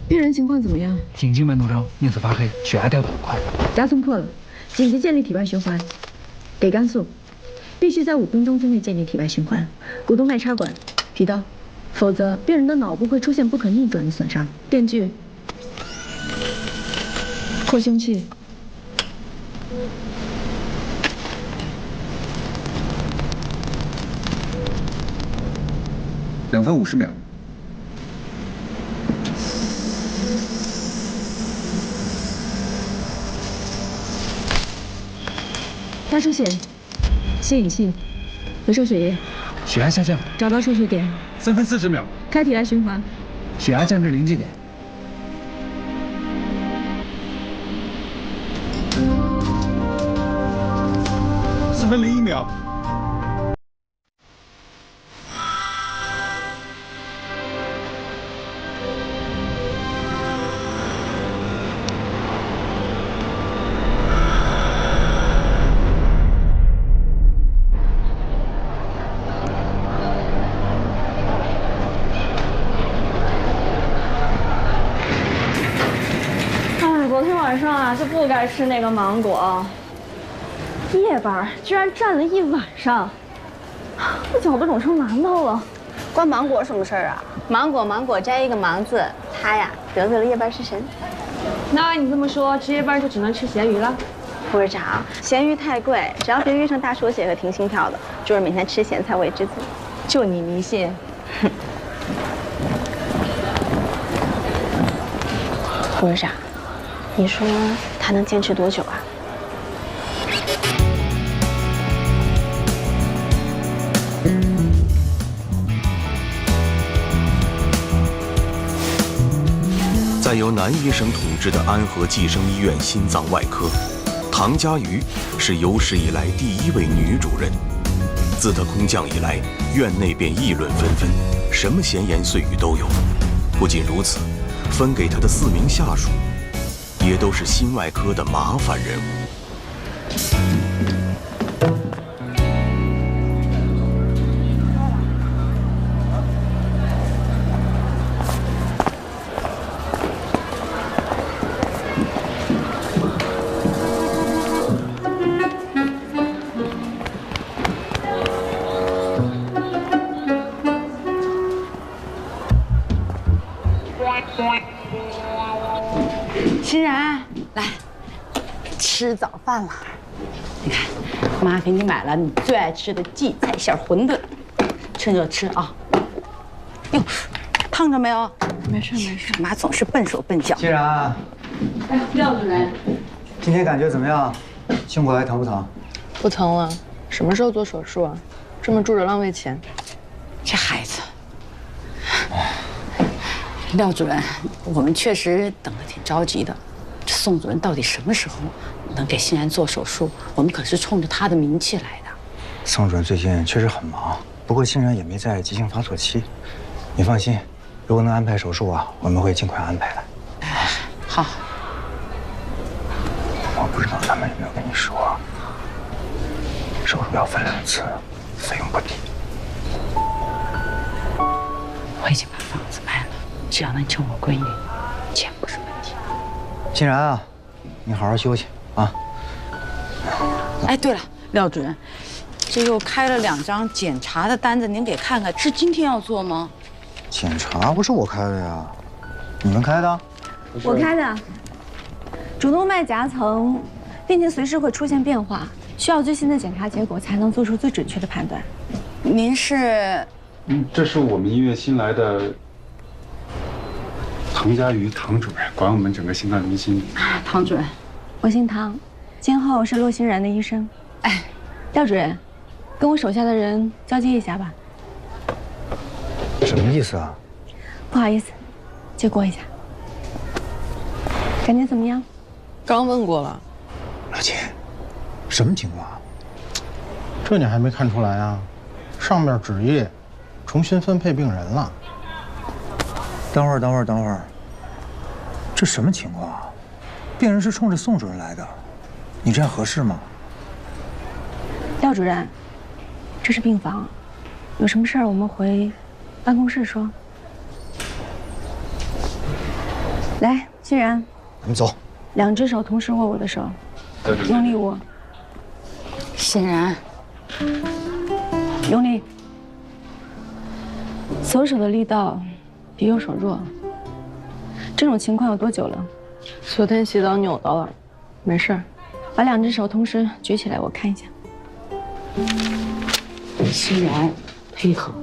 病人情况怎么样？心静脉怒张，凝视发黑，血压掉得很快。夹松破了，紧急建立体外循环，给肝素，必须在5分钟之内建立体外循环。股动脉插管，皮刀，否则病人的脑部会出现不可逆转的损伤。电锯，扩胸器。 2分50秒。压出血，吸引器，回收血液，血压下降，找到出血点3分40秒。开体外循环，血压降至临界点。 4分01秒。昨天晚上啊就不该吃那个芒果。 夜班居然站了1晚上，我脚都肿成馒头了。关芒果什么事儿啊？芒果摘一个芒字，他呀得罪了夜班食神。那按你这么说，值夜班就只能吃咸鱼了？部长，咸鱼太贵，只要别约成大出血和停心跳的，就是每天吃咸菜我也知足。就你迷信。哼。部长，你说他能坚持多久啊？ 在由男医生统治的安和计生医院心脏外科，唐佳瑜是有史以来第1位女主任。自她空降以来，院内便议论纷纷，什么闲言碎语都有。不仅如此，分给她的4名下属，也都是心外科的麻烦人物。 欣然，来吃早饭了。你看，妈给你买了你最爱吃的荠菜馅馄饨，趁热吃啊。哟，烫着没有？没事没事。妈总是笨手笨脚。欣然，哎，廖主任，今天感觉怎么样？胸口还疼不疼？不疼了。什么时候做手术啊？这么住着浪费钱。这孩子。廖主任，我们确实等得挺着急的。这宋主任到底什么时候能给欣然做手术？我们可是冲着他的名气来的。宋主任最近确实很忙，不过欣然也没在急性发作期。你放心，如果能安排手术啊，我们会尽快安排的。好。我不知道他们有没有跟你说，手术要分2次，费用不低。我已经把房子卖了。 只要能救我闺女，钱不是问题。欣然啊，你好好休息啊。哎，对了，廖主任，这又开了2张检查的单子，您给看看，是今天要做吗？检查不是我开的呀，你们开的？我开的。主动脉夹层病情随时会出现变化，需要最新的检查结果才能做出最准确的判断。您是？这是我们医院新来的。 唐佳瑜，唐主任管我们整个心脏中心。唐主任，我姓唐，今后是骆欣然的医生。哎，廖主任，跟我手下的人交接一下吧。什么意思啊？不好意思，借过一下。感觉怎么样？刚问过了。老秦，什么情况？这你还没看出来啊？上面旨意重新分配病人了。 等会儿，这什么情况啊？病人是冲着宋主任来的，你这样合适吗？廖主任，这是病房，有什么事儿我们回办公室说。来，欣然，咱们走。2只手同时握我的手，用力握。欣然，用力。左手的力道比右手弱。这种情况有多久了？昨天洗澡扭到了，没事儿。把2只手同时举起来，我看一下。欣然，配合。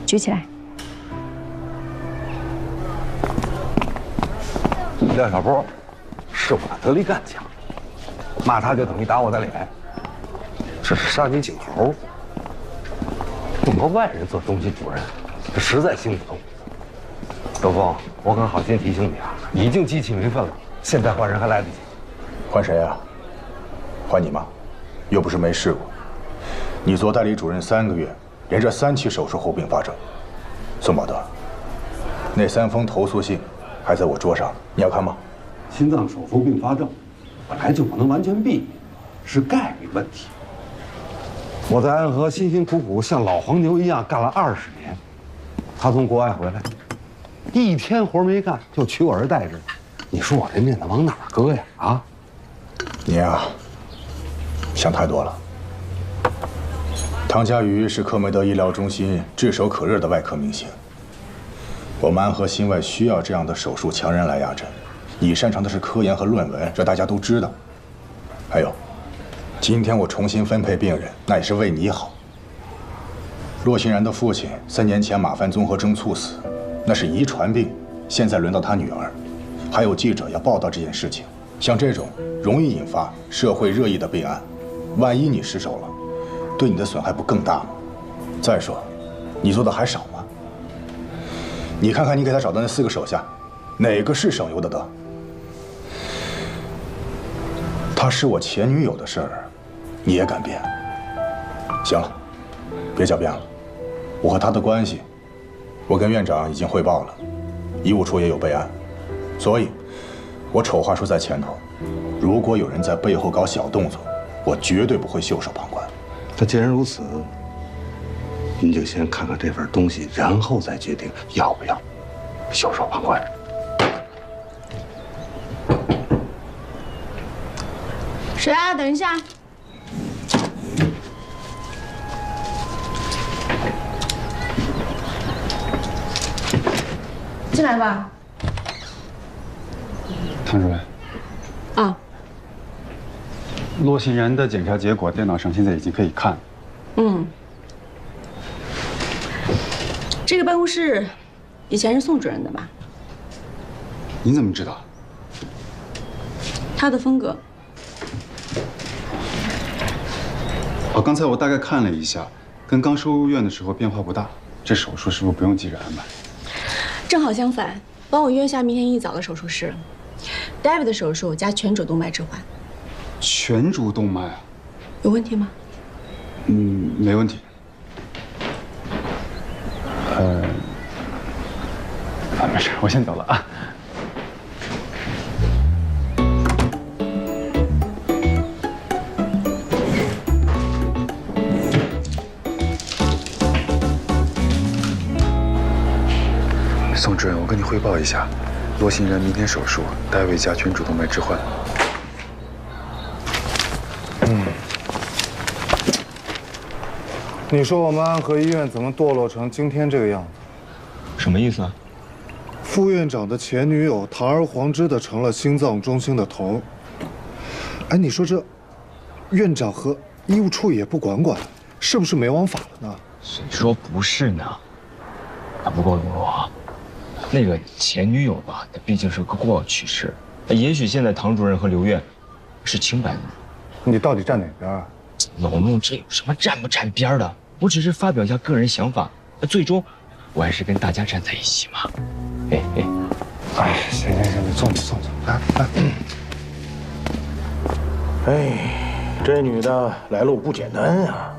举起来。廖小波是我得力干将，骂他就等于打我的脸，这是杀鸡儆猴。用个外人做中心主任，这实在行不通。周峰，我可好心提醒你啊，已经激起民愤了，现在换人还来得及。换谁啊？换你吗？又不是没试过。你做代理主任3个月，连着3起手术后并发症。宋保德，那3封投诉信还在我桌上，你要看吗？心脏手术并发症本来就不能完全避免，是概率问题。我在安河辛辛苦苦像老黄牛一样干了20年，他从国外回来，1天活没干就取我而代之，你说我这面子往哪儿搁呀？啊？你呀，想太多了。唐佳瑜是科梅德医疗中心炙手可热的外科明星，我们安河心外需要这样的手术强人来压阵。你擅长的是科研和论文，这大家都知道。还有，今天我重新分配病人，那也是为你好。骆欣然的父亲3年前马泛综合征猝死，那是遗传病，现在轮到他女儿。还有记者要报道这件事情，像这种容易引发社会热议的病案，万一你失手了，对你的损害不更大吗？再说，你做的还少吗？你看看你给他找的那4个手下，哪个是省油的灯？她是我前女友的事儿，你也敢辩？行了，别狡辩了。我和她的关系，我跟院长已经汇报了，医务处也有备案，所以，我丑话说在前头，如果有人在背后搞小动作，我绝对不会袖手旁观。那既然如此，您就先看看这份东西，然后再决定要不要袖手旁观。谁啊？等一下。进来吧。唐主任，啊，骆欣然的检查结果电脑上现在已经可以看了。这个办公室以前是宋主任的吧？您怎么知道？他的风格。哦，刚才我大概看了一下，跟刚收入院的时候变化不大。这手术是不是不用急着安排？正好相反，帮我约下明天一早的手术室。David 的手术加全主动脉置换。全主动脉啊？有问题吗？没问题。没事，我先走了啊。宋主任，我跟你汇报一下，骆欣然明天手术，戴维加全主动脉置换。你说我们安和医院怎么堕落成今天这个样子？什么意思啊？副院长的前女友堂而皇之的成了心脏中心的头。哎，你说这院长和医务处也不管管，是不是没王法了呢？谁说不是呢？啊，不过龙罗，那个前女友吧，那毕竟是个过去式。也许现在唐主任和刘院是清白的。你到底站哪边啊？龙龙，这有什么站不站边的？我只是发表一下个人想法，最终我还是跟大家站在一起嘛。哎，行，你坐，来。哎，这女的来路不简单呀，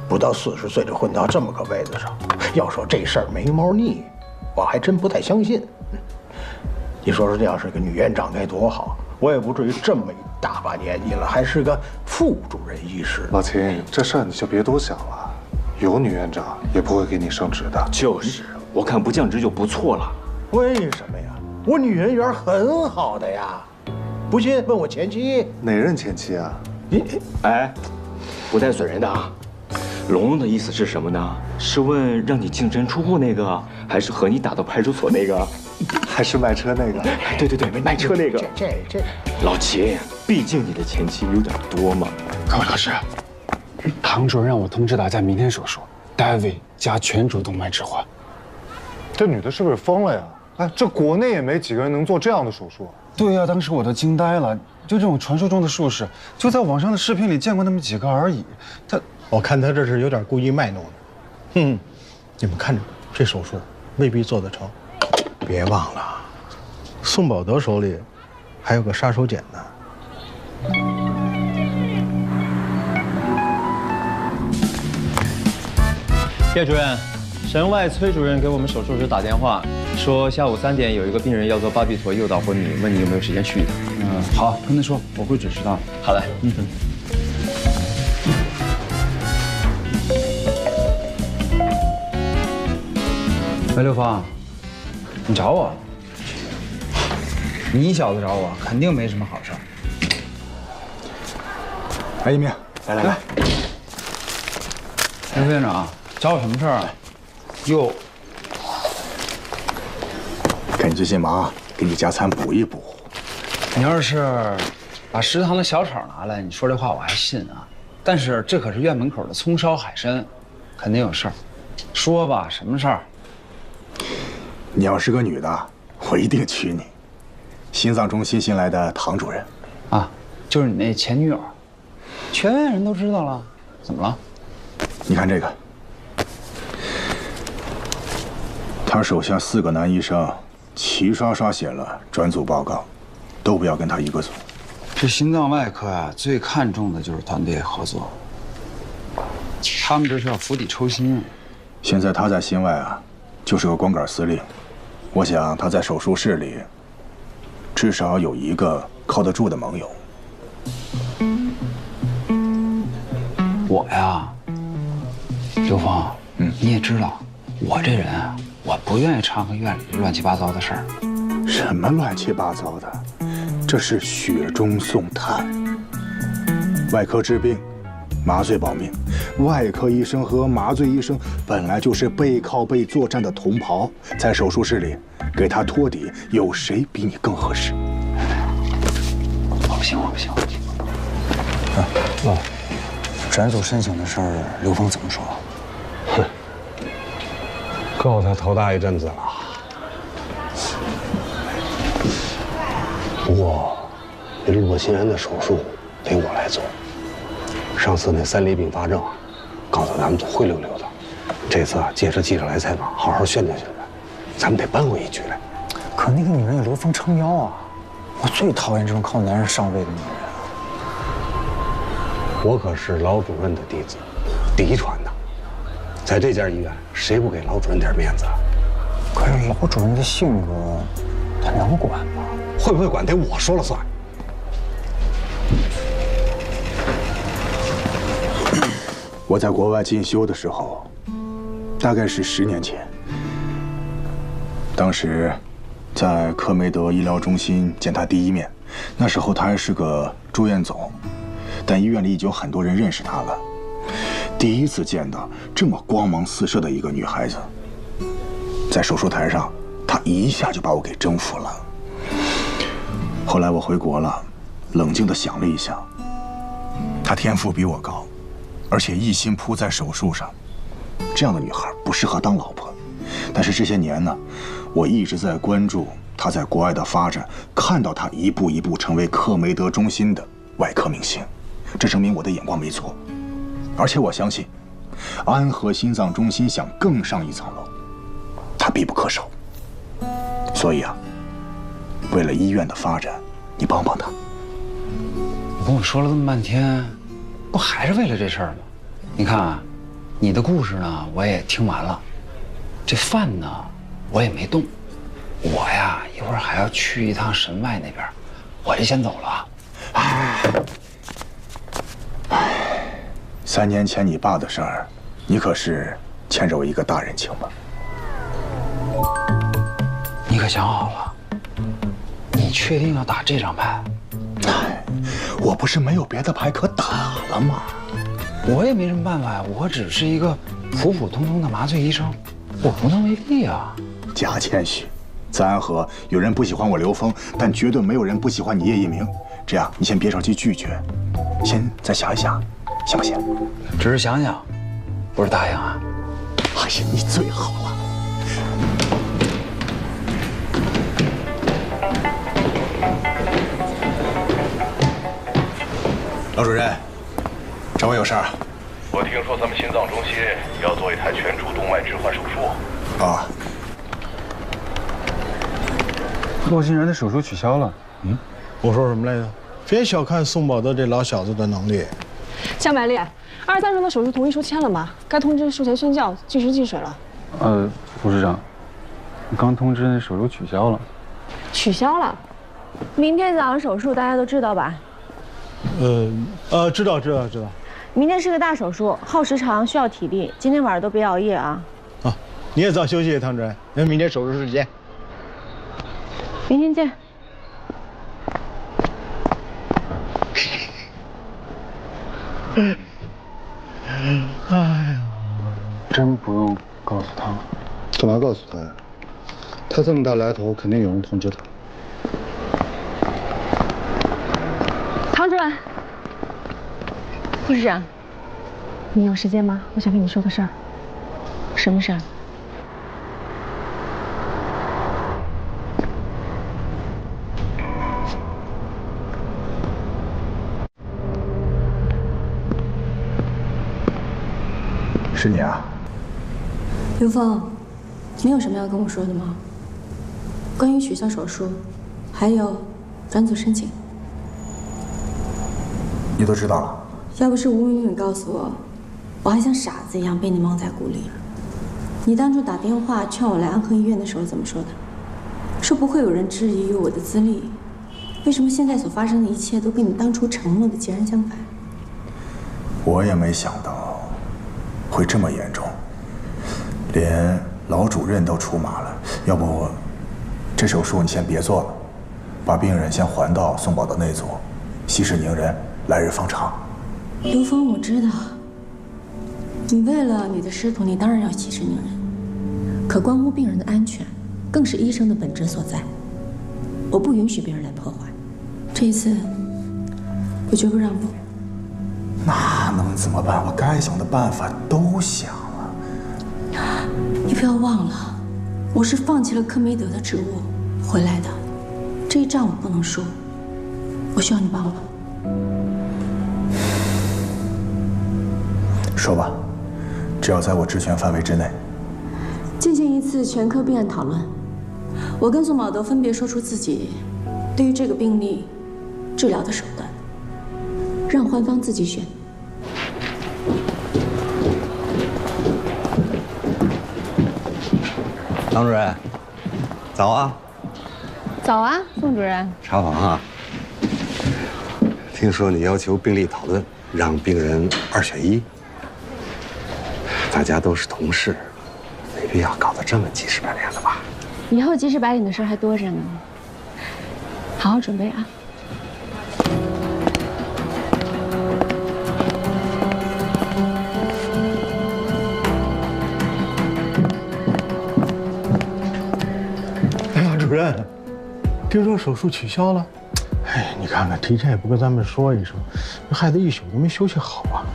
不到40岁就混到这么个位子上。要说这事儿没猫腻，我还真不太相信。你说这要是个女院长该多好，我也不至于这么一大把年纪了，还是个副主任医师。老秦，这事儿你就别多想了，有女院长也不会给你升职的。就是，我看不降职就不错了。为什么呀？我女人缘很好的呀，不信问我前妻。哪任前妻啊？哎，不带损人的啊。龙龙的意思是什么呢？是问让你净身出户那个，还是和你打到派出所那个？还是卖车那个？对对对，卖车那个。这，老齐，毕竟你的前妻有点多嘛。各位老师，唐主任让我通知大家明天手术，单位加全主动脉置换。这女的是不是疯了呀？哎，这国内也没几个人能做这样的手术。对呀，当时我都惊呆了。就这种传说中的术士，就在网上的视频里见过那么几个而已。我看他这是有点故意卖弄的。你们看着，这手术未必做得成。别忘了，宋宝德手里还有个杀手锏呢。叶主任，神外崔主任给我们手术室打电话，说下午3点有一个病人要做巴比妥诱导婚礼，问你有没有时间去一趟。好，跟他说我会准时到。好嘞。喂，刘芳，你找我？你小子找我，肯定没什么好事儿。哎，一鸣，来，刘副院长，找我什么事儿啊？哟，看你最近忙，给你加餐补一补。你要是把食堂的小炒拿来，你说这话我还信啊。但是这可是院门口的葱烧海参，肯定有事儿。说吧，什么事儿？你要是个女的，我一定娶你。心脏中心新来的唐主任，啊，就是你那前女友，全院人都知道了，怎么了？你看这个，他手下4个男医生齐刷刷写了转组报告，都不要跟他一个组。这心脏外科啊，最看重的就是团队合作。他们这是要釜底抽薪。现在他在心外啊，就是个光杆司令。我想他在手术室里，至少有一个靠得住的盟友。我呀，刘峰，你也知道，我这人啊，我不愿意掺和院里乱七八糟的事儿。什么乱七八糟的？这是雪中送炭。外科治病，麻醉保命。外科医生和麻醉医生本来就是背靠背作战的同袍，在手术室里给他托底，有谁比你更合适？我不行。转组申请的事儿，刘峰怎么说？哼，够他头大一阵子了。不过，这骆欣然的手术得我来做。上次那3例并发症，告诉咱们组灰溜溜的。这次啊，借着记者来采访，好好宣传宣传，咱们得扳回一局来。可那个女人有刘峰撑腰啊！我最讨厌这种靠男人上位的女人。我可是老主任的弟子，嫡传的，在这家医院，谁不给老主任点面子？可是老主任的性格，他能管吗？会不会管得我说了算。我在国外进修的时候，大概是10年前。当时在科梅德医疗中心见他第一面，那时候他还是个住院总，但医院里已经有很多人认识他了。第一次见到这么光芒四射的一个女孩子，在手术台上，她一下就把我给征服了。后来我回国了，冷静地想了一想，她天赋比我高，而且一心扑在手术上，这样的女孩不适合当老婆。但是这些年呢，我一直在关注她在国外的发展，看到她一步一步成为科梅德中心的外科明星，这证明我的眼光没错。而且我相信，安和心脏中心想更上一层楼，她必不可少。所以啊，为了医院的发展，你帮帮她。你跟我说了这么半天，不还是为了这事儿吗？你看啊，你的故事呢，我也听完了，这饭呢，我也没动。我呀，一会儿还要去一趟神外那边，我就先走了。3年前你爸的事儿，你可是欠着我一个大人情吧？你可想好了？你确定要打这张牌？哎，我不是没有别的牌可打了吗？我也没什么办法呀，我只是一个普普通通的麻醉医生，我无能为力啊。假谦虚，在安和有人不喜欢我刘峰，但绝对没有人不喜欢你叶一鸣。这样，你先别着急拒绝，先再想一想，行不行？只是想想，不是答应啊。哎呀，你最好了。老主任，找我有事儿？我听说咱们心脏中心要做一台全主动脉置换手术。啊。骆欣然的手术取消了。我说什么来着？别小看宋宝德这老小子的能力。江百丽，23周的手术同意书签了吗？该通知术前宣教，计时计水了。护士长，刚通知那手术取消了。取消了？明天早上手术，大家都知道吧？知道。明天是个大手术，耗时长，需要体力。今天晚上都别熬夜啊。啊，你也早休息，唐主任。明天手术时间。明天见。哎呀，真不用告诉他。干嘛告诉他呀？他这么大来头，肯定有人通知他。唐主任，护士长，你有时间吗？我想跟你说个事儿。什么事儿？是你啊，刘峰，你有什么要跟我说的吗？关于取消手术，还有转组申请，你都知道了。要不是吴敏敏告诉我，我还像傻子一样被你蒙在鼓里。你当初打电话劝我来安和医院的时候怎么说的？说不会有人质疑我的资历。为什么现在所发生的一切都跟你当初承诺的截然相反？我也没想到会这么严重，连老主任都出马了。要不，这手术你先别做了，把病人先还到宋宝的那组，息事宁人，来日方长。刘峰，我知道，你为了你的师徒，你当然要息事宁人。可关乎病人的安全，更是医生的本职所在。我不允许别人来破坏。这一次，我绝不让步。那能怎么办？我该想的办法都想了。你不要忘了，我是放弃了科梅德的职务回来的，这一仗我不能输。我需要你帮我。说吧，只要在我职权范围之内。进行一次全科病案讨论，我跟宋宝德分别说出自己对于这个病例治疗的手段，让患方自己选。唐主任，早啊！早啊，宋主任。查房啊！听说你要求病例讨论，让病人2选1。大家都是同事，没必要搞得这么急事白脸的吧？以后急事白脸的事还多着呢，好好准备啊。哎呀，主任，听说手术取消了。哎，你看看，提前也不跟咱们说一声，这孩子一宿都没休息好啊。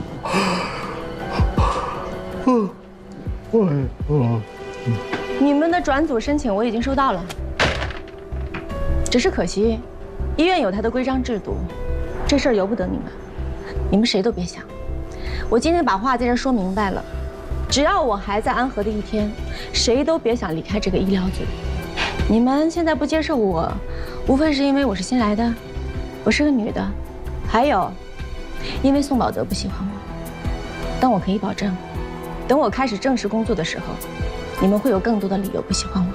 你们的转组申请我已经收到了，只是可惜，医院有它的规章制度，这事儿由不得你们，你们谁都别想。我今天把话在这说明白了，只要我还在安和的一天，谁都别想离开这个医疗组。你们现在不接受我，无非是因为我是新来的，我是个女的，还有，因为宋宝德不喜欢我。但我可以保证，等我开始正式工作的时候，你们会有更多的理由不喜欢我。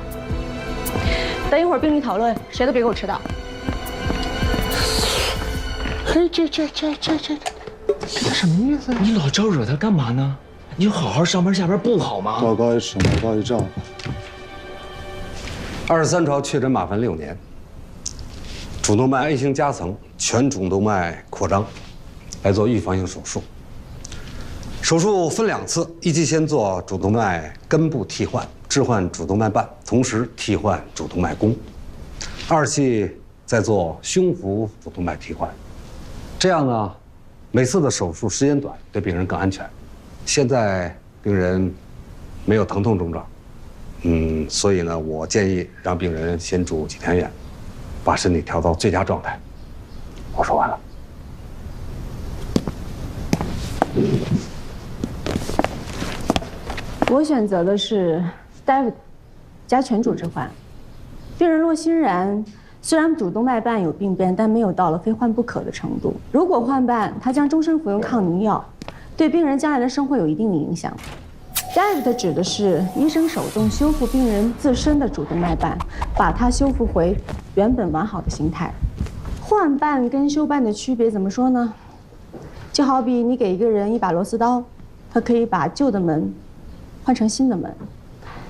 等一会儿病例讨论，谁都别给我迟到。嘿，这什么意思？你老招惹他干嘛呢？你就好好上班下班不好吗？道高一尺，魔高一丈。23朝确诊马凡6年，主动脉 A 型夹层，全主动脉扩张，来做预防性手术。手术分2次，一期先做主动脉根部替换，置换主动脉瓣，同时替换主动脉弓。2期再做胸腹主动脉替换。这样呢，每次的手术时间短，对病人更安全。现在病人没有疼痛症状，所以呢，我建议让病人先住几天院，把身体调到最佳状态。我说完了。我选择的是 David 加全主置换。病人骆欣然虽然主动脉瓣有病变，但没有到了非换不可的程度。如果换瓣，他将终身服用抗凝药，对病人将来的生活有一定的影响。David 指的是医生手动修复病人自身的主动脉瓣，把它修复回原本完好的形态。换瓣跟修瓣的区别怎么说呢？就好比你给一个人一把螺丝刀，他可以把旧的门换成新的门，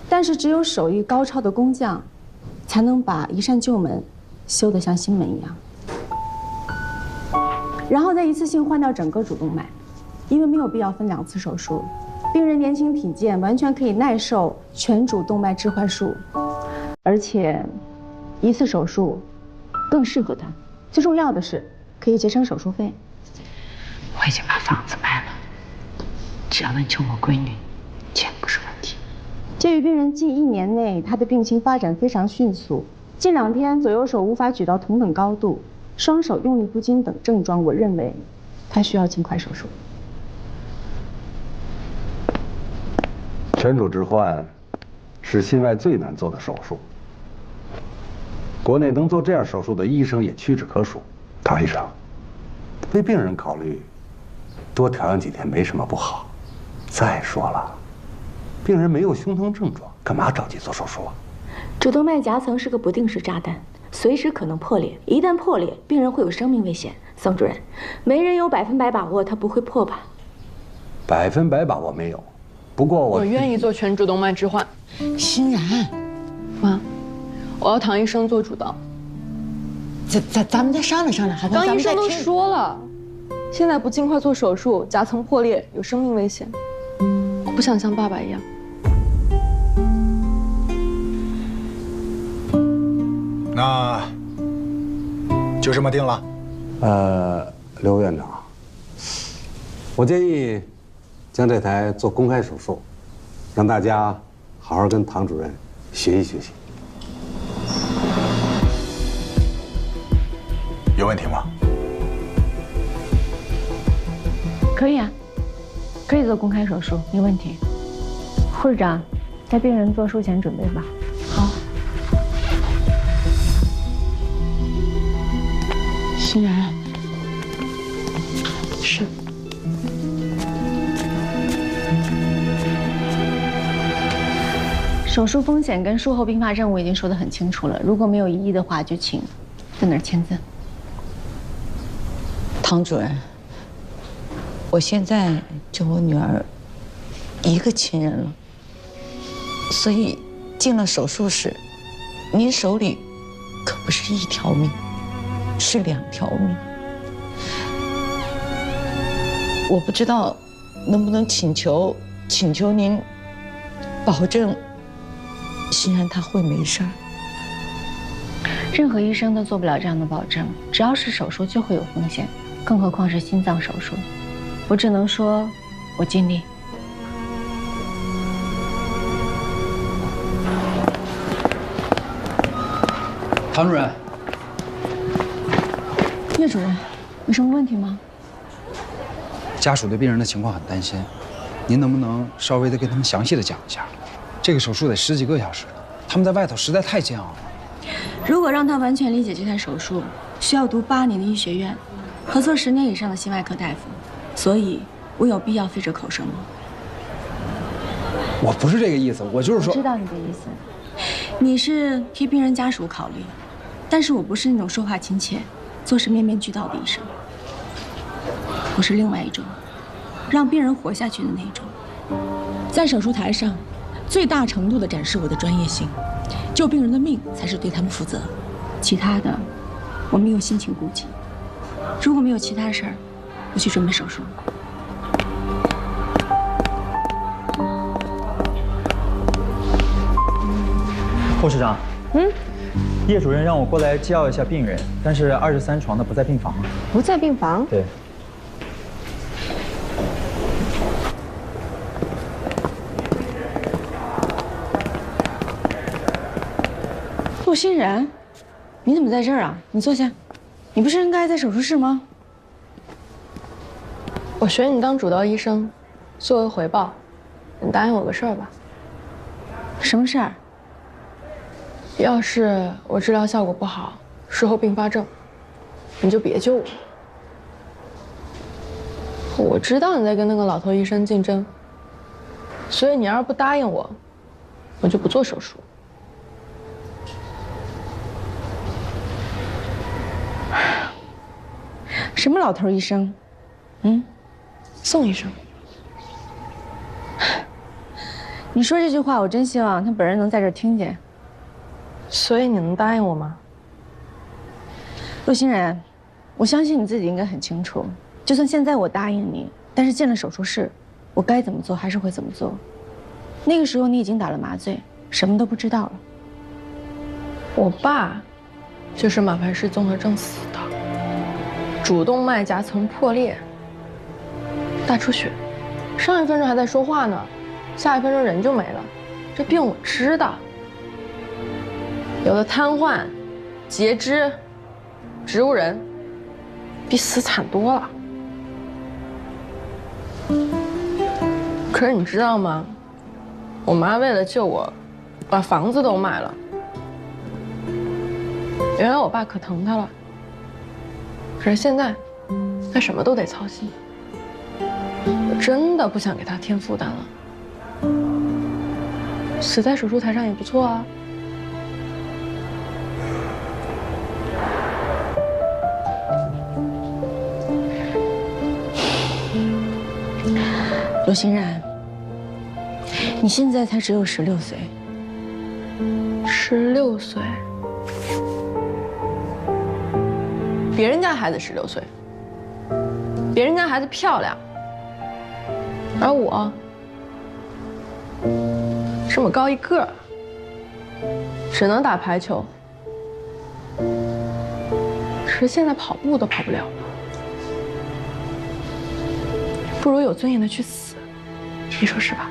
但是只有手艺高超的工匠，才能把一扇旧门修得像新门一样，然后再一次性换掉整个主动脉，因为没有必要分2次手术。病人年轻体健，完全可以耐受全主动脉置换术，而且1次手术更适合他。最重要的是，可以节省手术费。我已经把房子卖了，只要能救我闺女，钱不是问题。鉴于病人近1年内他的病情发展非常迅速，近2天左右手无法举到同等高度，双手用力不精等症状，我认为他需要尽快手术。全主置换是心外最难做的手术，国内能做这样手术的医生也屈指可数。唐医生，为病人考虑，多调养几天没什么不好。再说了，病人没有胸疼症状，干嘛着急做手术啊？主动脉夹层是个不定时炸弹，随时可能破裂。一旦破裂，病人会有生命危险。宋主任，没人有100%把握它不会破吧？100%把握没有，不过我愿意做全主动脉置换。欣然，妈，我要唐医生做主刀。咱们再商量商量，好不好？刚医生都说了，现在不尽快做手术，夹层破裂有生命危险。我不想像爸爸一样。那就这么定了。刘院长，我建议将这台做公开手术，让大家好好跟唐主任学习学习。有问题吗？可以啊，可以做公开手术，没问题。护士长，带病人做术前准备吧。好。欣然，是。手术风险跟术后并发症我已经说得很清楚了，如果没有异议的话，就请在那儿签字。唐主任，我现在就我女儿一个亲人了，所以进了手术室，您手里可不是1条命，是2条命。我不知道能不能请求您保证欣然她会没事儿。任何医生都做不了这样的保证，只要是手术就会有风险，更何况是心脏手术。我只能说，我尽力。唐主任，叶主任，有什么问题吗？家属对病人的情况很担心，您能不能稍微的跟他们详细的讲一下？这个手术得10几个小时，他们在外头实在太煎熬了。如果让他完全理解这台手术，需要读8年的医学院，和做10年以上的心外科大夫，所以我有必要费这口舌吗？我不是这个意思，我就是说，我知道你的意思，你是替病人家属考虑，但是我不是那种说话亲切、做事面面俱到的医生，我是另外一种，让病人活下去的那种，在手术台上，最大程度地展示我的专业性，救病人的命才是对他们负责，其他的我没有心情顾及。如果没有其他事儿，我去准备手术。护士长，叶主任让我过来介绍一下病人，但是23床的不在病房。不在病房？对。陆欣然，你怎么在这儿啊？你坐下。你不是应该在手术室吗？我选你当主刀医生，作为回报，你答应我个事儿吧。什么事儿？要是我治疗效果不好，术后并发症，你就别救我。我知道你在跟那个老头医生竞争，所以你要是不答应我，我就不做手术。什么老头医生？宋医生。你说这句话，我真希望他本人能在这儿听见。所以你能答应我吗？陆欣然，我相信你自己应该很清楚，就算现在我答应你，但是进了手术室，我该怎么做还是会怎么做。那个时候你已经打了麻醉，什么都不知道了。我爸就是马牌氏综合症死的，主动脉夹层破裂，大出血，上一分钟还在说话呢，下一分钟人就没了。这病我知道，有的瘫痪、截肢、植物人，比死惨多了。可是你知道吗？我妈为了救我，把房子都卖了。原来我爸可疼她了，可是现在，他什么都得操心。我真的不想给他添负担了。死在手术台上也不错啊。陆欣然，你现在才只有16岁。16岁？别人家孩子16岁，别人家孩子漂亮，而我这么高一个，只能打排球。可是现在跑步都跑不了了，不如有尊严的去死，你说是吧？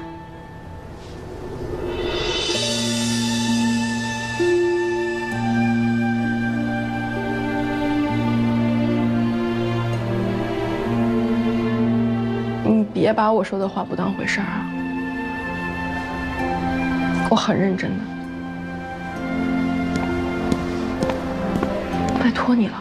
你别把我说的话不当回事儿啊！我很认真的，拜托你了。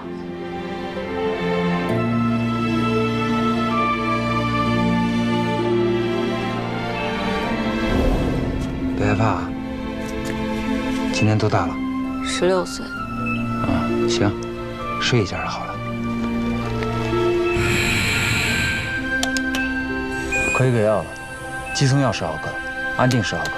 别害怕，今年多大了？16岁。行，睡一觉就好了。可以给药了，肌松药10毫克，安定10毫克。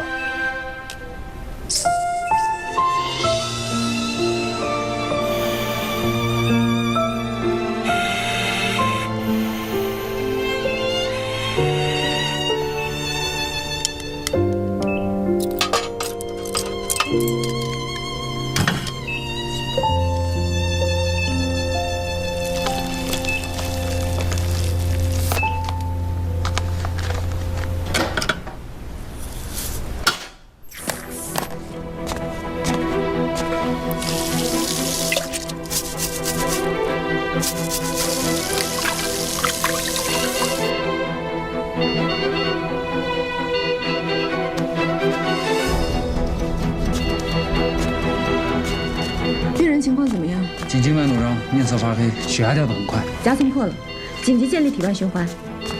情况怎么样？颈静脉弩张，面色发黑，血压掉得很快，夹层破了，紧急建立体外循环，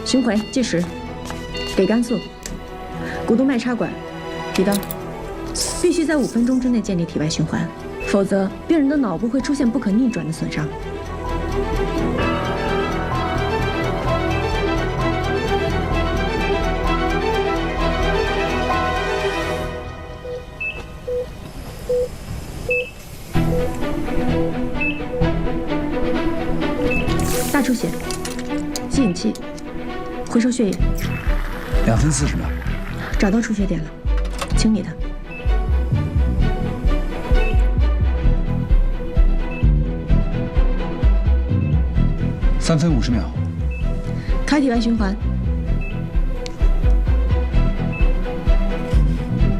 巡回计时，给肝素，股动脉插管，提刀，必须在5分钟之内建立体外循环，否则病人的脑部会出现不可逆转的损伤。大出血，吸引器，回收血液。2分40秒。找到出血点了，清理它。3分50秒。开体外循环。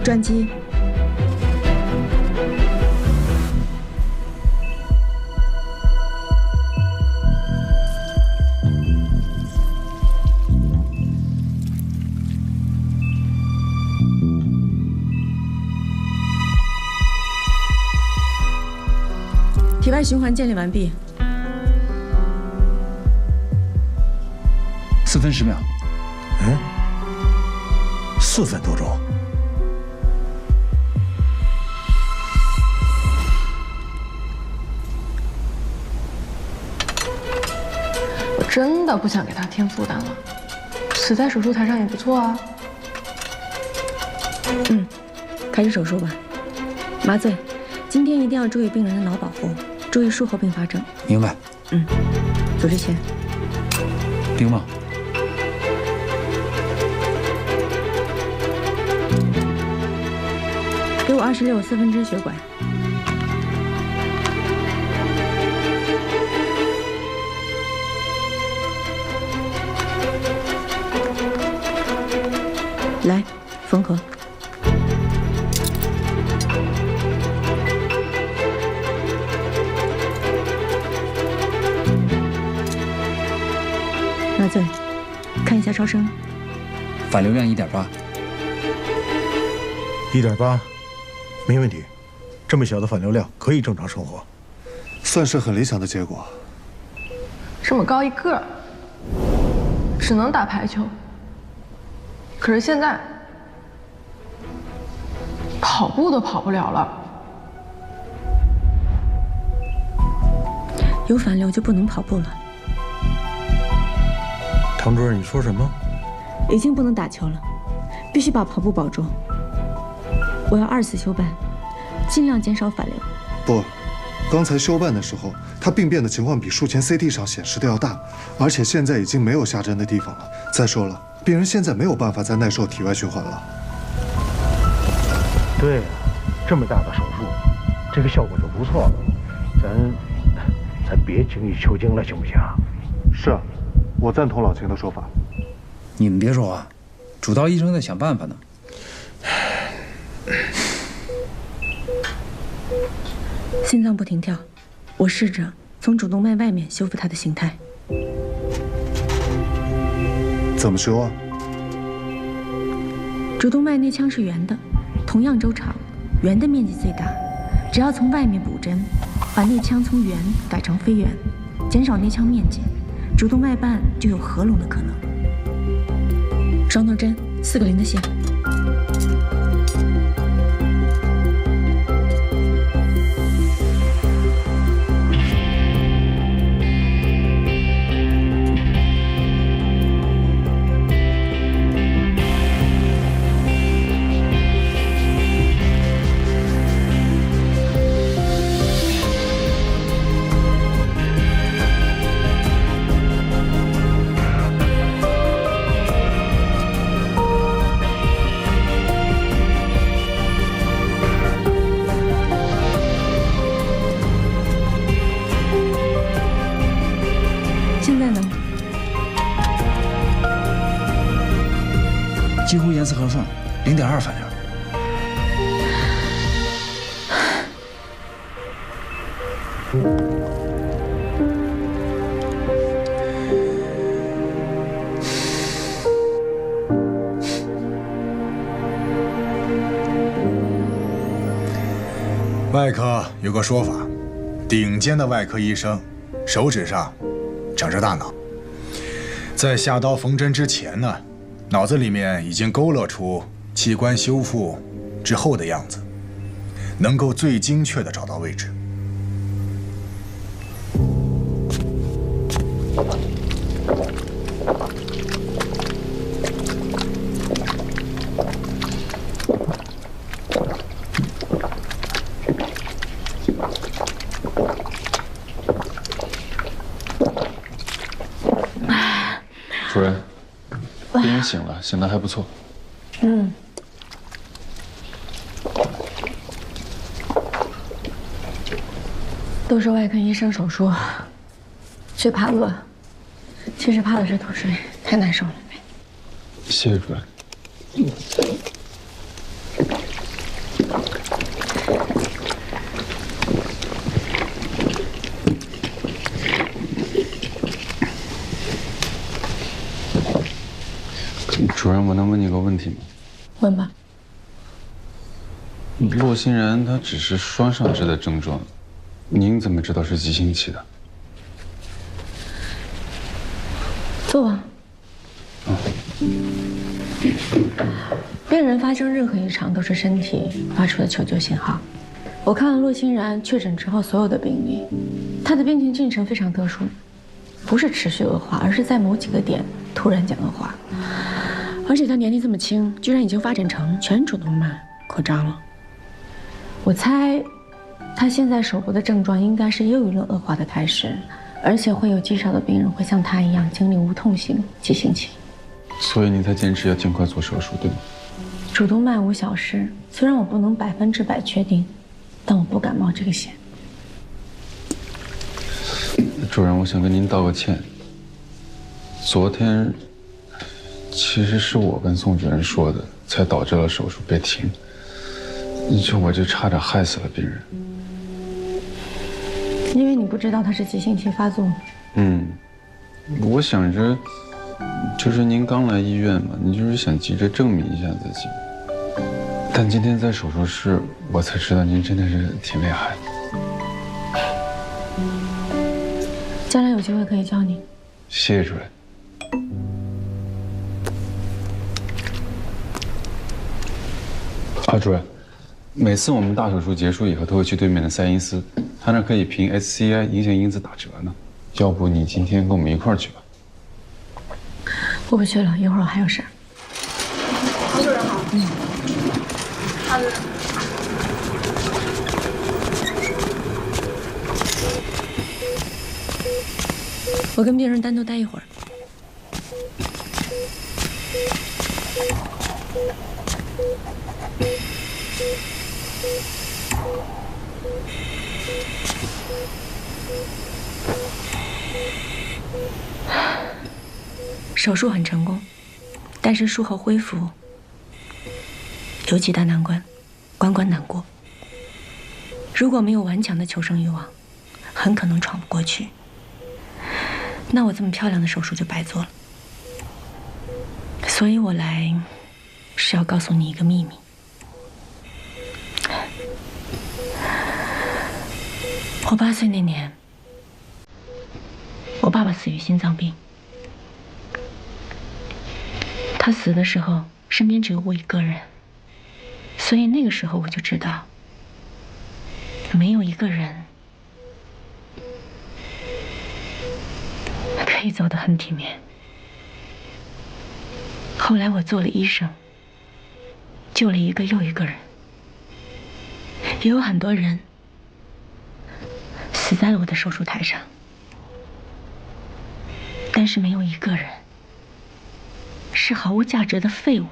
转机。体外循环建立完毕。4分10秒。4分多钟。我真的不想给他添负担了，死在手术台上也不错啊。开始手术吧。麻醉，今天一定要注意病人的脑保护，注意术后并发症。明白。组织前。冰吗？给我26/4支血管。来，缝合。麻醉，看一下超声。反流量1.8。1.8，没问题。这么小的反流量可以正常生活，算是很理想的结果。这么高一个儿，只能打排球。可是现在跑步都跑不了了。有反流就不能跑步了。唐主任，你说什么？已经不能打球了，必须把跑步保住。我要2次休办，尽量减少反流。不，刚才休办的时候，他病变的情况比术前 CT 上显示的要大，而且现在已经没有下针的地方了。再说了，病人现在没有办法再耐受体外循环了。对呀，这么大的手术，这个效果就不错了。咱别精益求精了，行不行？是啊，我赞同老秦的说法。你们别说话，主刀医生在想办法呢。心脏不停跳，我试着从主动脉外面修复它的形态。怎么修啊？主动脉内腔是圆的，同样周长，圆的面积最大。只要从外面补针，把内腔从圆改成非圆，减少内腔面积，主动脉瓣就有合拢的可能。双头针，4个0的线。几乎严丝合缝，0.2反流。外科有个说法，顶尖的外科医生手指上长着大脑，在下刀缝针之前呢，脑子里面已经勾勒出器官修复之后的样子，能够最精确地找到位置。主任，病人醒了，醒得还不错。嗯。都是外科医生手术，最怕饿，其实怕的是脱水，太难受了。谢谢主任。主任，我能问你个问题吗？问吧。洛欣然他只是双上肢的症状，您怎么知道是急性期的？坐吧。病人发生任何异常都是身体发出的求救信号。我看了洛欣然确诊之后所有的病例，他的病情进程非常特殊，不是持续恶化，而是在某几个点突然间恶化。而且他年纪这么轻，居然已经发展成全主动脉扩张了。我猜，他现在手部的症状应该是又一轮恶化的开始，而且会有极少的病人会像他一样经历无痛型急性期。所以你才坚持要尽快做手术，对吗？主动脉无小事，虽然我不能100%确定，但我不敢冒这个险。主任，我想跟您道个歉。昨天其实是我跟宋主任说的，才导致了手术被停。我就差点害死了病人。因为你不知道他是急性期发作。我想着，就是您刚来医院嘛，你就是想急着证明一下自己。但今天在手术室，我才知道您真的是挺厉害的。将来有机会可以教你。谢谢主任。主任，每次我们大手术结束以后，都会去对面的赛因斯，他那可以凭 SCI 影响因子打折呢。要不你今天跟我们一块儿去吧？我不去了，一会儿我还有事儿。黄主任好。我跟病人单独待一会儿。手术很成功，但是术后恢复有几大难关，关关难过。如果没有顽强的求生欲望，很可能闯不过去。那我这么漂亮的手术就白做了。所以我来是要告诉你一个秘密。我8岁那年，我爸爸死于心脏病。他死的时候，身边只有我一个人，所以那个时候我就知道，没有一个人可以走得很体面。后来我做了医生，救了一个又一个人，也有很多人死在了我的手术台上，但是没有一个人是毫无价值的废物。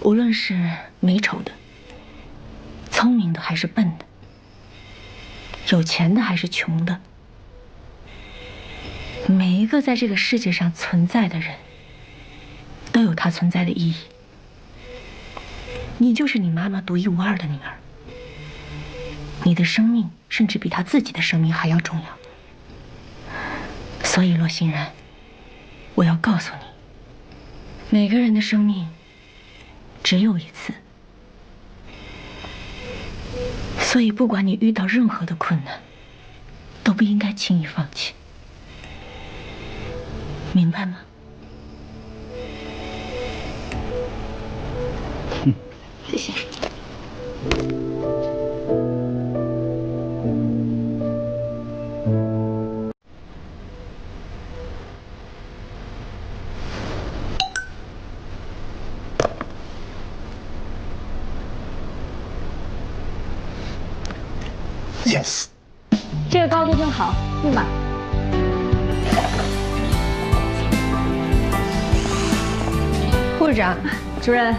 无论是美丑的、聪明的还是笨的，有钱的还是穷的，每一个在这个世界上存在的人都有他存在的意义。你就是你妈妈独一无二的女儿，你的生命甚至比她自己的生命还要重要。所以洛欣然，我要告诉你，每个人的生命只有一次，所以不管你遇到任何的困难，都不应该轻易放弃，明白吗？谢谢。Yes， 这个高度正好，用吧。护士长，主任，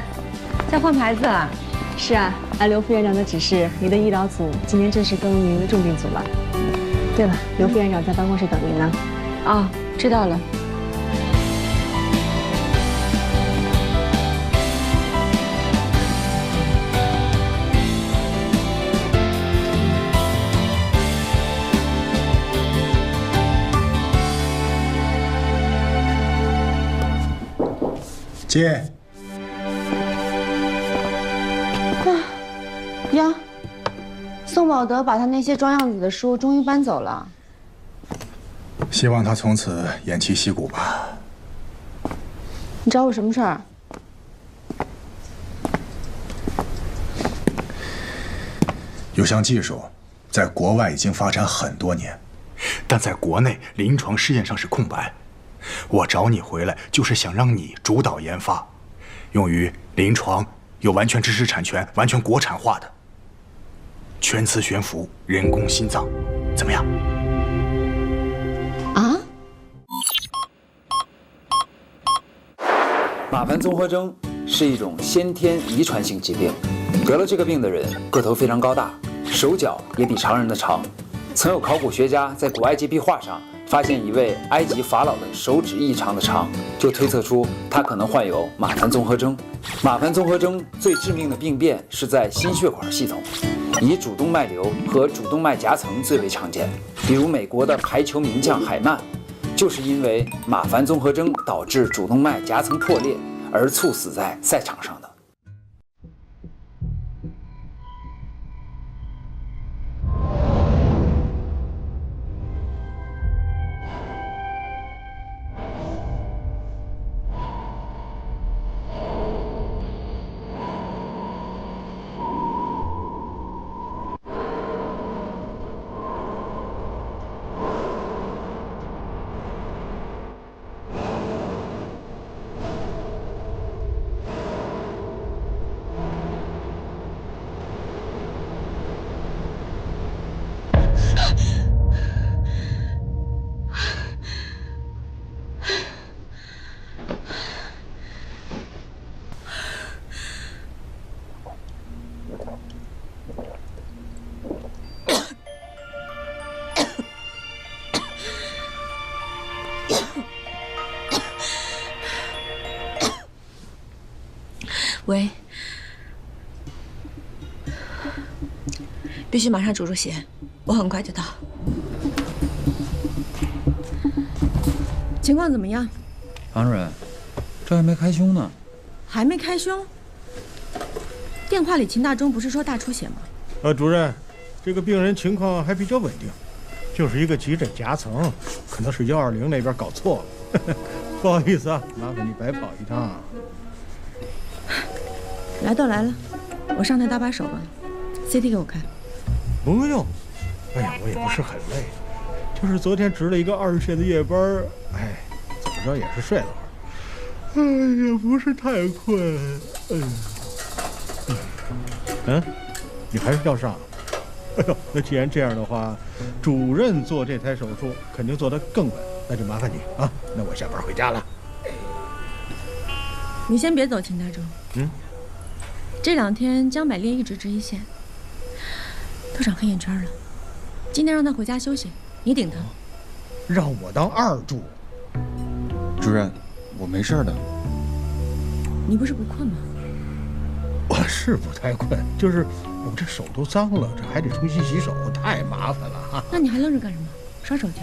在换牌子啊？是啊，按刘副院长的指示，你的医疗组今天正式更名为重病组了。对了，刘副院长在办公室等您呢。啊，知道了。进。呀，宋宝德把他那些装样子的书终于搬走了。希望他从此偃旗息鼓吧。你找我什么事儿？有项技术，在国外已经发展很多年，但在国内临床试验上是空白。我找你回来，就是想让你主导研发，用于临床，有完全知识产权、完全国产化的全磁悬浮人工心脏，怎么样？啊？马凡综合征是一种先天遗传性疾病，得了这个病的人个头非常高大，手脚也比常人的长。曾有考古学家在古埃及壁画上发现一位埃及法老的手指异常的长，就推测出他可能患有马凡综合征。马凡综合征最致命的病变是在心血管系统，以主动脉瘤和主动脉夹层最为常见。比如美国的排球名将海曼，就是因为马凡综合征导致主动脉夹层破裂而猝死在赛场上的。喂，必须马上煮血，我很快就到。情况怎么样？唐主任，这还没开胸呢。还没开胸？电话里秦大中不是说大出血吗？主任，这个病人情况还比较稳定，就是一个急诊夹层，可能是120那边搞错了。不好意思啊，麻烦你白跑一趟。来都来了，我上台搭把手吧。CT 给我看。不用，哎呀，我也不是很累，就是昨天值了一个20线的夜班，哎，怎么着也是睡了会儿，哎，也不是太困，你还是要上？哎呦，那既然这样的话，主任做这台手术肯定做得更稳，那就麻烦你啊。那我下班回家了。你先别走，秦大中。这2天江百烈一直值一线，都长黑眼圈了。今天让他回家休息，你顶他。让我当2助？主任，我没事的。你不是不困吗？我是不太困，就是我这手都脏了，这还得重新洗手，太麻烦了。那你还愣着干什么？刷手去。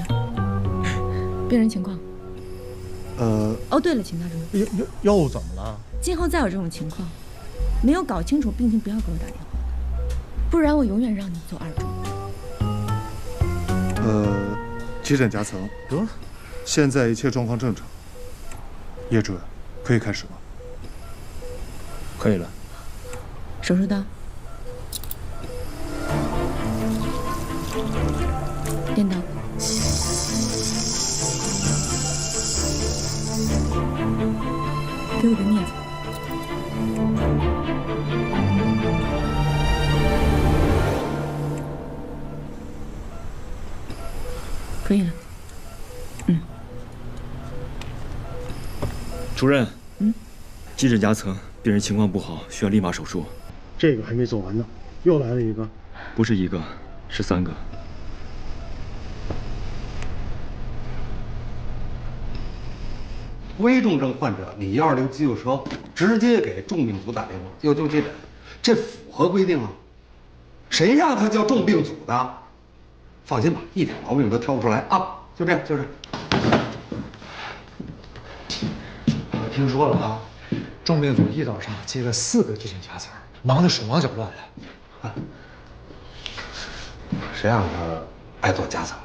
病人情况？哦，对了，秦大中，又怎么了？今后再有这种情况，没有搞清楚病情，不要给我打电话，不然我永远让你做2助。急诊夹层，现在一切状况正常。叶主任，可以开始吗？可以了。手术刀，电刀，给我个镊子。可以了。主任，急诊夹层，病人情况不好，需要立马手术。这个还没做完呢，又来了一个。不是一个，是3个。危重症患者，你120急救车直接给重病组打电话，就这符合规定啊？谁让他叫重病组的？放心吧，一点毛病都挑不出来啊！就这样，就这样。我听说了啊，重病组一早上接了4个急诊夹层，忙得手忙脚乱的。啊，谁让他爱做夹层？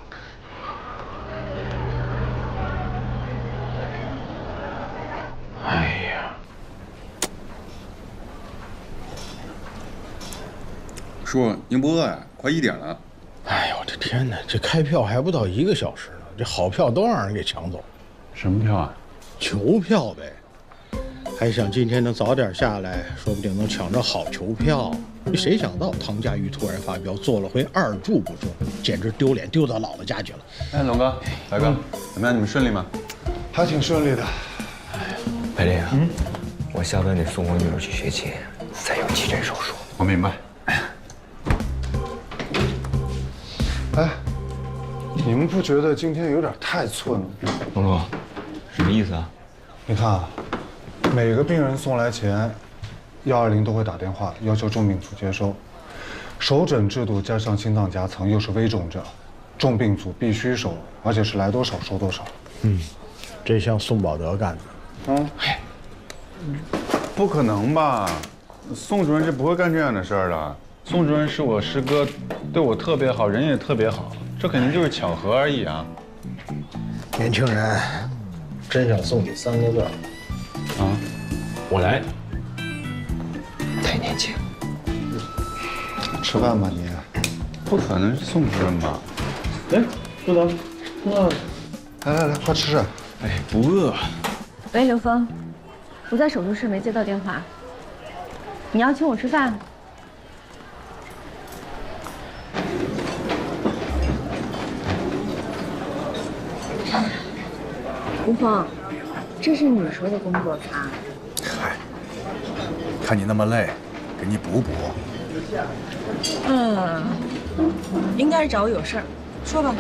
哎呀，叔，您不饿呀？快1点了。哎呦，我的天哪！这开票还不到1个小时呢，这好票都让人给抢走。什么票啊？球票呗。还想今天能早点下来，说不定能抢着好球票。谁想到唐家瑜突然发飙，做了回2注不中，简直丢脸丢到姥姥家去了。哎，龙哥、白哥，怎么样？你们顺利吗？还挺顺利的。白丽啊，我下班得送我女儿去学琴，再有急诊手术。我明白。哎，你们不觉得今天有点太寸了？龙哥，什么意思啊？你看啊，每个病人送来前，120都会打电话要求重病组接收。首诊制度加上心脏夹层又是危重症，重病组必须收，而且是来多少收多少。这像宋保德干的。不可能吧？宋主任是不会干这样的事儿的。宋主任是我师哥，对我特别好，人也特别好，这肯定就是巧合而已啊。年轻人，真想送你3个字啊，我来。太年轻。吃饭吧你。不可能是宋主任吧？哎，不能，来，快吃吃。哎，不饿。喂，刘峰，我在手术室没接到电话。你要请我吃饭？吴峰，这是你说的工作餐。嗨，看你那么累，给你补补。应该是找我有事儿，说吧。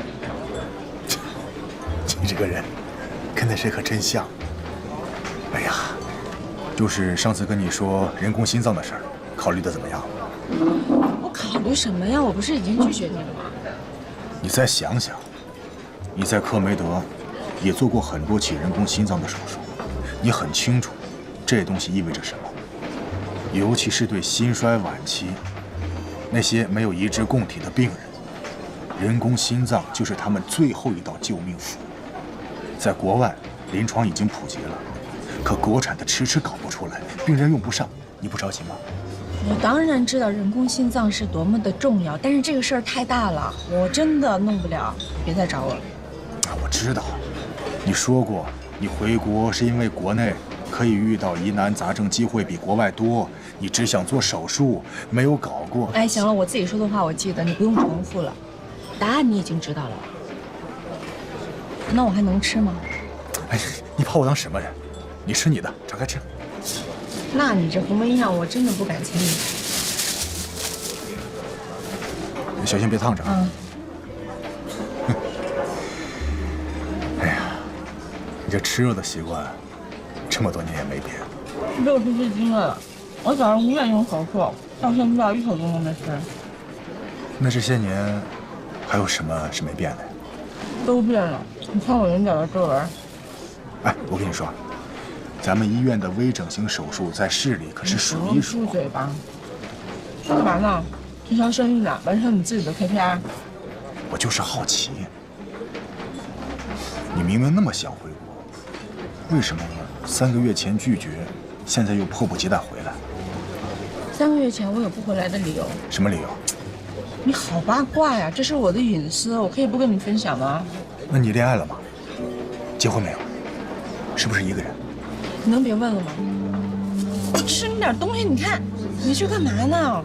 你这个人，跟那谁可真像。哎呀，就是上次跟你说人工心脏的事儿，考虑的怎么样？我考虑什么呀？我不是已经拒绝你了吗？你再想想，你在克梅德也做过很多起人工心脏的手术，你很清楚这东西意味着什么，尤其是对心衰晚期那些没有移植供体的病人，人工心脏就是他们最后一道救命符。在国外，临床已经普及了，可国产的迟迟搞不出来，病人用不上，你不着急吗？我当然知道人工心脏是多么的重要，但是这个事儿太大了，我真的弄不了，别再找我了。我知道，你说过你回国是因为国内可以遇到疑难杂症机会比国外多，你只想做手术，没有搞过。哎，行了，我自己说的话我记得，你不用重复了，答案你已经知道了。那我还能吃吗？哎，你把我当什么人？你吃你的，敞开吃。那你这鸿门宴我真的不敢轻易。小心别烫着啊。哎呀，你这吃肉的习惯，这么多年也没变。6十岁经了，我早上5点钟手术，到现在1口钟都没吃。那这些年，还有什么是没变的？都变了，你看我眼角的皱纹。哎，我跟你说，咱们医院的微整形手术在市里可是数一数。住嘴吧！干嘛呢？推销生意呢，完成你自己的 KPI。我就是好奇，你明明那么想回国，为什么3个月前拒绝，现在又迫不及待回来？3个月前我有不回来的理由。什么理由？你好八卦呀！这是我的隐私，我可以不跟你分享吗？那你恋爱了吗？结婚没有？是不是一个人？你能别问了吗？我吃你点东西，你看，你去干嘛呢？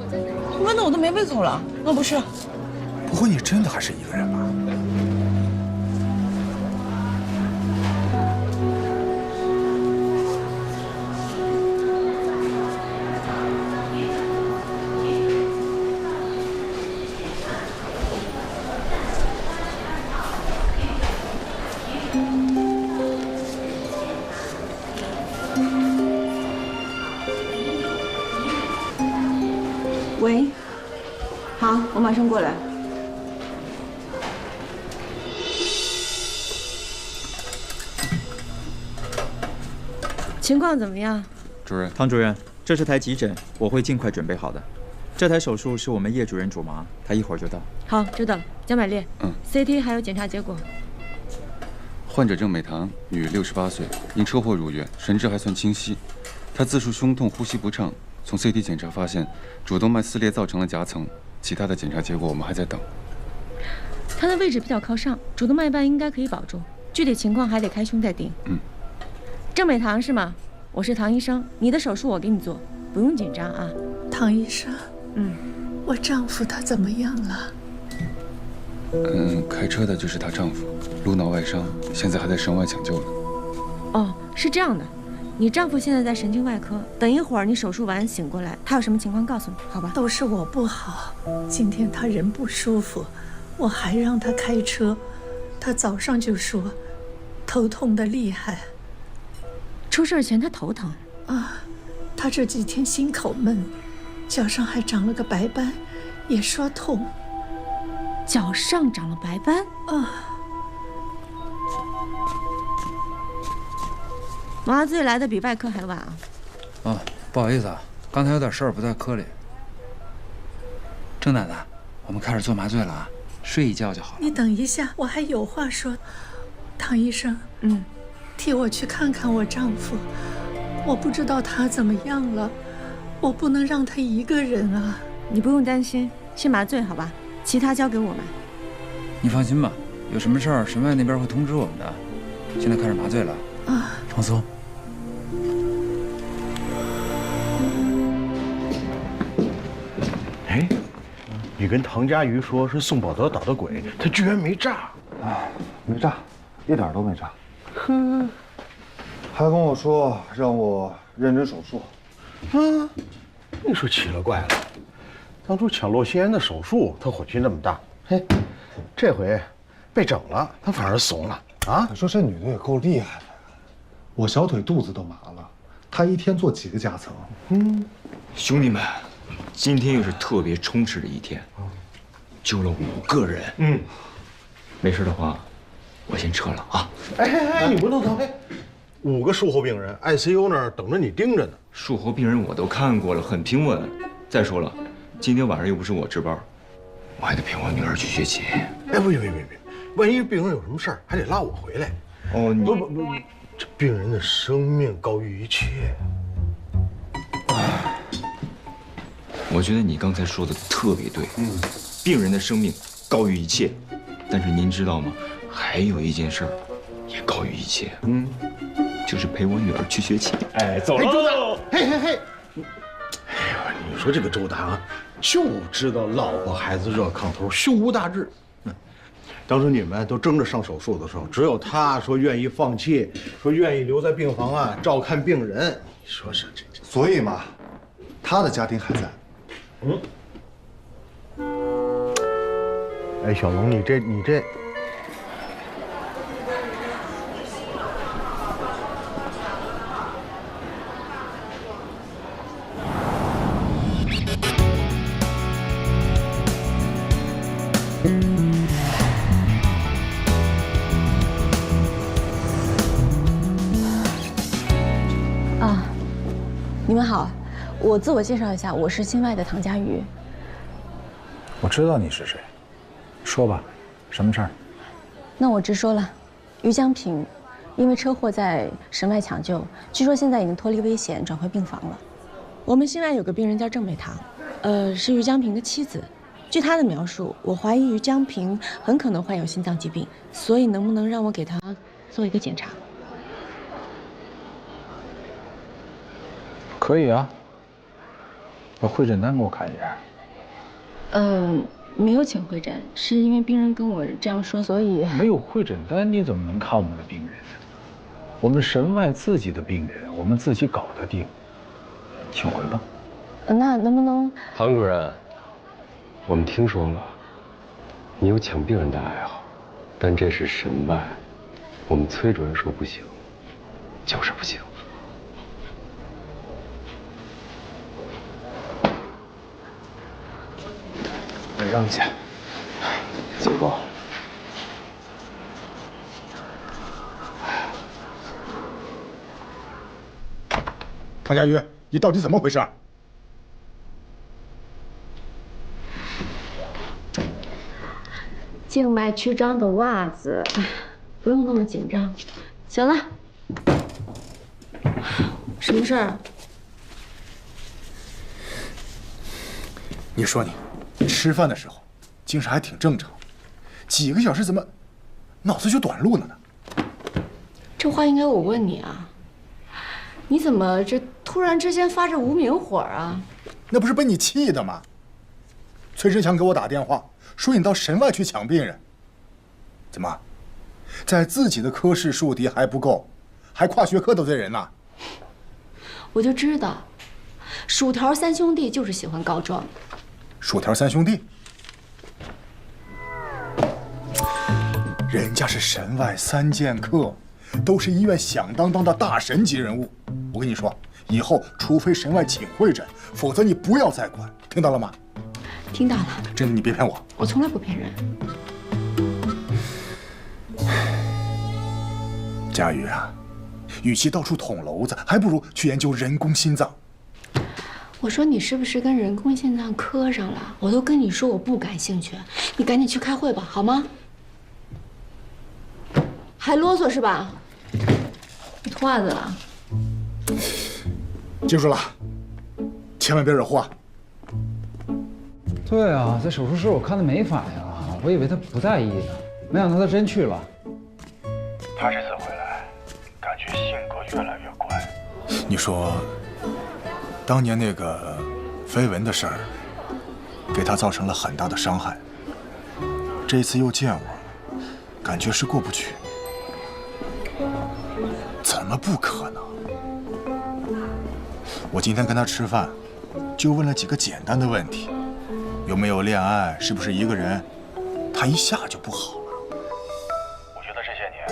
问的我都没胃口了。那不是？不会你真的还是一个人吧？我马上过来。情况怎么样？主任，唐主任，这是台急诊，我会尽快准备好的。这台手术是我们叶主任主麻，他一会儿就到。好，知道了。江百烈，CT 还有检查结果。患者郑美棠，女，68岁，因车祸入院，神志还算清晰。她自述胸痛、呼吸不畅。从 CT 检查发现，主动脉撕裂造成了夹层。其他的检查结果我们还在等。她的位置比较靠上，主动脉瓣应该可以保住，具体情况还得开胸再定。郑美棠是吗？我是唐医生，你的手术我给你做，不用紧张啊。唐医生，我丈夫他怎么样了？开车的就是她丈夫，颅脑外伤，现在还在省外抢救呢。哦，是这样的，你丈夫现在在神经外科，等一会儿你手术完醒过来，他有什么情况告诉你，好吧？都是我不好，今天他人不舒服，我还让他开车，他早上就说头痛的厉害。出事前他头疼啊，他这几天心口闷，脚上还长了个白斑，也说痛。脚上长了白斑啊！麻醉来的比外科还晚啊！哦，不好意思啊，刚才有点事儿不在科里。郑奶奶，我们开始做麻醉了啊，睡一觉就好了。你等一下，我还有话说。唐医生，替我去看看我丈夫，我不知道他怎么样了，我不能让他一个人啊。你不用担心，先麻醉好吧，其他交给我们。你放心吧，有什么事儿神外那边会通知我们的。现在开始麻醉了啊，放松。哎，你跟唐佳瑜说是宋宝德捣的鬼，他居然没炸。没炸，一点都没炸。还跟我说让我认真手术。你说奇了怪了，当初抢洛心妍的手术，他火气那么大，嘿，这回被整了，他反而怂了啊！你说这女的也够厉害的，我小腿肚子都麻了，她一天做几个夹层？兄弟们，今天又是特别充实的一天，救了5个人。没事的话，我先撤了啊！哎，你不能走，5个术后病人 ，ICU 那儿等着你盯着呢。术后病人我都看过了，很平稳。再说了，今天晚上又不是我值班，我还得陪我女儿去学琴。哎，不行，万一病人有什么事儿，还得拉我回来。哦，不，这病人的生命高于一切。我觉得你刚才说的特别对，病人的生命高于一切。但是您知道吗？还有一件事儿也高于一切，就是陪我女儿去学琴。哎，走喽！嘿，哎呀，你说这个周达啊，就知道老婆孩子热炕头，胸无大志。当时你们都争着上手术的时候，只有他说愿意放弃，说愿意留在病房啊照看病人。你说是这，所以嘛，他的家庭还在。哎，小龙，你这。你们好，我自我介绍一下，我是心外的唐佳瑜。我知道你是谁，说吧，什么事儿？那我直说了，于江平因为车祸在神外抢救，据说现在已经脱离危险，转回病房了。我们心外有个病人叫郑美棠，是于江平的妻子。据她的描述，我怀疑于江平很可能患有心脏疾病，所以能不能让我给她做一个检查？可以啊，把会诊单给我看一下。没有请会诊，是因为病人跟我这样说，所以没有会诊单，你怎么能看我们的病人呢？我们神外自己的病人，我们自己搞得定，请回吧。那能不能？唐主任，我们听说了，你有抢病人的爱好，但这是神外，我们崔主任说不行，就是不行。让下，结果。 唐佳瑜，你到底怎么回事？静脉曲张的袜子，不用那么紧张。行了，什么事儿？你说你吃饭的时候精神还挺正常，几个小时怎么脑子就短路了呢？这话应该我问你啊。 你怎么这突然之间发这无名火啊？那不是被你气的吗？崔振强给我打电话说你到神外去抢病人，怎么，在自己的科室树敌还不够，还跨学科得罪人呢？我就知道，薯条三兄弟就是喜欢告状。薯条三兄弟，人家是神外3剑客。 都是医院响当当的大神级人物，我跟你说，以后除非神外请会诊，否则你不要再管，听到了吗？听到了。真的，你别骗我。我从来不骗人。佳宇啊，与其到处捅娄子，还不如去研究人工心脏。我说你是不是跟人工心脏磕上了？我都跟你说我不感兴趣，你赶紧去开会吧，好吗？还啰嗦是吧？ 你脱袜子了？记住了，千万别惹祸。对啊，在手术室我看他没反应啊，我以为他不在意呢，没想到他真去了。他这次回来，感觉性格越来越乖。你说，当年那个绯闻的事儿，给他造成了很大的伤害。这一次又见我，感觉是过不去。 怎么不可能？我今天跟他吃饭，就问了几个简单的问题：有没有恋爱？是不是一个人？他一下就不好了。我觉得这些年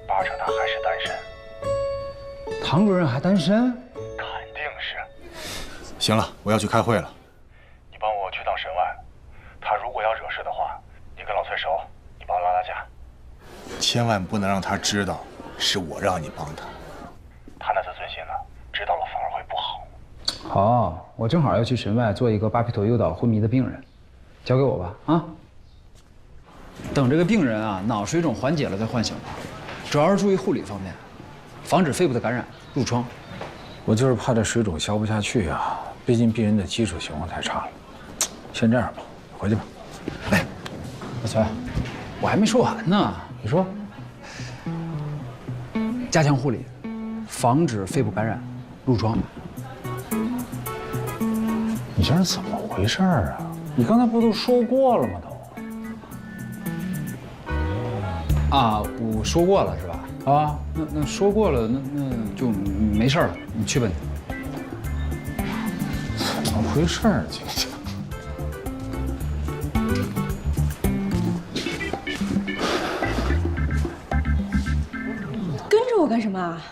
，8成他还是单身。唐主任还单身？肯定是。行了，我要去开会了。你帮我去趟神外，他如果要惹事的话，你跟老崔熟，你帮我拉拉架。千万不能让他知道。 是我让你帮他，他那自尊心呢，知道了反而会不好。好，我正好要去神外做一个巴比妥诱导昏迷的病人，交给我吧啊！等这个病人啊脑水肿缓解了再唤醒吧，主要是注意护理方面，防止肺部的感染、褥疮。我就是怕这水肿消不下去啊，毕竟病人的基础情况太差了。先这样吧，回去吧。哎，老崔，我还没说完呢，你说。 加强护理，防止肺部感染、褥疮。你这是怎么回事啊？你刚才不都说过了吗？都。啊，我说过了是吧？啊，那说过了，那就没事了。你去吧你。怎么回事啊？今天。 我干什么啊？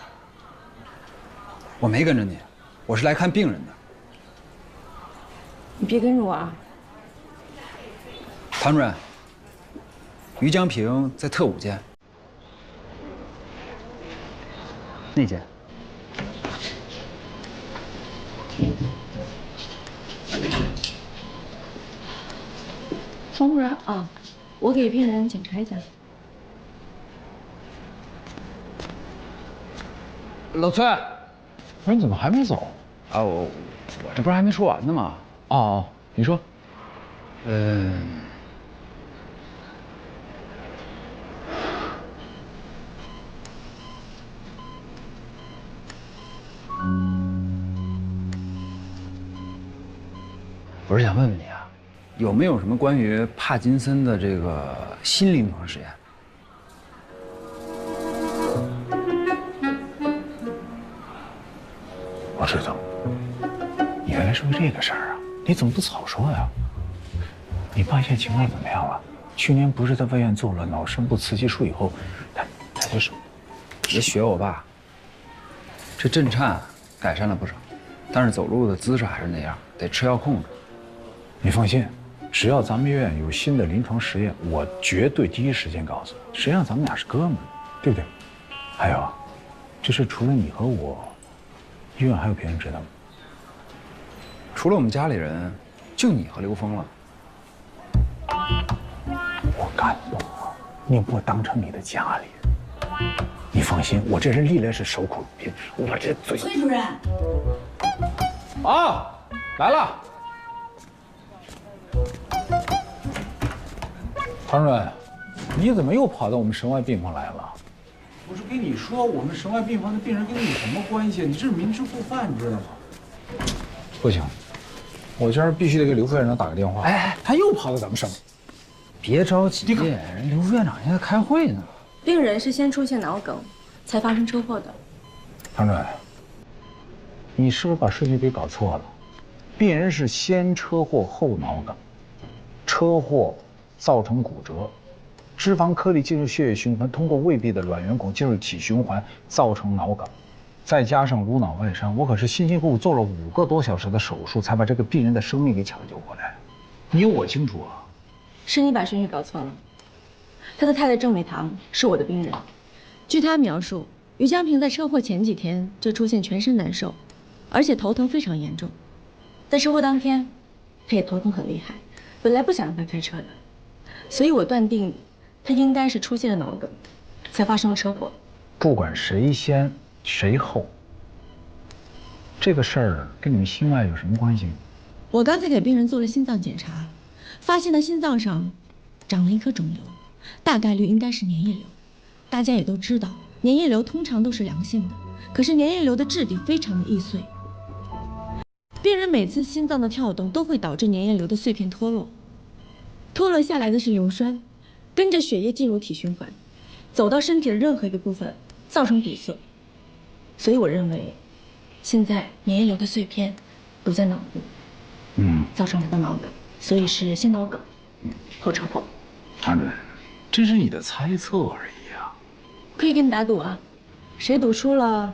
我没跟着你，我是来看病人的。你别跟着我啊！唐主任，于江平在特5间，那间。方主任啊，我给病人检查一下。 老崔，不是你怎么还没走？啊，我这不是还没说完呢吗？哦，你说。我是想问问你啊，有没有什么关于帕金森的这个新临床实验？ 我知道，你原来是为这个事儿啊？你怎么不早说呀？你爸现在情况怎么样了？去年不是在外院做了脑深部磁激术以后，他就是，别学我爸。这震颤改善了不少，但是走路的姿势还是那样，得吃药控制。你放心，只要咱们医院有新的临床实验，我绝对第一时间告诉你。谁让咱们俩是哥们儿，对不对？还有啊，这事除了你和我，医院还有别人知道吗？除了我们家里人，就你和刘峰了。我感动啊！你把我当成你的家里人。你放心，我这人历来是守口如瓶，我这嘴。崔主任。啊，来了。唐主任，你怎么又跑到我们神外病房来了？我是跟你说，我们神外病房的病人跟你有什么关系？你这是明知故犯，你知道吗？不行，我今儿必须得给刘副院长打个电话。哎，他又跑到咱们上面。别着急，人刘副院长现在开会呢。病人是先出现脑梗，才发生车祸的。唐主任，你是不是把顺序给搞错了？病人是先车祸后脑梗，车祸造成骨折，脂肪颗粒进入血液循环，通过胃壁的卵圆孔进入体循环，造成脑梗，再加上颅脑外伤，我可是辛辛苦苦做了5个多小时的手术，才把这个病人的生命给抢救过来。你有我清楚啊。是你把顺序搞错了。他的太太郑美棠是我的病人。据他描述，于江平在车祸前几天就出现全身难受，而且头疼非常严重。在车祸当天，他也头疼很厉害，本来不想让他开车的，所以我断定他应该是出现了脑梗，才发生了车祸。不管谁先谁后，这个事儿跟你们心外有什么关系吗？我刚才给病人做了心脏检查，发现他心脏上长了一颗肿瘤，大概率应该是粘液瘤。大家也都知道，粘液瘤通常都是良性的，可是粘液瘤的质地非常的易碎。病人每次心脏的跳动都会导致粘液瘤的碎片脱落，脱落下来的是硫酸，跟着血液进入体循环，走到身体的任何一个部分，造成堵塞。所以我认为，现在粘液瘤的碎片都在脑部，造成他的脑梗，所以是先脑梗，后车祸。唐主任，这是你的猜测而已啊。可以跟你打赌啊，谁赌输了，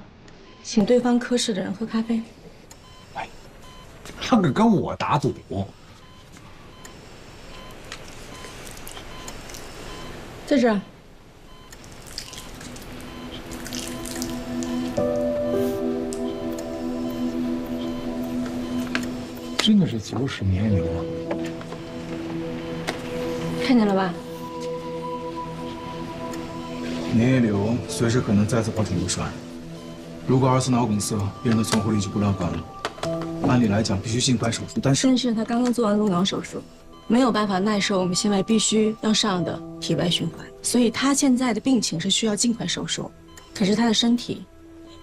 请对方科室的人喝咖啡。他可跟我打赌。在这儿。真的是90粘液瘤啊！看见了吧？粘液瘤随时可能再次爆成硫酸。如果2次脑梗塞，病人的存活率就不乐观了。按理来讲，必须尽快手术，但是他刚刚做完颅脑手术，没有办法耐受我们心外必须要上的体外循环，所以他现在的病情是需要尽快手术。可是他的身体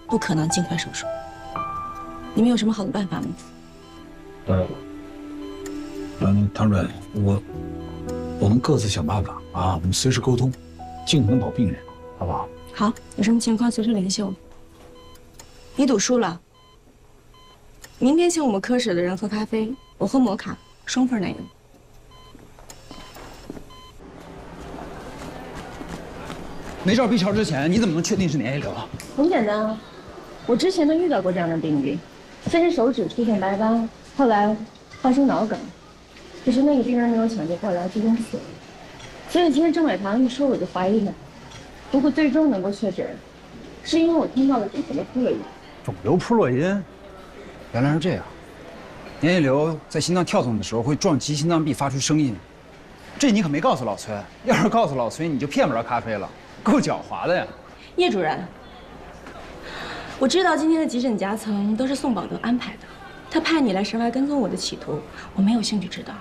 不可能尽快手术。你们有什么好的办法吗？唐主任，我们各自想办法啊，我们随时沟通，尽可能保病人，好不好？好，有什么情况随时联系我。你赌输了，明天请我们科室的人喝咖啡，我喝摩卡，双份奶油。没照 B 超之前，你怎么能确定是粘液瘤啊？很简单啊，我之前都遇到过这样的病例，先是手指出现白斑，后来发生脑梗，可是那个病人没有抢救过来，最终死了。所以今天郑美棠一说我就怀疑了，不过最终能够确诊，是因为我听到了肿瘤扑落音。肿瘤扑落音，原来是这样。粘液瘤在心脏跳动的时候会撞击心脏壁发出声音，这你可没告诉老崔。要是告诉老崔，你就骗不着咖啡了，够狡猾的呀。叶主任，我知道今天的急诊夹层都是宋宝德安排的，他派你来神外跟踪我的企图，我没有兴趣知道。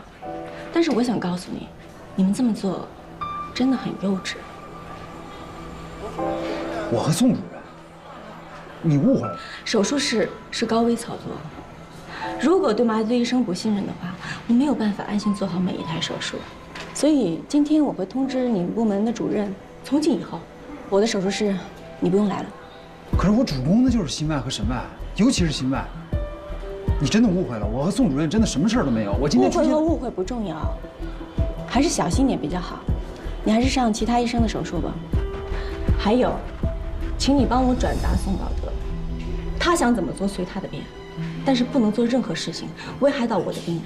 但是我想告诉你，你们这么做真的很幼稚。我和宋主任，你误会了。手术室是高危操作，如果对麻醉医生不信任的话，我没有办法安心做好每一台手术。所以今天我会通知你们部门的主任，从今以后，我的手术室你不用来了。可是我主攻的就是心外和神外，尤其是心外。你真的误会了，我和宋主任真的什么事儿都没有。我今天误会和误会不重要，还是小心点比较好。你还是上其他医生的手术吧。还有，请你帮我转达宋宝德，他想怎么做随他的便，但是不能做任何事情危害到我的病人，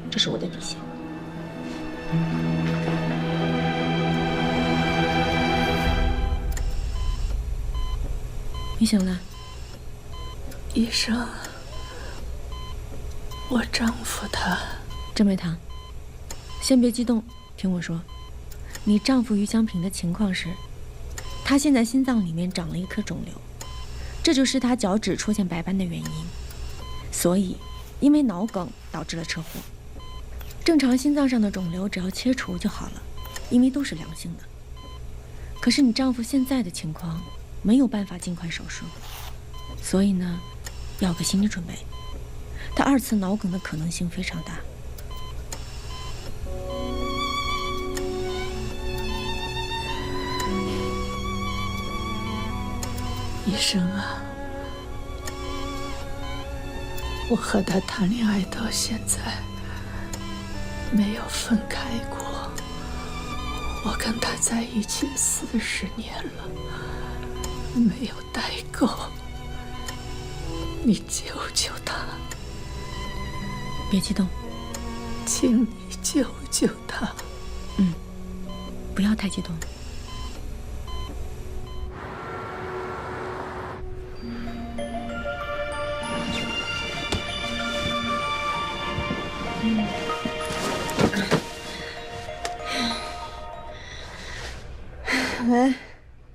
这是我的底线。你醒了？医生，我丈夫他……郑美棠，先别激动，听我说。你丈夫于香平的情况是，他现在心脏里面长了一颗肿瘤，这就是他脚趾出现白斑的原因。所以，因为脑梗导致了车祸。正常心脏上的肿瘤只要切除就好了，因为都是良性的。可是你丈夫现在的情况没有办法尽快手术，所以呢，要个心理准备，他2次脑梗的可能性非常大。医生啊，我和他谈恋爱到现在没有分开过，我跟他在一起40年了，没有代沟，你救救他，别激动，请你救救他。不要太激动。喂，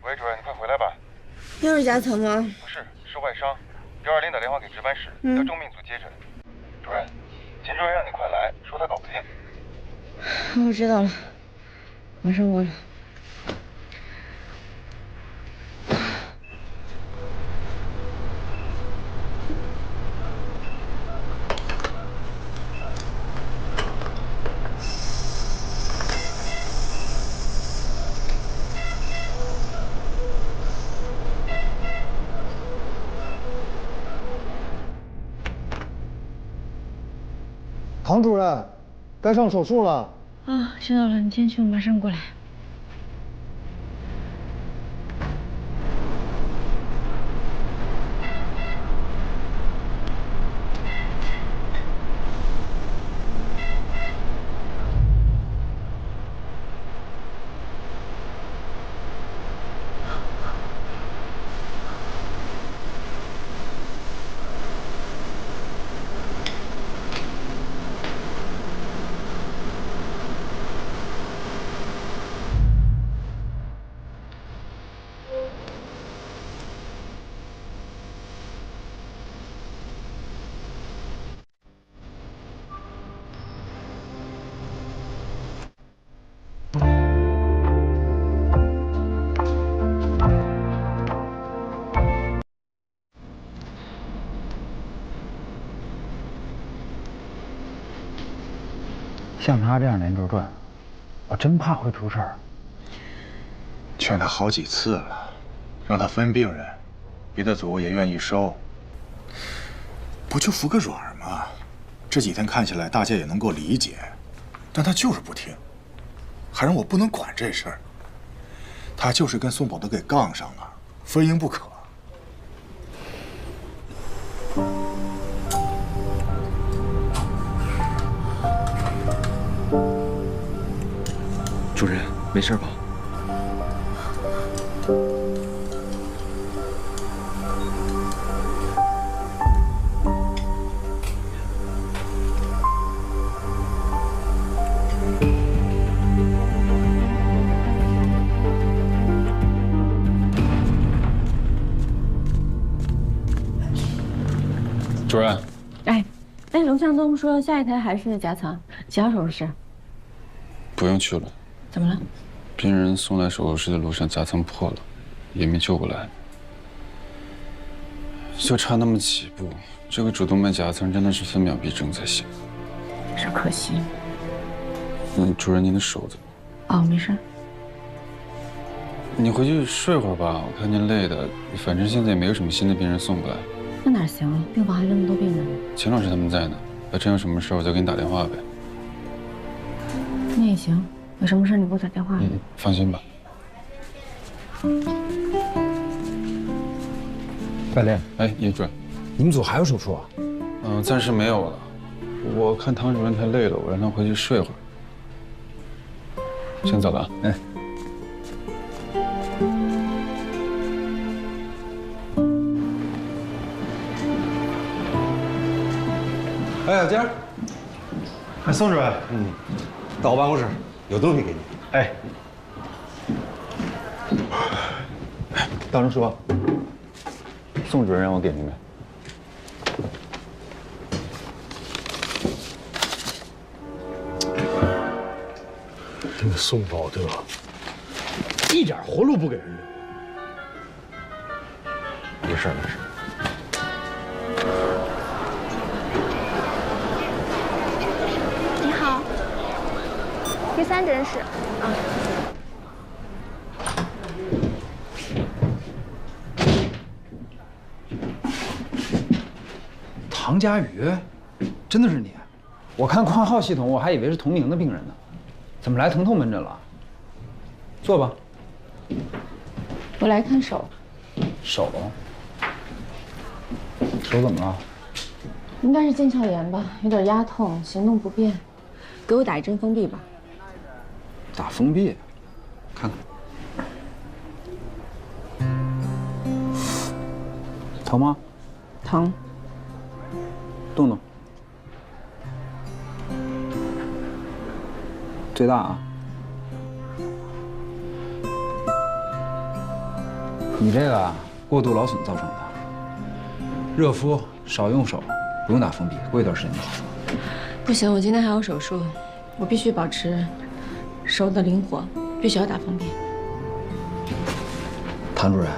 喂，主任，你快回来吧。又是夹层吗？不是，是外伤。120打电话给值班室，要重病组接诊。主任，秦主任让你快来，说他搞不定。我知道了，马上过来。唐主任，该上手术了。啊，知道了，你先去，我马上过来。像他这样连轴转，我真怕会出事儿。劝他好几次了，让他分病人，别的组也愿意收。不就服个软吗？这几天看起来大家也能够理解，但他就是不听，还让我不能管这事儿。他就是跟宋宝德给杠上了，非赢不可。主任，没事吧？主任，哎，龙向东说下一台还是夹层，其他手术室不用去了。怎么了？病人送来手术室的路上夹层破了，也没救过来，就差那么几步。这个主动脉夹层真的是分秒必争才行。是可惜。主任，您的手怎么？哦，没事。你回去睡会儿吧，我看您累的。反正现在也没有什么新的病人送过来。那哪行啊？病房还那么多病人。秦老师他们在呢，要真有什么事我再给你打电话呗。那也行。有什么事你给我打电话。放心吧。白莲，哎，叶主任，你们组还有手术啊？暂时没有了。我看唐主任太累了，我让他回去睡会儿。先走了。嗯。哎，小尖儿，哎，宋主任，到我办公室，有东西给你。哎，大钟说，宋主任让我给你们。这个宋宝德，一点活路不给人留。没事没事。你好，第3诊室啊。唐佳宇，真的是你？我看挂号系统，我还以为是同龄的病人呢，怎么来疼痛门诊了？坐吧。我来看手。手？手怎么了？应该是腱鞘炎吧，有点压痛，行动不便。给我打一针封闭吧。打封闭？看看。疼吗？疼。动动。最大啊！你这个过度劳损造成的，热敷，少用手，不用打封闭，过一段时间就好。不行，我今天还有手术，我必须保持手的灵活，必须要打封闭。唐主任，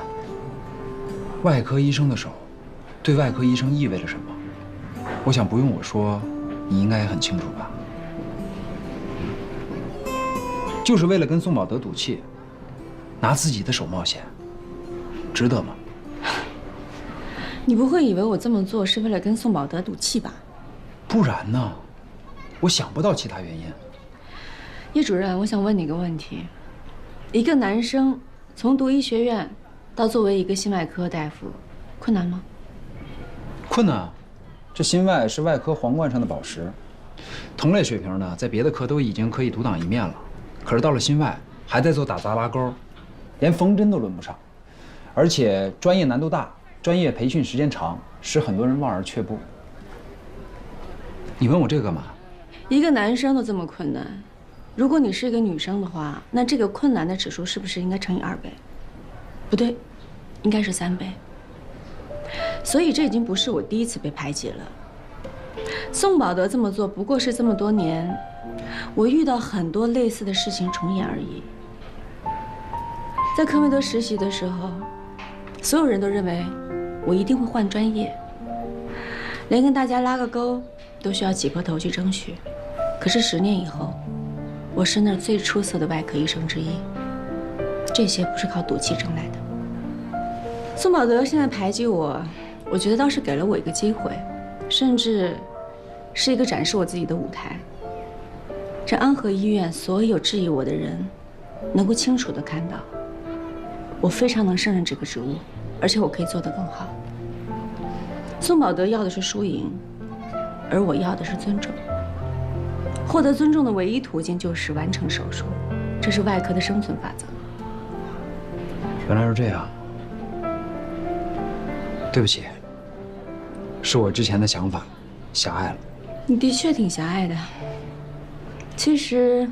外科医生的手，对外科医生意味着什么？我想不用我说，你应该也很清楚吧？就是为了跟宋宝德赌气，拿自己的手冒险，值得吗？你不会以为我这么做是为了跟宋宝德赌气吧？不然呢？我想不到其他原因。叶主任，我想问你个问题：一个男生从读医学院到作为一个心外科大夫，困难吗？困难。这心外是外科皇冠上的宝石，同类水平呢，在别的科都已经可以独当一面了。可是到了心外，还在做打杂拉钩，连缝针都轮不上，而且专业难度大，专业培训时间长，使很多人望而却步。你问我这个干嘛？一个男生都这么困难，如果你是一个女生的话，那这个困难的指数是不是应该乘以2倍？不对，应该是3倍。所以这已经不是我第一次被排挤了。宋宝德这么做，不过是这么多年我遇到很多类似的事情重演而已。在科梅德实习的时候，所有人都认为我一定会换专业，连跟大家拉个钩都需要挤破头去争取。可是10年以后，我是那儿最出色的外科医生之一。这些不是靠赌气挣来的。宋宝德现在排挤我，我觉得倒是给了我一个机会，甚至是一个展示我自己的舞台。这安和医院所有质疑我的人，能够清楚地看到，我非常能胜任这个职务，而且我可以做得更好。宋宝德要的是输赢，而我要的是尊重。获得尊重的唯一途径就是完成手术，这是外科的生存法则。原来是这样，对不起，是我之前的想法狭隘了。你的确挺狭隘的。其实，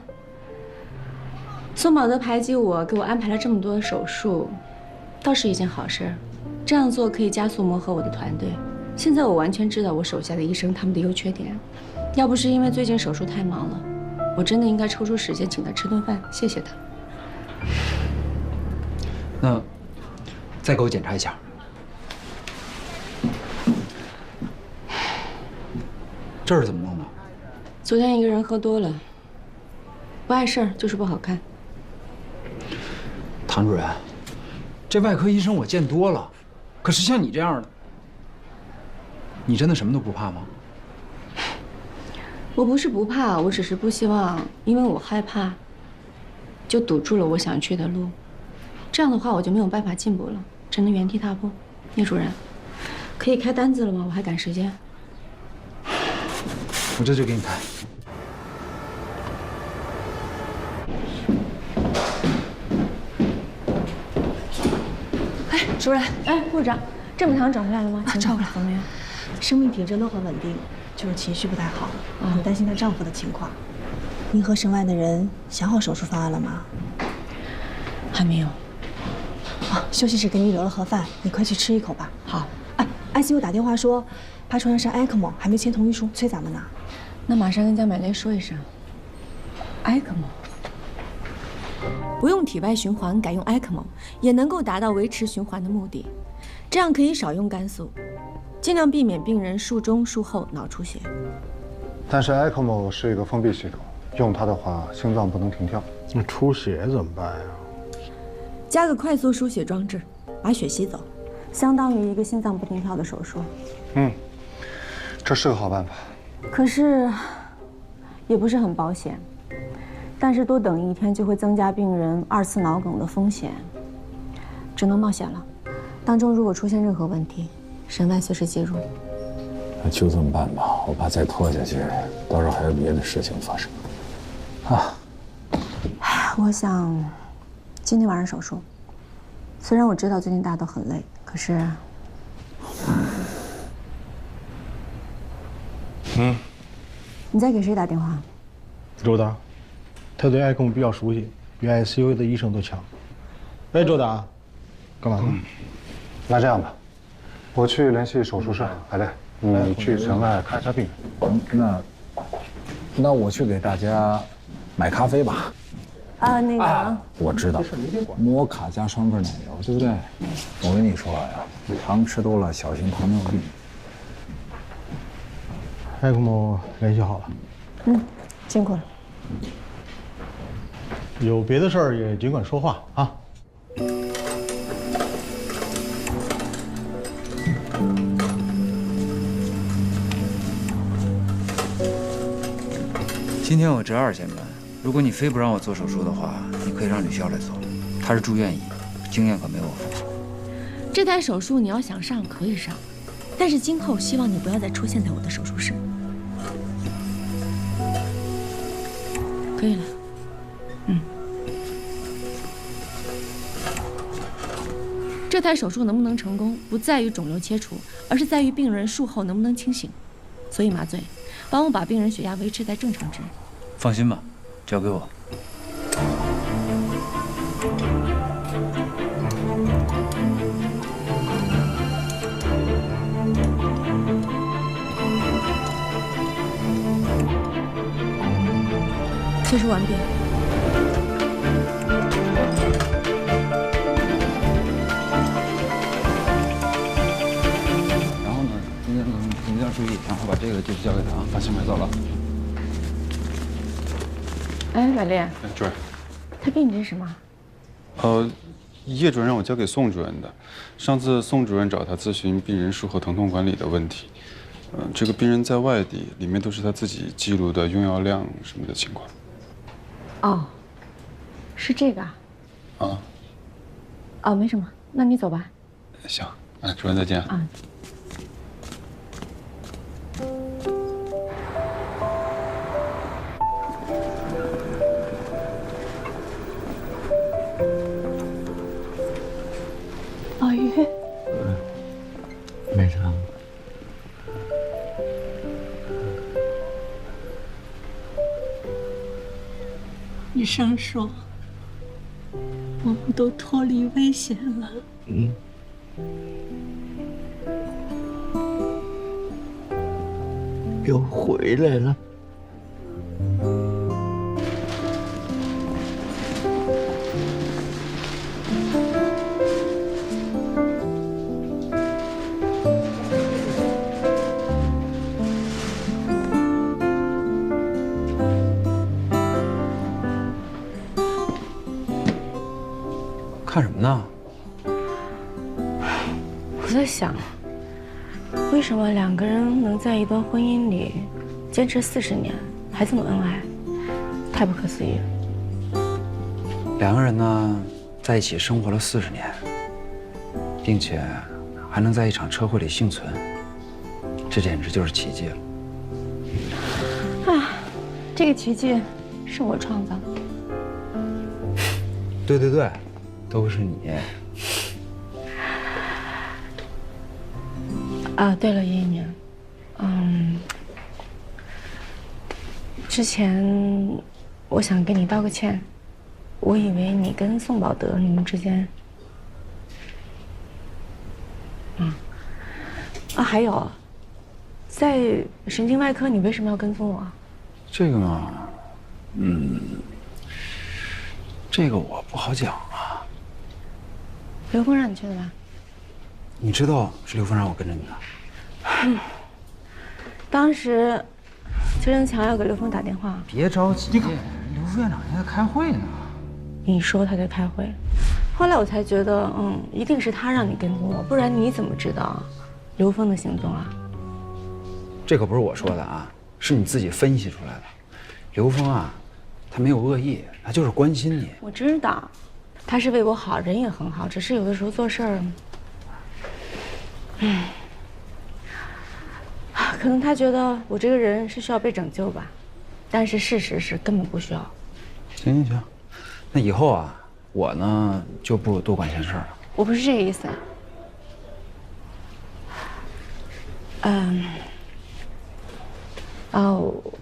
宋宝德排挤我，给我安排了这么多的手术，倒是一件好事。这样做可以加速磨合我的团队。现在我完全知道我手下的医生他们的优缺点。要不是因为最近手术太忙了，我真的应该抽出时间请他吃顿饭，谢谢他。那再给我检查一下。这是怎么弄的？昨天一个人喝多了，不碍事儿，就是不好看。唐主任，这外科医生我见多了，可是像你这样的，你真的什么都不怕吗？我不是不怕，我只是不希望因为我害怕，就堵住了我想去的路。这样的话，我就没有办法进步了，只能原地踏步。聂主任，可以开单子了吗？我还赶时间。我这就给你开。主任，哎，部长，郑部长找回来了吗？找回来怎么样？生命体征都很稳定，就是情绪不太好，很担心她丈夫的情况。您和省外的人想好手术方案了吗？还没有。哦，休息室给你留了盒饭，你快去吃一口吧。好。哎，ICU 打电话说，怕传上 ECMO， 还没签同意书，催咱们呢。那马上跟江美蕾说一声。ECMO。不用体外循环，改用 ECMO， 也能够达到维持循环的目的。这样可以少用肝素，尽量避免病人术中术后脑出血。但是 ECMO 是一个封闭系统，用它的话，心脏不能停跳。那出血怎么办呀？加个快速输血装置，把血吸走，相当于一个心脏不停跳的手术。这是个好办法。可是，也不是很保险。但是多等一天就会增加病人2次脑梗的风险，只能冒险了。当中如果出现任何问题，省外随时介入。那就这么办吧，我怕再拖下去，到时候还有别的事情发生。我想今天晚上手术。虽然我知道最近大家都很累，可是，你在给谁打电话？周达。他对 ECMO 比较熟悉，比 ICU 的医生都强。哎，周达，干嘛呢？那这样吧，我去联系手术室，海雷，你去城外看一下病人。那我去给大家买咖啡吧。那个，我知道，摩卡加双份奶油，对不对？我跟你说呀，糖吃多了小心糖尿病。ECMO 联系好了。辛苦了。有别的事儿也尽管说话啊。今天我值2线班，如果你非不让我做手术的话，你可以让吕潇来做，他是住院医，经验可没我丰富。这台手术你要想上可以上，但是今后希望你不要再出现在我的手术室。可以了。这台手术能不能成功，不在于肿瘤切除，而是在于病人术后能不能清醒。所以麻醉，帮我把病人血压维持在正常值。放心吧，交给我。切除完毕。注意，然后把这个继续交给他，把新买走了。哎，玛丽，主任，他给你这是什么？叶主任让我交给宋主任的。上次宋主任找他咨询病人术后疼痛管理的问题，这个病人在外地，里面都是他自己记录的用药量什么的情况。哦，是这个啊？哦，没什么，那你走吧。行，主任再见啊。老于，没啥。医生说，我们都脱离危险了。又回来了。看什么呢？我在想，为什么2个人能在一段婚姻里坚持40年，还这么恩爱，太不可思议了。 2个人呢，在一起生活了40年，并且还能在一场车祸里幸存，这简直就是奇迹了。啊，这个奇迹是我创造的。对对对，都是你。啊，对了，叶一鸣，之前我想跟你道个歉，我以为你跟宋宝德你们之间，还有，在神经外科你为什么要跟踪我？这个嘛，这个我不好讲啊。刘峰让你去的吧？你知道是刘峰让我跟着你的。当时邱振强要给刘峰打电话。别着急，刘副院长还在开会呢。你说他在开会，后来我才觉得，一定是他让你跟踪我，不然你怎么知道刘峰的行踪啊？这可不是我说的啊，是你自己分析出来的。刘峰啊，他没有恶意，他就是关心你。我知道，他是为我好，人也很好，只是有的时候做事儿，可能他觉得我这个人是需要被拯救吧，但是事实是根本不需要。行，那以后啊，我呢就不多管闲事了。我不是这个意思。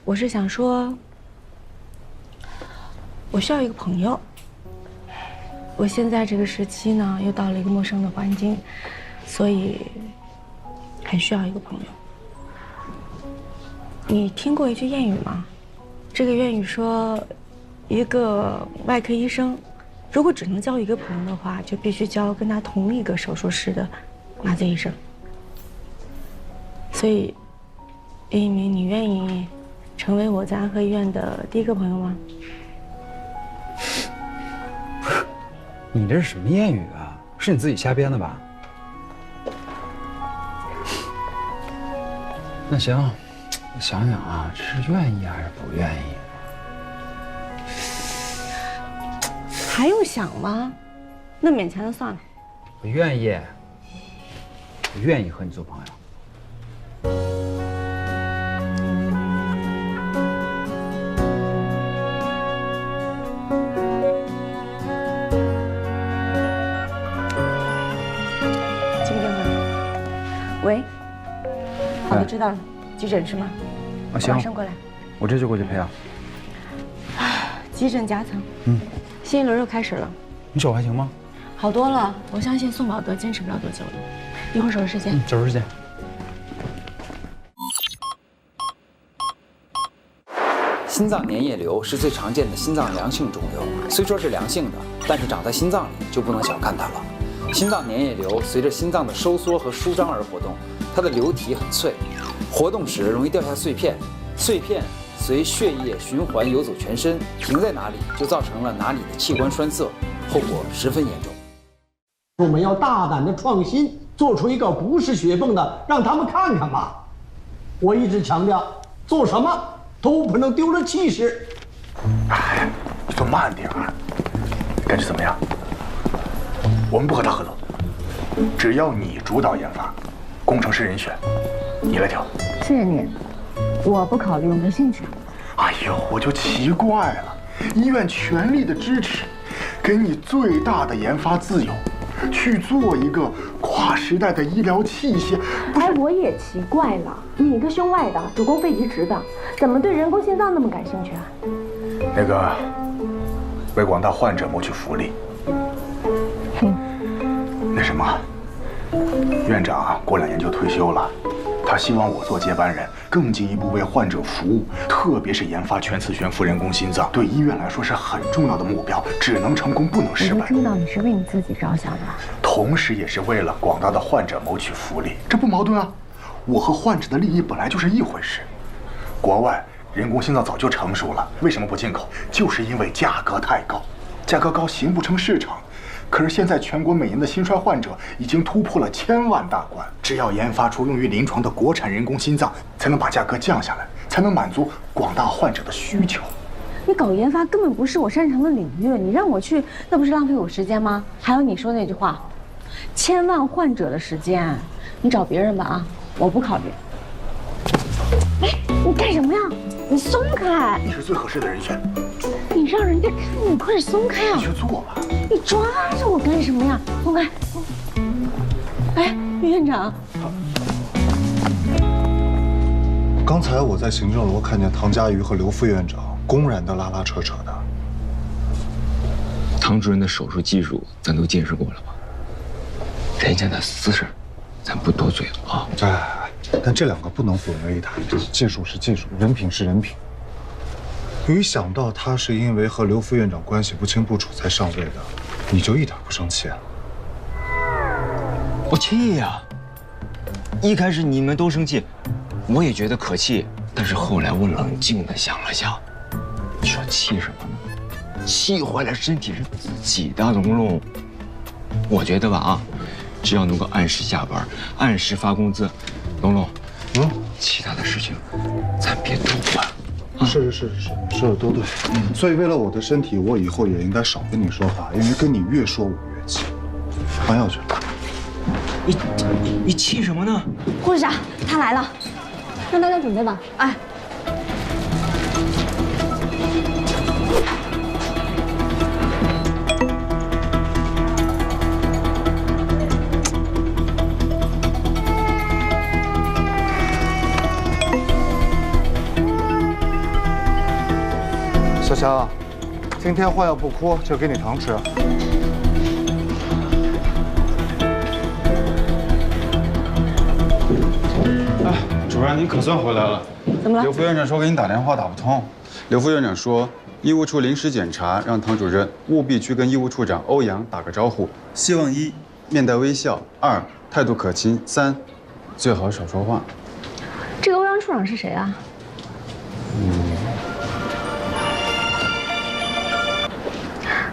我是想说，我需要一个朋友。我现在这个时期呢，又到了一个陌生的环境，所以很需要一个朋友。你听过一句谚语吗？这个谚语说，一个外科医生，如果只能交一个朋友的话，就必须交跟他同一个手术室的麻醉医生。所以，叶一鸣，你愿意成为我在安和医院的第一个朋友吗？你这是什么谚语啊？是你自己瞎编的吧？那行，我想想啊，这是愿意还是不愿意？还用想吗？那勉强就算了。我愿意，我愿意和你做朋友。喂，好的，知道了。急诊是吗？啊，行，马上过来。我这就过去陪啊。急诊夹层。新一轮又开始了。你手还行吗？好多了，我相信宋宝德坚持不了多久了。一会儿手术室见。手术室见。心脏粘液瘤是最常见的心脏良性肿瘤，虽说是良性的，但是长在心脏里就不能小看它了。心脏粘液瘤随着心脏的收缩和舒张而活动，它的瘤体很脆，活动时容易掉下碎片，碎片随血液循环游走全身，停在哪里就造成了哪里的器官栓塞，后果十分严重。我们要大胆的创新，做出一个不是血泵的，让他们看看吧。我一直强调，做什么都不能丢了气势。哎，你做慢点儿。感觉怎么样？我们不和他合作，只要你主导研发，工程师人选你来挑。谢谢你，我不考虑，我没兴趣。哎呦，我就奇怪了，医院全力的支持，给你最大的研发自由，去做一个跨时代的医疗器械。哎，我也奇怪了，你一个胸外的，主攻肺移植的，怎么对人工心脏那么感兴趣啊？那个，为广大患者谋取福利。那什么，院长过2年就退休了，他希望我做接班人，更进一步为患者服务，特别是研发全磁悬浮人工心脏，对医院来说是很重要的目标，只能成功不能失败。我知道你是为你自己着想的，同时也是为了广大的患者谋取福利，这不矛盾啊。我和患者的利益本来就是一回事。国外人工心脏早就成熟了，为什么不进口？就是因为价格太高，价格高形不成市场。可是现在全国每年的心衰患者已经突破了1000万大关，只要研发出用于临床的国产人工心脏，才能把价格降下来，才能满足广大患者的需求。你搞研发根本不是我擅长的领域，你让我去，那不是浪费我时间吗？还有你说那句话，1000万患者的时间，你找别人吧啊，我不考虑。哎，你干什么呀？你松开！你是最合适的人选。你让人家看你，快点松开啊！你去做吧。你抓着我干什么呀？松开！哎，院长，刚才我在行政楼看见唐佳瑜和刘副院长公然的拉拉扯扯的。唐主任的手术技术咱都见识过了吧？人家的私事，咱不多嘴了啊。哎，但这两个不能混为一谈，技术是技术，人品是人品。一想到他是因为和刘副院长关系不清不楚才上位的，你就一点不生气啊？我气呀！一开始你们都生气，我也觉得可气，但是后来我冷静地想了想，你说气什么呢？气坏了身体是自己的，龙龙。我觉得吧啊，只要能够按时下班，按时发工资，龙龙，其他的事情咱别多管。是说的都对。所以为了我的身体，我以后也应该少跟你说话，因为跟你越说我越气。换药去。你气什么呢？护士长，他来了，让大家准备吧。哎。小强，今天换药不哭，就给你糖吃。哎，主任，您可算回来了。怎么了？刘副院长说给你打电话打不通。刘副院长说，医务处临时检查，让唐主任务必去跟医务处长欧阳打个招呼，希望一面带微笑，二态度可亲，三最好少说话。这个欧阳处长是谁啊？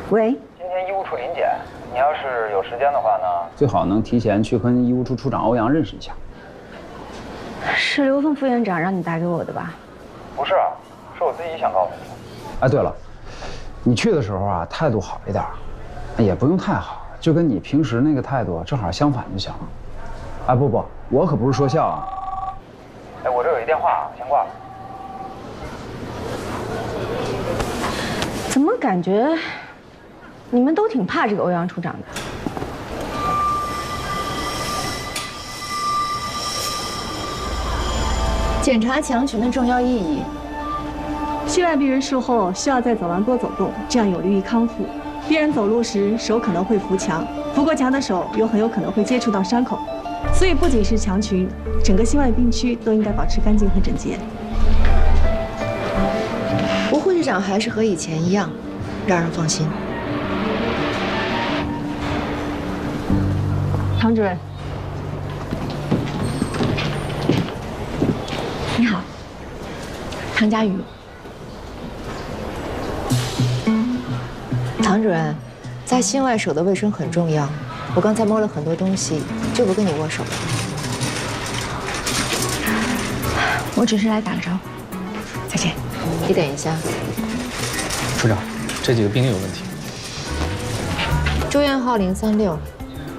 喂，今天医务处临检，你要是有时间的话呢，最好能提前去跟医务处处长欧阳认识一下。是刘凤副院长让你打给我的吧？不是啊，是我自己想告诉你的。哎，对了，你去的时候啊，态度好一点，也不用太好，就跟你平时那个态度正好相反就行了。哎，不，我可不是说笑啊。哎，我这有一电话，先挂了。怎么感觉你们都挺怕这个欧阳处长的？检查强群的重要意义。心外病人术后需要在走廊多走动，这样有利于康复。病人走路时手可能会扶墙，扶过墙的手又很有可能会接触到伤口，所以不仅是强群，整个心外病区都应该保持干净和整洁。吴护士长还是和以前一样，让人放心。唐主任，你好，唐佳瑜。唐主任，在心外手的卫生很重要。我刚才摸了很多东西，就不跟你握手了。我只是来打个招呼。再见。你等一下。处长，这几个病例有问题。住院号036，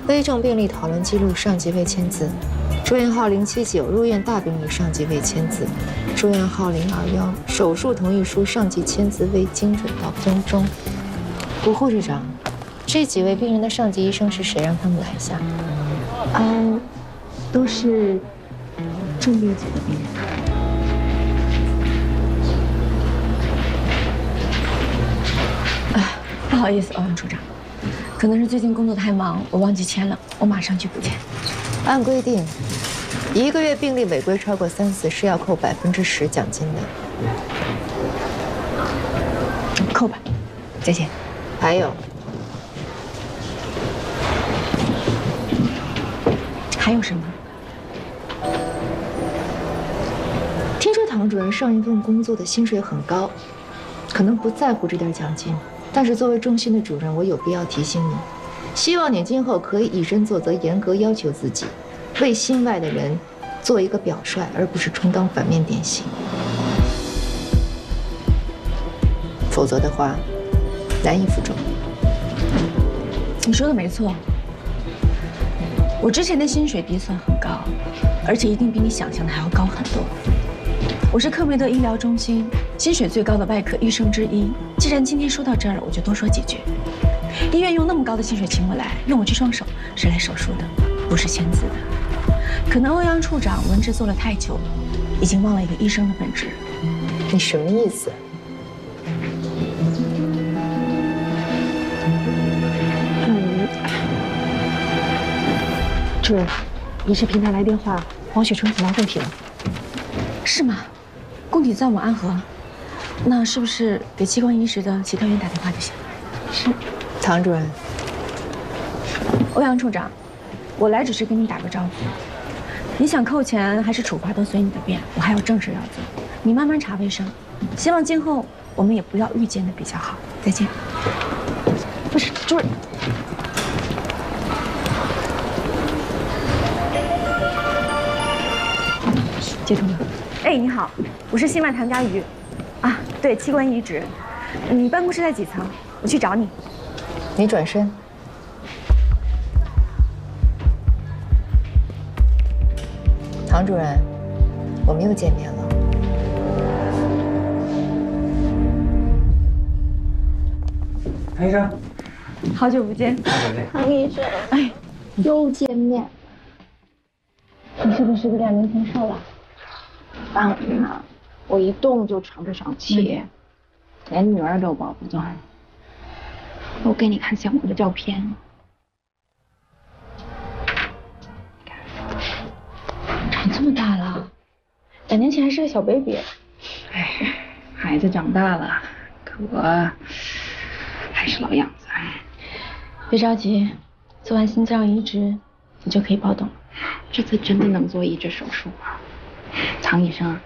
危重病例讨论记录上级未签字。住院号079，入院大病例上级未签字。住院号021，手术同意书上级签字未精准到分钟。吴护士长，这几位病人的上级医生是谁？让他们来一下。都是重病组的病人。不好意思，欧阳处长，可能是最近工作太忙，我忘记签了，我马上去补签。按规定，1个月病例违规超过3次是要扣10%奖金的。扣吧，再见。还有，还有什么？听说唐主任上一份工作的薪水很高，可能不在乎这点奖金，但是作为中心的主任，我有必要提醒你，希望你今后可以以身作则，严格要求自己，为心外的人做一个表率，而不是充当反面典型。否则的话，难以服众。你说的没错，我之前的薪水底算很高，而且一定比你想象的还要高很多。我是克梅德医疗中心薪水最高的外科医生之一。既然今天说到这儿了，我就多说几句。医院用那么高的薪水请我来，用我这双手是来手术的，不是签字的。可能欧阳处长文职做了太久了，已经忘了一个医生的本质。你什么意思？主任，仪式平台来电话，黄雪春死亡供体了。是吗？供体在我们安和，那是不是给器官移植的其他院打电话就行？是。唐主任，欧阳处长，我来只是跟你打个招呼。你想扣钱还是处罚都随你的便，我还有正事要做。你慢慢查卫生，希望今后我们也不要遇见的比较好。再见。不是，主任。接通了。哎，你好，我是新麦唐佳瑜。啊，对，器官移植。你办公室在几层？我去找你。你转身。唐主任，我们又见面了。唐医生，好久不见。唐医生，哎，又见面。你是不是2年前瘦了？当然了，我一动就喘不上气，连女儿都抱不动。我给你看相关的照片。长这么大了，2年前还是个小 baby。哎，孩子长大了，可我还是老样子。别着急，做完心脏移植，你就可以抱动了。这次真的能做移植手术吗？唐医生，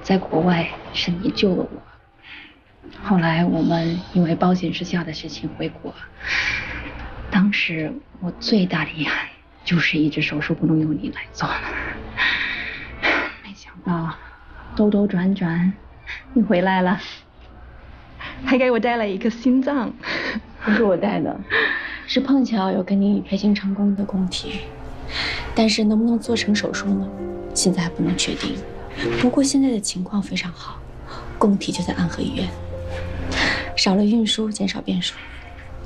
在国外是你救了我。后来我们因为保险失效的事情回国，当时我最大的遗憾就是移植手术不能由你来做了。没想到兜兜转转，你回来了，还给我带了一个心脏。不是我带的，是碰巧有跟你配型成功的供体。但是能不能做成手术呢？现在还不能确定。不过现在的情况非常好，供体就在安和医院，少了运输，减少变数。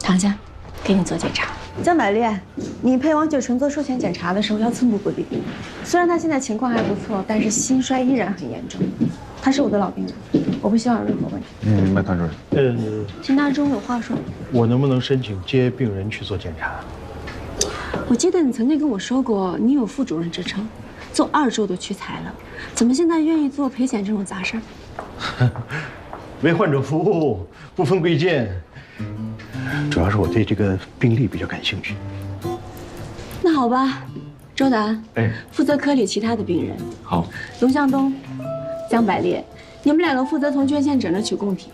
唐家，给你做检查。江百烈，你陪王雪纯做术前检查的时候要寸步不离。虽然他现在情况还不错，但是心衰依然很严重。他是我的老病人，我不希望有任何问题。明白，唐主任。秦大忠有话说。我能不能申请接病人去做检查？我记得你曾经跟我说过，你有副主任之称，做2周都屈才了，怎么现在愿意做陪检这种杂事儿？为患者服务，不分贵贱。主要是我对这个病例比较感兴趣。那好吧，周达，哎，负责科里其他的病人。好。龙向东、江百烈，你们2个负责从捐献者那取供体，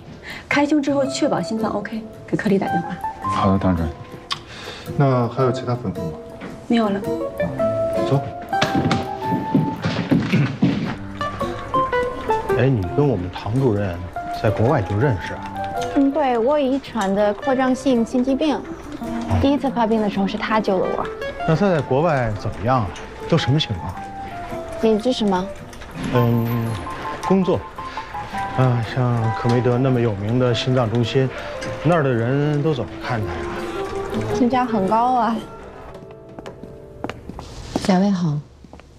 开胸之后确保心脏 OK， 给科里打电话。好的，唐主任。那还有其他吩咐吗？没有了。走。哎，你跟我们唐主任在国外就认识啊？对，我遗传的扩张性心肌病，第一次发病的时候是他救了我。那他在国外怎么样啊？都什么情况？你这什么？工作。像可梅德那么有名的心脏中心，那儿的人都怎么看他呀？评价很高啊。2位好，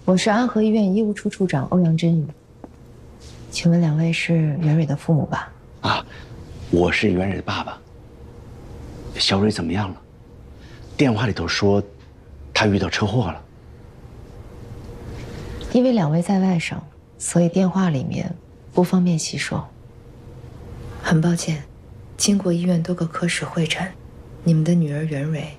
我是安和医院医务处处长欧阳真宇。请问2位是袁蕊的父母吧？啊，我是袁蕊的爸爸。小蕊怎么样了？电话里头说，她遇到车祸了。因为2位在外省，所以电话里面不方便细说。很抱歉，经过医院多个科室会诊，你们的女儿袁蕊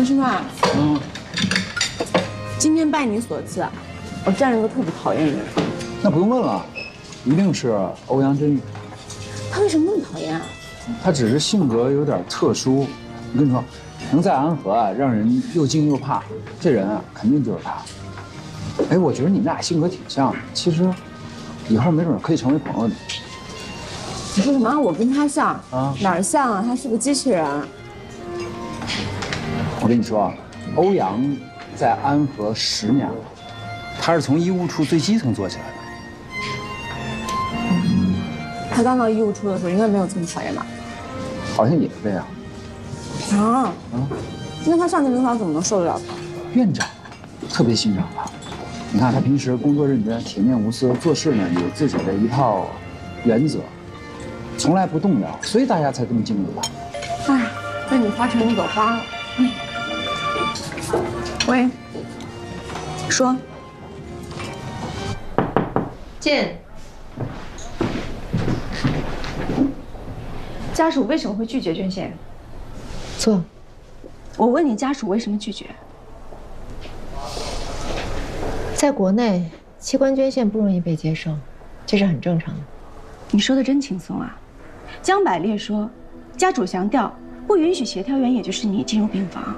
陈师范，今天拜你所赐，我见了一个特别讨厌的人。那不用问了，一定是欧阳真宇。他为什么那么讨厌啊？他只是性格有点特殊。我跟你说，能在安和啊让人又敬又怕，这人啊肯定就是他。哎，我觉得你们俩性格挺像的，其实以后没准可以成为朋友的。你说什么？我跟他像啊？哪儿像啊？他是个机器人。我跟你说，欧阳在安和10年了，他是从医务处最基层做起来的。他刚到医务处的时候，应该没有这么讨厌吧？好像也是这样。啊？那他上级领导怎么能受得了他？院长特别欣赏他。你看他平时工作认真、铁面无私，做事呢有自己的一套原则，从来不动摇，所以大家才这么敬重他。哎，被你花成一朵花了。喂，说。见。家属为什么会拒绝捐献？错。我问你，家属为什么拒绝？在国内，器官捐献不容易被接受，这是很正常的。你说的真轻松啊！江百烈说，家主强调不允许协调员，也就是你进入病房。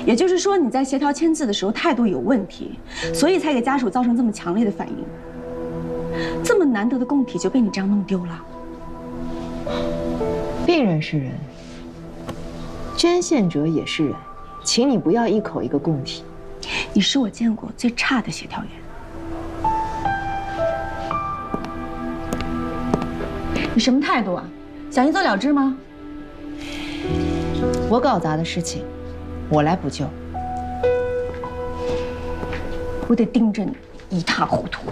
也就是说，你在协调签字的时候态度有问题，所以才给家属造成这么强烈的反应。这么难得的供体就被你这样弄丢了。病人是人，捐献者也是人，请你不要一口一个供体。你是我见过最差的协调员。你什么态度啊？想一走了之吗？我搞砸的事情，我来补救。我得盯着你一塌糊涂。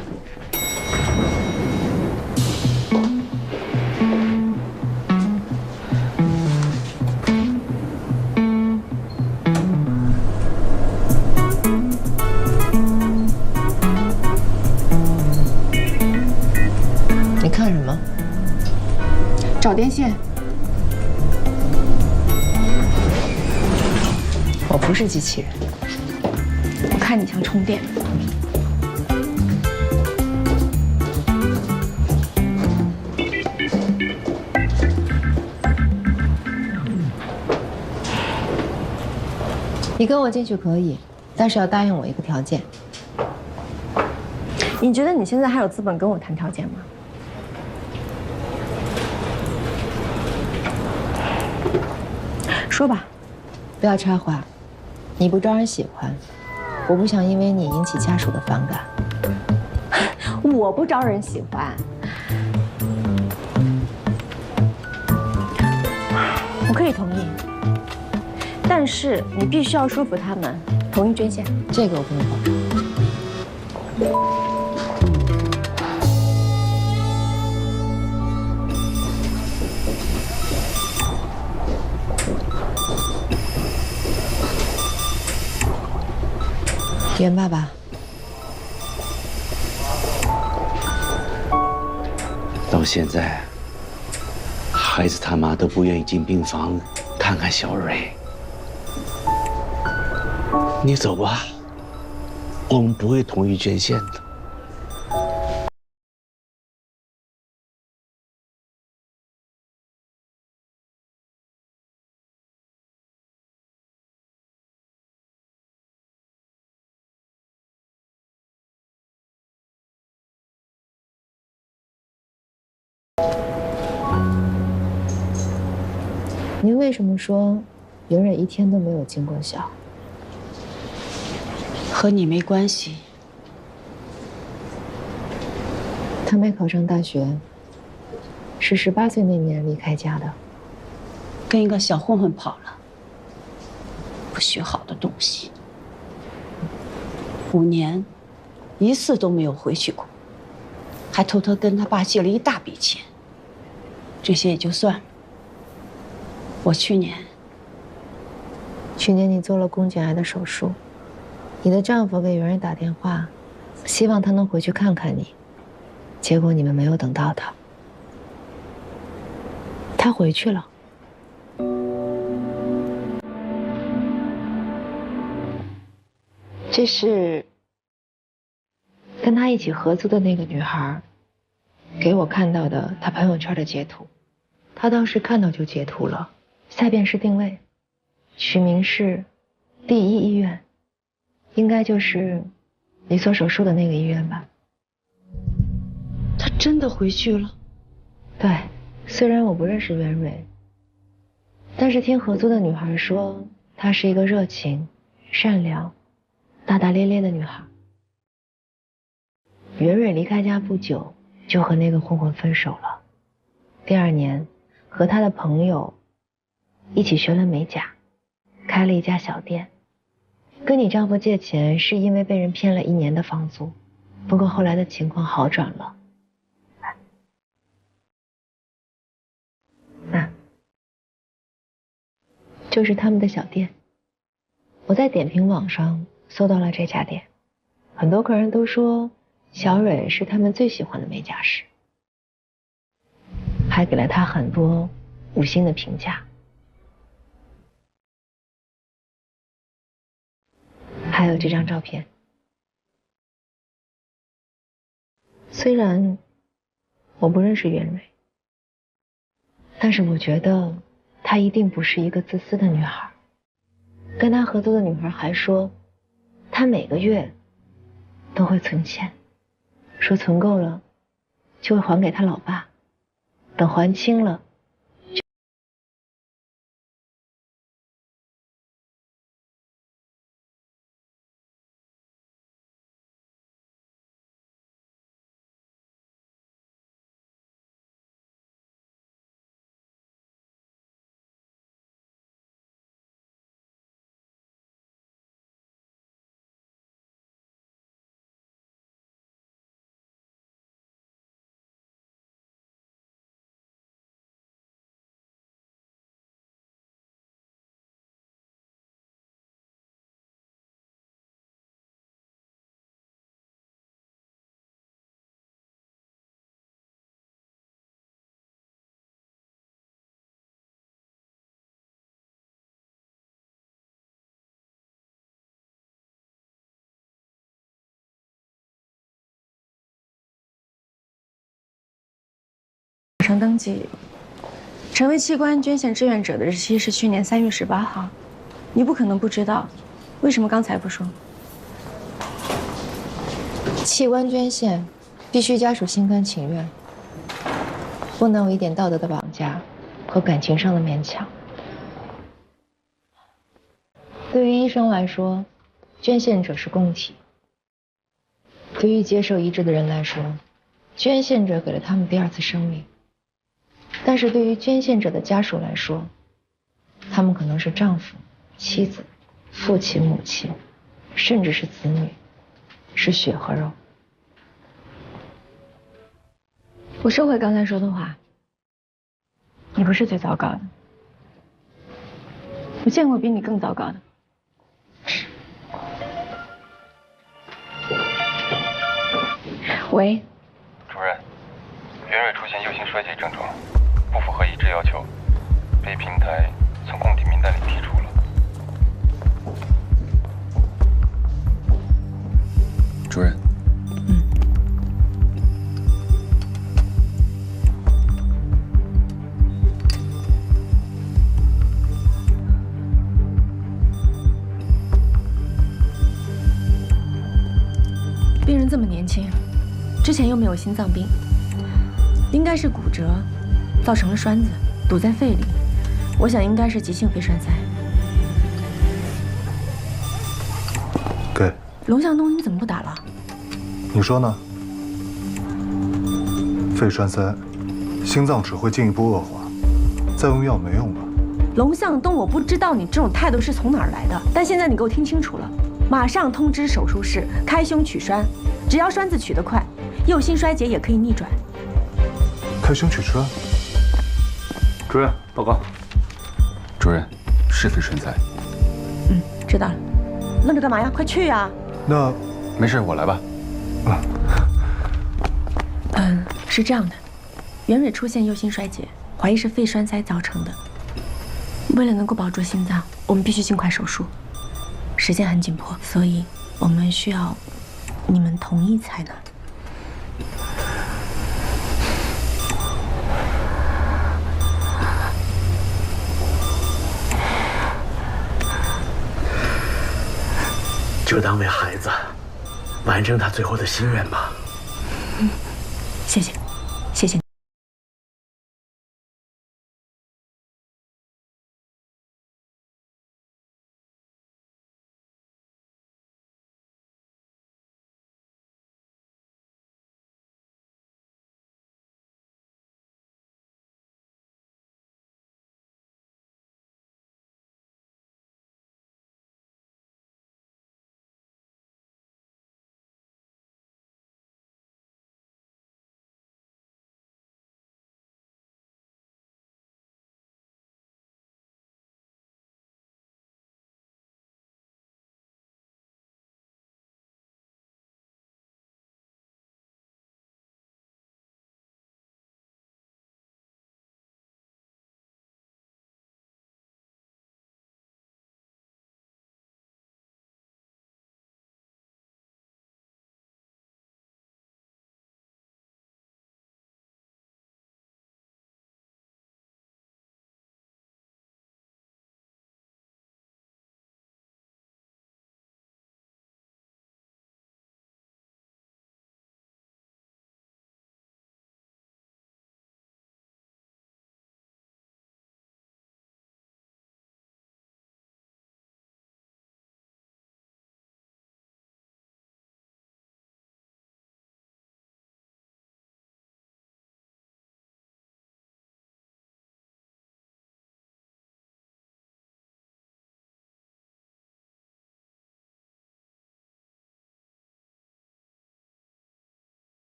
你看什么？找电线。我不是机器人。我看你像充电。你跟我进去可以，但是要答应我一个条件。你觉得你现在还有资本跟我谈条件吗？说吧。不要插话，你不招人喜欢，我不想因为你引起家属的反感。我不招人喜欢，我可以同意，但是你必须要说服他们同意捐献。这个我不能保证。袁爸爸，到现在，孩子他妈都不愿意进病房看看小蕊。你走吧，我们不会同意捐献的。您为什么说袁蕊一天都没有尽过孝？和你没关系。她没考上大学，是18岁那年离开家的，跟一个小混混跑了，不学好的东西。5年，一次都没有回去过，还偷偷跟他爸借了一大笔钱。这些也就算了。我去年你做了宫颈癌的手术，你的丈夫给袁蕊打电话，希望他能回去看看你，结果你们没有等到他，他回去了。这是跟他一起合租的那个女孩给我看到的她朋友圈的截图。她当时看到就截图了，下边是定位，取名是第一医院，应该就是你做手术的那个医院吧。他真的回去了？对，虽然我不认识袁蕊，但是听合租的女孩说，她是一个热情、善良、大大咧咧的女孩。袁蕊离开家不久，就和那个混混分手了。第2年，和她的朋友一起学了美甲，开了一家小店。跟你丈夫借钱是因为被人骗了1年的房租，不过后来的情况好转了。就是他们的小店。我在点评网上搜到了这家店，很多客人都说小蕊是他们最喜欢的美甲师，还给了他很多5星的评价。还有这张照片，虽然我不认识袁蕊，但是我觉得她一定不是一个自私的女孩。跟她合租的女孩还说，她每个月都会存钱，说存够了就会还给她老爸，等还清了上登记，成为器官捐献志愿者的日期是去年3月18号。你不可能不知道，为什么刚才不说？器官捐献必须家属心甘情愿，不能有一点道德的绑架和感情上的勉强。对于医生来说，捐献者是供体；对于接受移植的人来说，捐献者给了他们第2次生命。但是对于捐献者的家属来说，他们可能是丈夫、妻子、父亲、母亲，甚至是子女，是血和肉。我收回刚才说的话，你不是最糟糕的，我见过比你更糟糕的。喂，主任，袁蕊出现右心衰竭症状，不符合移植要求，被平台从供体名单里剔除了。主任。病人这么年轻，之前又没有心脏病，应该是骨折，造成了栓子堵在肺里，我想应该是急性肺栓塞。给。龙向东，你怎么不打了？你说呢？肺栓塞，心脏只会进一步恶化，再用药没用的。龙向东，我不知道你这种态度是从哪儿来的，但现在你给我听清楚了，马上通知手术室开胸取栓，只要栓子取得快，右心衰竭也可以逆转。开胸取栓。主任报告。主任，是肺栓塞。知道了。愣着干嘛呀？快去呀！那没事，我来吧。是这样的，袁蕊出现右心衰竭，怀疑是肺栓塞造成的。为了能够保住心脏，我们必须尽快手术，时间很紧迫，所以我们需要你们同意才能。就当为孩子完成他最后的心愿吧。谢谢，谢谢。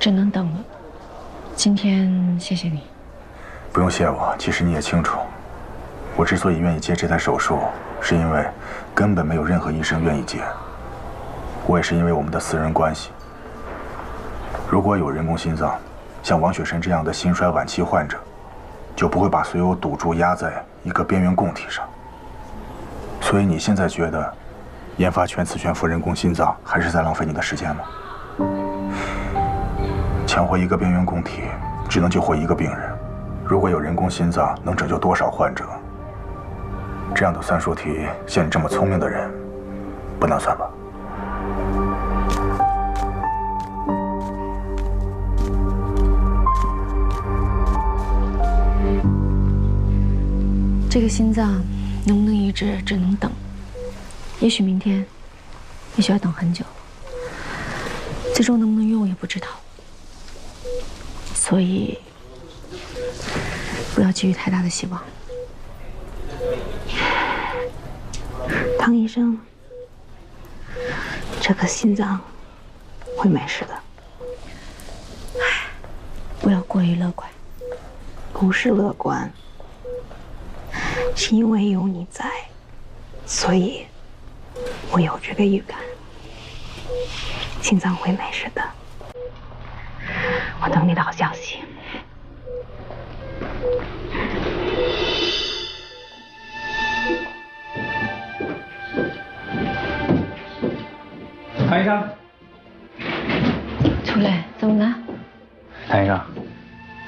只能等了。今天谢谢你。不用谢我，其实你也清楚，我之所以愿意接这台手术，是因为根本没有任何医生愿意接。我也是因为我们的私人关系。如果有人工心脏，像王雪深这样的心衰晚期患者，就不会把所有赌注压在一个边缘供体上。所以你现在觉得研发全磁悬浮人工心脏还是在浪费你的时间吗？抢回一个边缘供体，只能救活一个病人。如果有人工心脏，能拯救多少患者？这样的算术题，像你这么聪明的人，不难算吧？这个心脏能不能移植，只能等。也许明天，也许要等很久。最终能不能用，也不知道。所以，不要寄予太大的希望。唐医生，这颗心脏会没事的。不要过于乐观。不是乐观，是因为有你在，所以我有这个预感，心脏会没事的。我等你的好消息。谭医生，出来，怎么了？谭医生，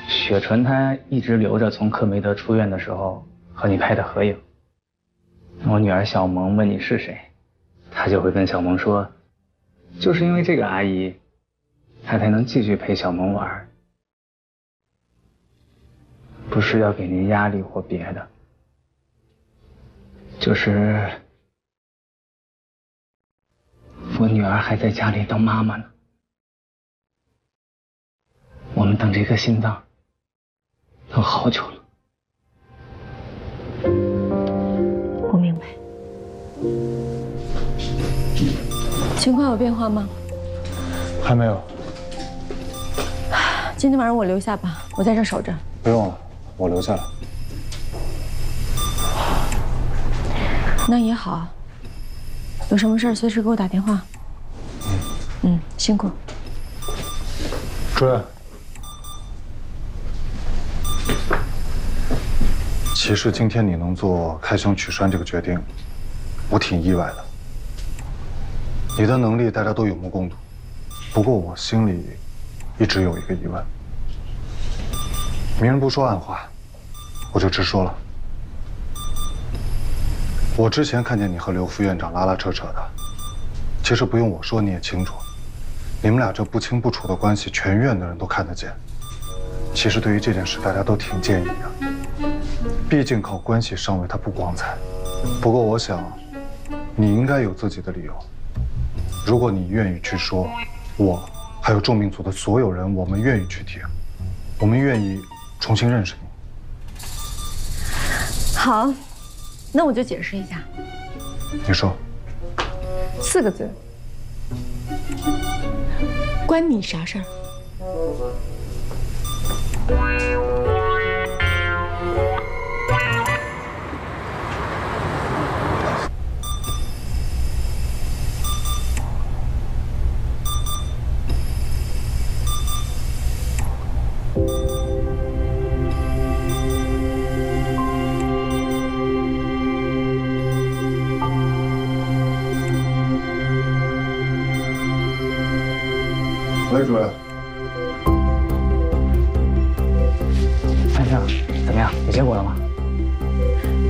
雪纯她一直留着从克梅德出院的时候和你拍的合影。我女儿小萌问你是谁，她就会跟小萌说，就是因为这个阿姨，她才能继续陪小萌玩，不是要给您压力或别的，就是我女儿还在家里当妈妈呢。我们等这颗心脏等好久了。我明白。情况有变化吗？还没有。今天晚上我留下吧，我在这守着。不用了，我留下了。那也好，有什么事儿随时给我打电话。辛苦。主任，其实今天你能做开箱取栓这个决定，我挺意外的。你的能力大家都有目共睹，不过我心里一直有一个疑问。明人不说暗话，我就直说了。我之前看见你和刘副院长拉拉扯扯的，其实不用我说你也清楚，你们俩这不清不楚的关系，全院的人都看得见。其实对于这件事，大家都挺介意的，毕竟靠关系上位它不光彩。不过我想，你应该有自己的理由。如果你愿意去说，我还有众命组的所有人，我们愿意去听，我们愿意重新认识你。好，那我就解释一下。你说。4个字。关你啥事儿？喂，主任。范生，怎么样？有结果了吗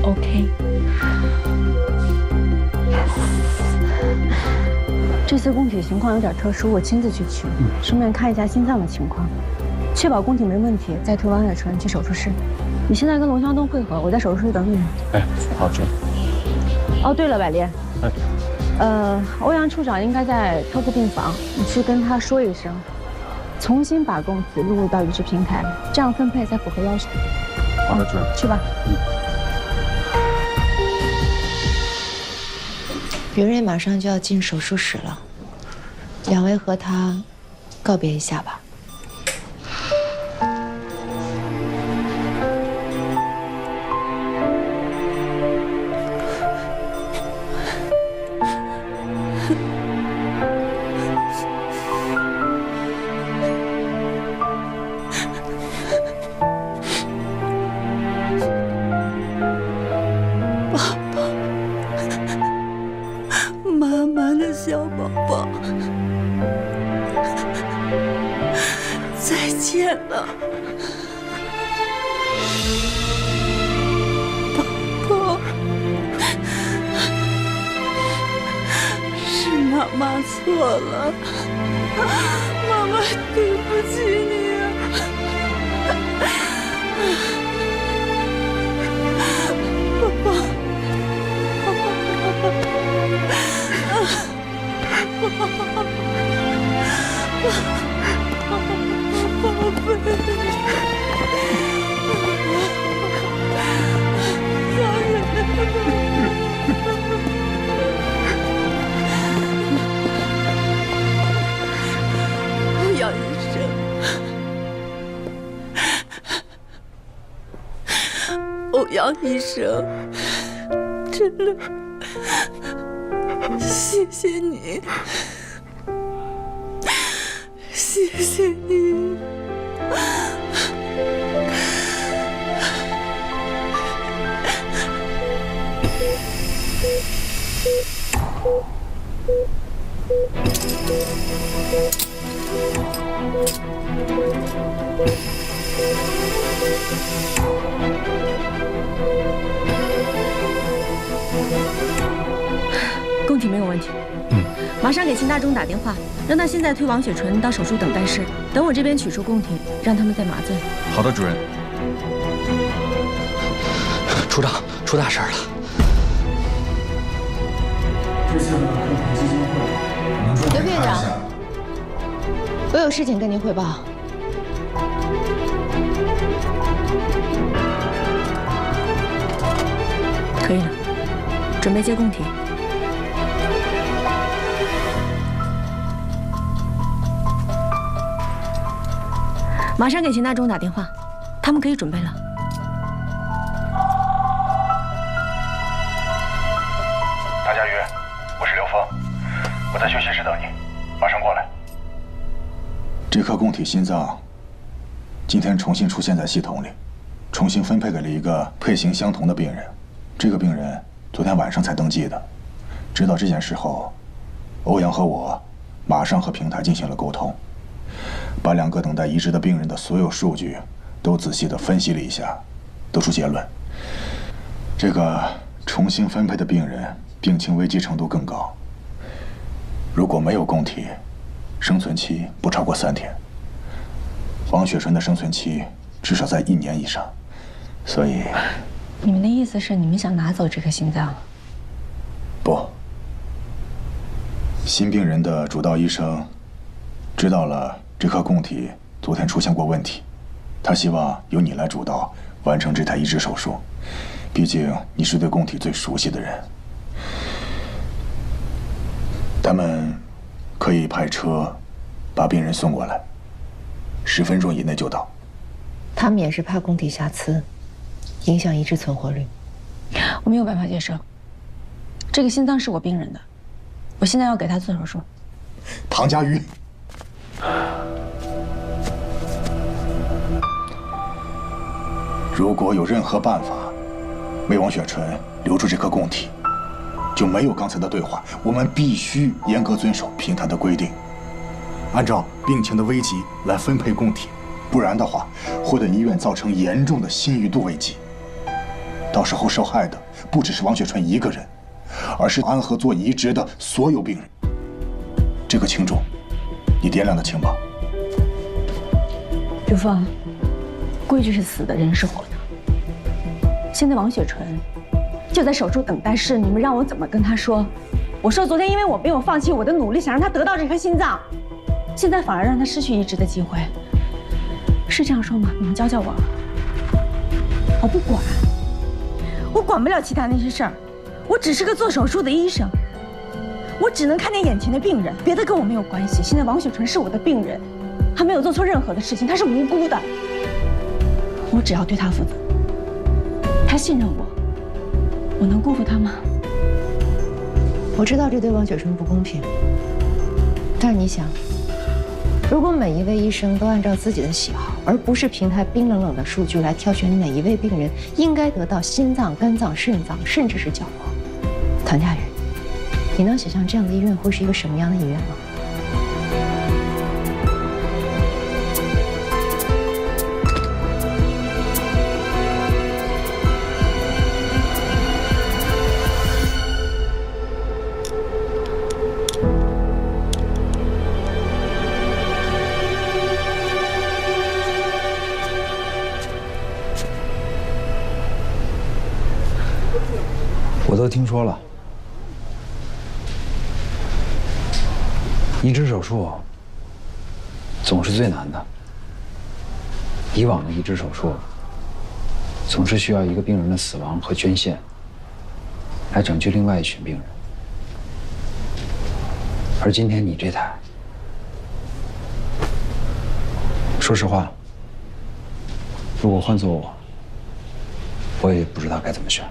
？OK。这次供体情况有点特殊，我亲自去取，顺便看一下心脏的情况，确保供体没问题，再推王雪纯去手术室。你现在跟龙湘东会合，我在手术室等你。哎，好，主任。哦，对了，百炼。欧阳处长应该在特护病房，你去跟他说一声，重新把供体录入到移植平台，这样分配才符合要求。好的，主任。去吧。袁瑞马上就要进手术室了，两位和他告别一下吧。小宝宝，再见了，宝宝，是妈妈错了，妈妈对不起你啊，宝宝。宝贝，欧阳医生，欧阳医生，真的，谢谢你。谢谢你，供体没有问题。马上给秦大中打电话，让他现在推王雪纯到手术等待室，等我这边取出供体，让他们再麻醉。好的，主任。处长，出大事了！刘院长，我有事情跟您汇报。可以了，准备接供体。马上给秦大中打电话，他们可以准备了。在休息室等你，马上过来。这颗供体心脏今天重新出现在系统里，重新分配给了一个配型相同的病人。这个病人昨天晚上才登记的。知道这件事后，欧阳和我马上和平台进行了沟通，把2个等待移植的病人的所有数据都仔细地分析了一下，得出结论：这个重新分配的病人病情危急程度更高。如果没有供体，生存期不超过3天。王雪纯的生存期至少在1年以上，所以……你们的意思是你们想拿走这颗心脏？不。新病人的主刀医生知道了这颗供体昨天出现过问题，他希望由你来主刀完成这台移植手术，毕竟你是对供体最熟悉的人。他们可以派车把病人送过来，10分钟以内就到。他们也是怕供体瑕疵影响移植存活率。我没有办法接受，这个心脏是我病人的，我现在要给他做手术。唐佳瑜，如果有任何办法为王雪纯留住这颗供体，就没有刚才的对话。我们必须严格遵守平台的规定，按照病情的危急来分配供体，不然的话会对医院造成严重的信誉度危机。到时候受害的不只是王雪纯一个人，而是安和做移植的所有病人。这个轻重，你掂量得清吧？刘峰，规矩是死的，人是活的。现在王雪纯就在手术等待室，你们让我怎么跟她说？我说昨天因为我没有放弃我的努力，想让她得到这颗心脏，现在反而让她失去移植的机会，是这样说吗？你们教教我。我不管，我管不了其他那些事儿，我只是个做手术的医生，我只能看见眼前的病人，别的跟我没有关系。现在王雪纯是我的病人，她没有做错任何的事情，她是无辜的，我只要对她负责。她信任我，我能辜负她吗？我知道这对王雪纯不公平，但是你想，如果每一位医生都按照自己的喜好，而不是平台冰冷冷的数据来挑选哪一位病人应该得到心脏、肝脏、肾脏，甚至是角膜，唐佳宇，你能想象这样的医院会是一个什么样的医院吗？我都听说了，移植手术总是最难的。以往的移植手术总是需要一个病人的死亡和捐献来拯救另外一群病人，而今天你这台，说实话，如果换做我也不知道该怎么选。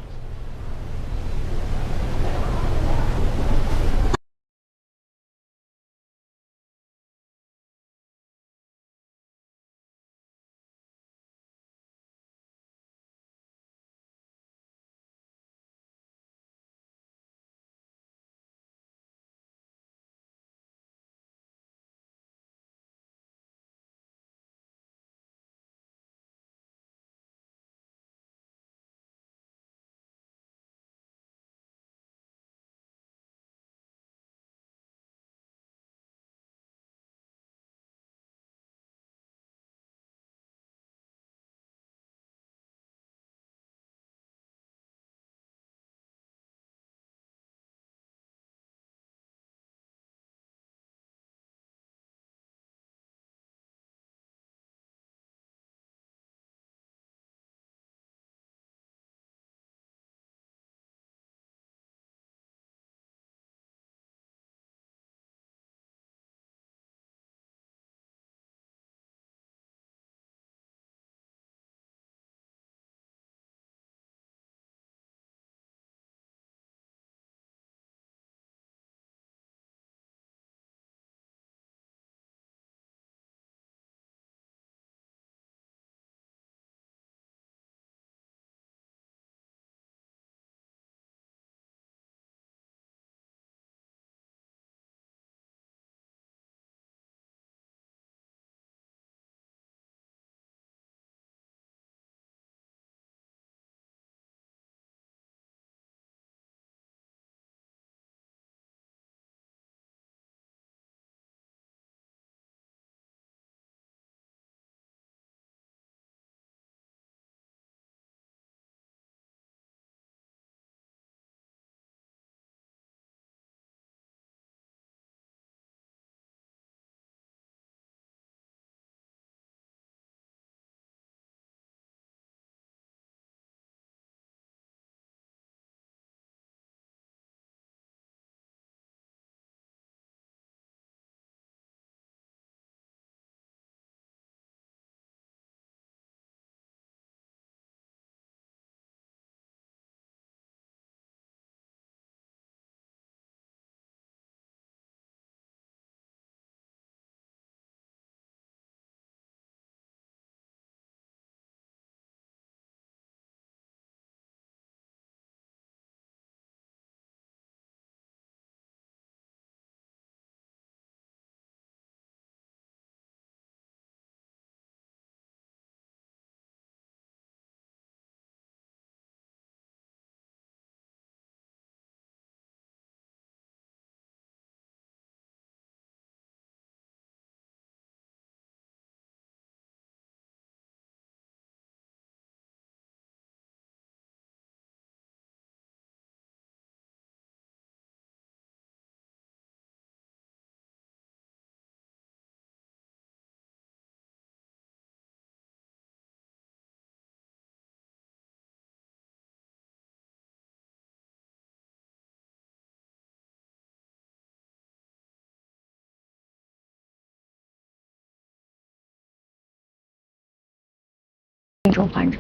那种患者。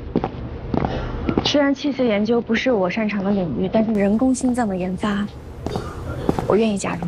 虽然器械研究不是我擅长的领域，但是人工心脏的研发，我愿意加入。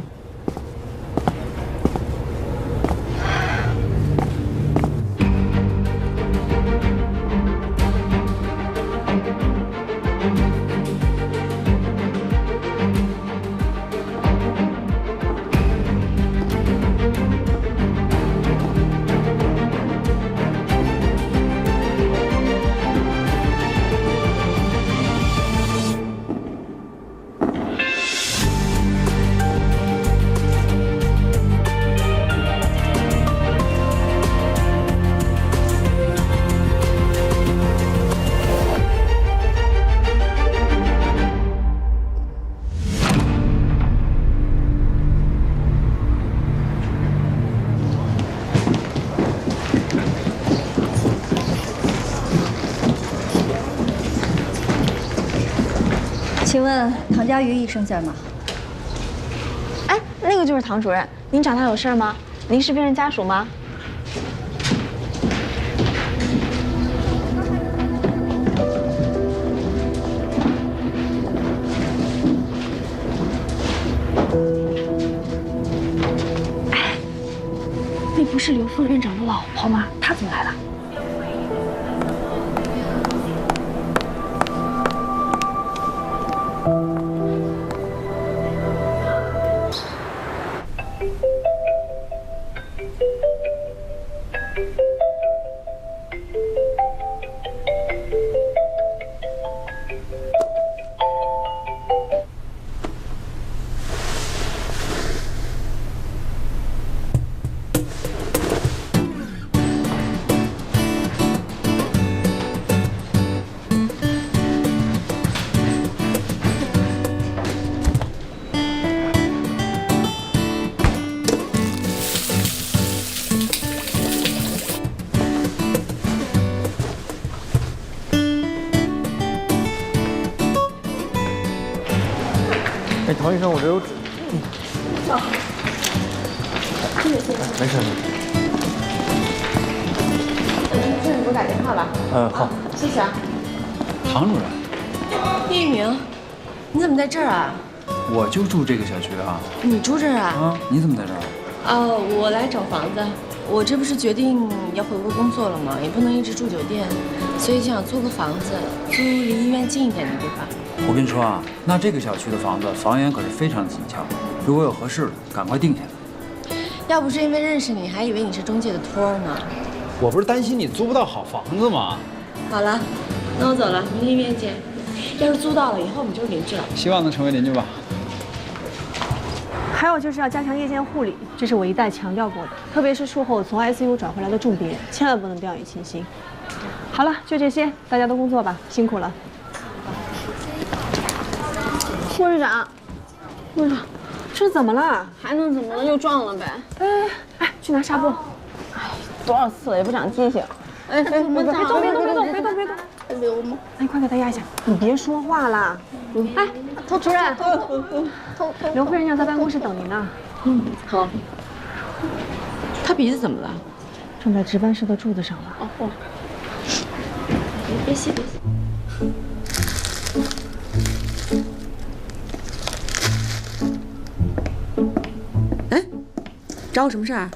请问唐佳瑜医生在吗？哎，那个就是唐主任，您找他有事吗？您是病人家属吗？哎，那不是刘副院长的老婆吗？她怎么来了？哎，唐医生，我这有纸。好，谢谢。没事。这你给我打电话吧。好。谢谢啊。唐主任，叶一鸣，你怎么在这儿啊？我就住这个小区啊。你住这儿啊？啊，你怎么在这儿？哦，我来找房子。我这不是决定要回国工作了吗？也不能一直住酒店，所以就想租个房子，租离医院近一点的地方。我跟你说啊，那这个小区的房子房源可是非常紧俏，如果有合适的，赶快定下来。要不是因为认识你，还以为你是中介的托儿呢。我不是担心你租不到好房子吗？好了，那我走了，明天医院见。要是租到了，以后我们就是邻居了。希望能成为邻居吧。还有就是要加强夜间护理，这是我一再强调过的，特别是术后从 ICU 转回来的重病人，千万不能掉以轻心。好了，就这些，大家都工作吧，辛苦了。护士长，护士长，这怎么了？还能怎么了？又撞了呗。哎，去拿纱布。哎，多少次了也不长记性。哎，别动，别动，别动，别动。流吗？哎，快给他压一下。你别说话啦。哎，童主任，刘夫人要在办公室等您呢。好。他鼻子怎么了？撞在值班室的柱子上了。哦。别吸，别吸。哎，找我什么事儿？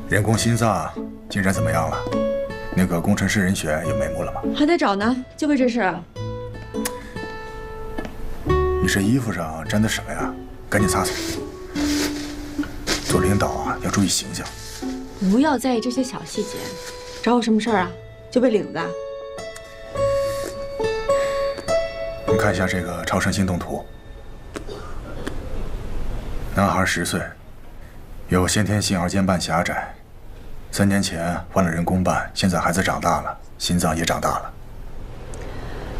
人工心脏进展怎么样了？那个工程师人选有眉目了吗？还在找呢，就为这事啊？你这衣服上沾的什么呀？赶紧擦擦。做领导啊，要注意形象。不要在意这些小细节。找我什么事儿啊？就被领子？你看一下这个超声心动图。男孩10岁，有先天性二尖瓣狭窄。3年前换了人工瓣，现在孩子长大了，心脏也长大了。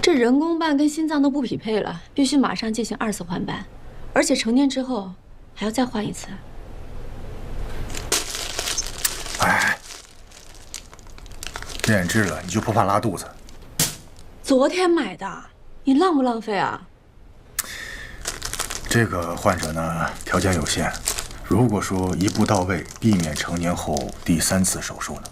这人工瓣跟心脏都不匹配了，必须马上进行2次换瓣，而且成年之后还要再换1次。哎，变质了你就不怕拉肚子？昨天买的，你浪不浪费啊？这个患者呢，条件有限。如果说一步到位，避免成年后第3次手术呢？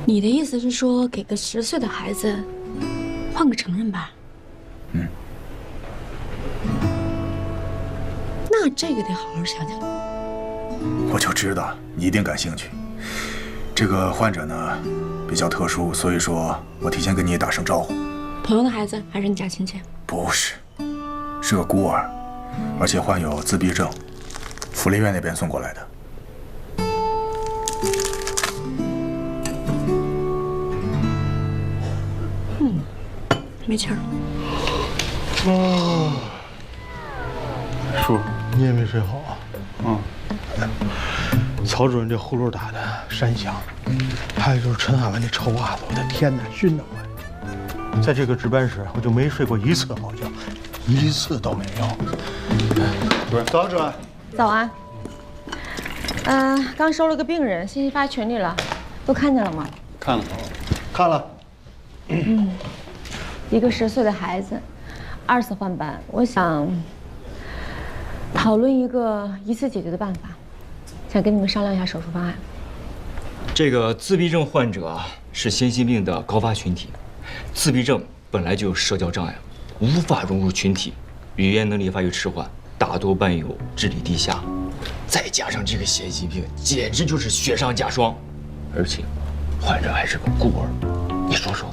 你的意思是说，给个10岁的孩子换个成人班？嗯。那这个得好好想想。我就知道你一定感兴趣。这个患者呢比较特殊，所以说我提前跟你打声招呼。朋友的孩子还是你家亲戚？不是，是个孤儿，而且患有自闭症，福利院那边送过来的。没气儿。叔，你也没睡好啊？曹主任这呼噜打的山响，还有就是陈海文那臭袜子，我的天哪，熏得我！在这个值班室，我就没睡过一次好觉，1次都没有。主任，早，主任。早安。刚收了个病人，信息发群里了，都看见了吗？看了，看了。一个10岁的孩子，2次换班，我想讨论一个一次解决的办法，想跟你们商量一下手术方案。这个自闭症患者啊，是先心病的高发群体。自闭症本来就有社交障碍，无法融入群体，语言能力发育迟缓，大多伴有智力低下，再加上这个先心病，简直就是雪上加霜。而且，患者还是个孤儿，你说说，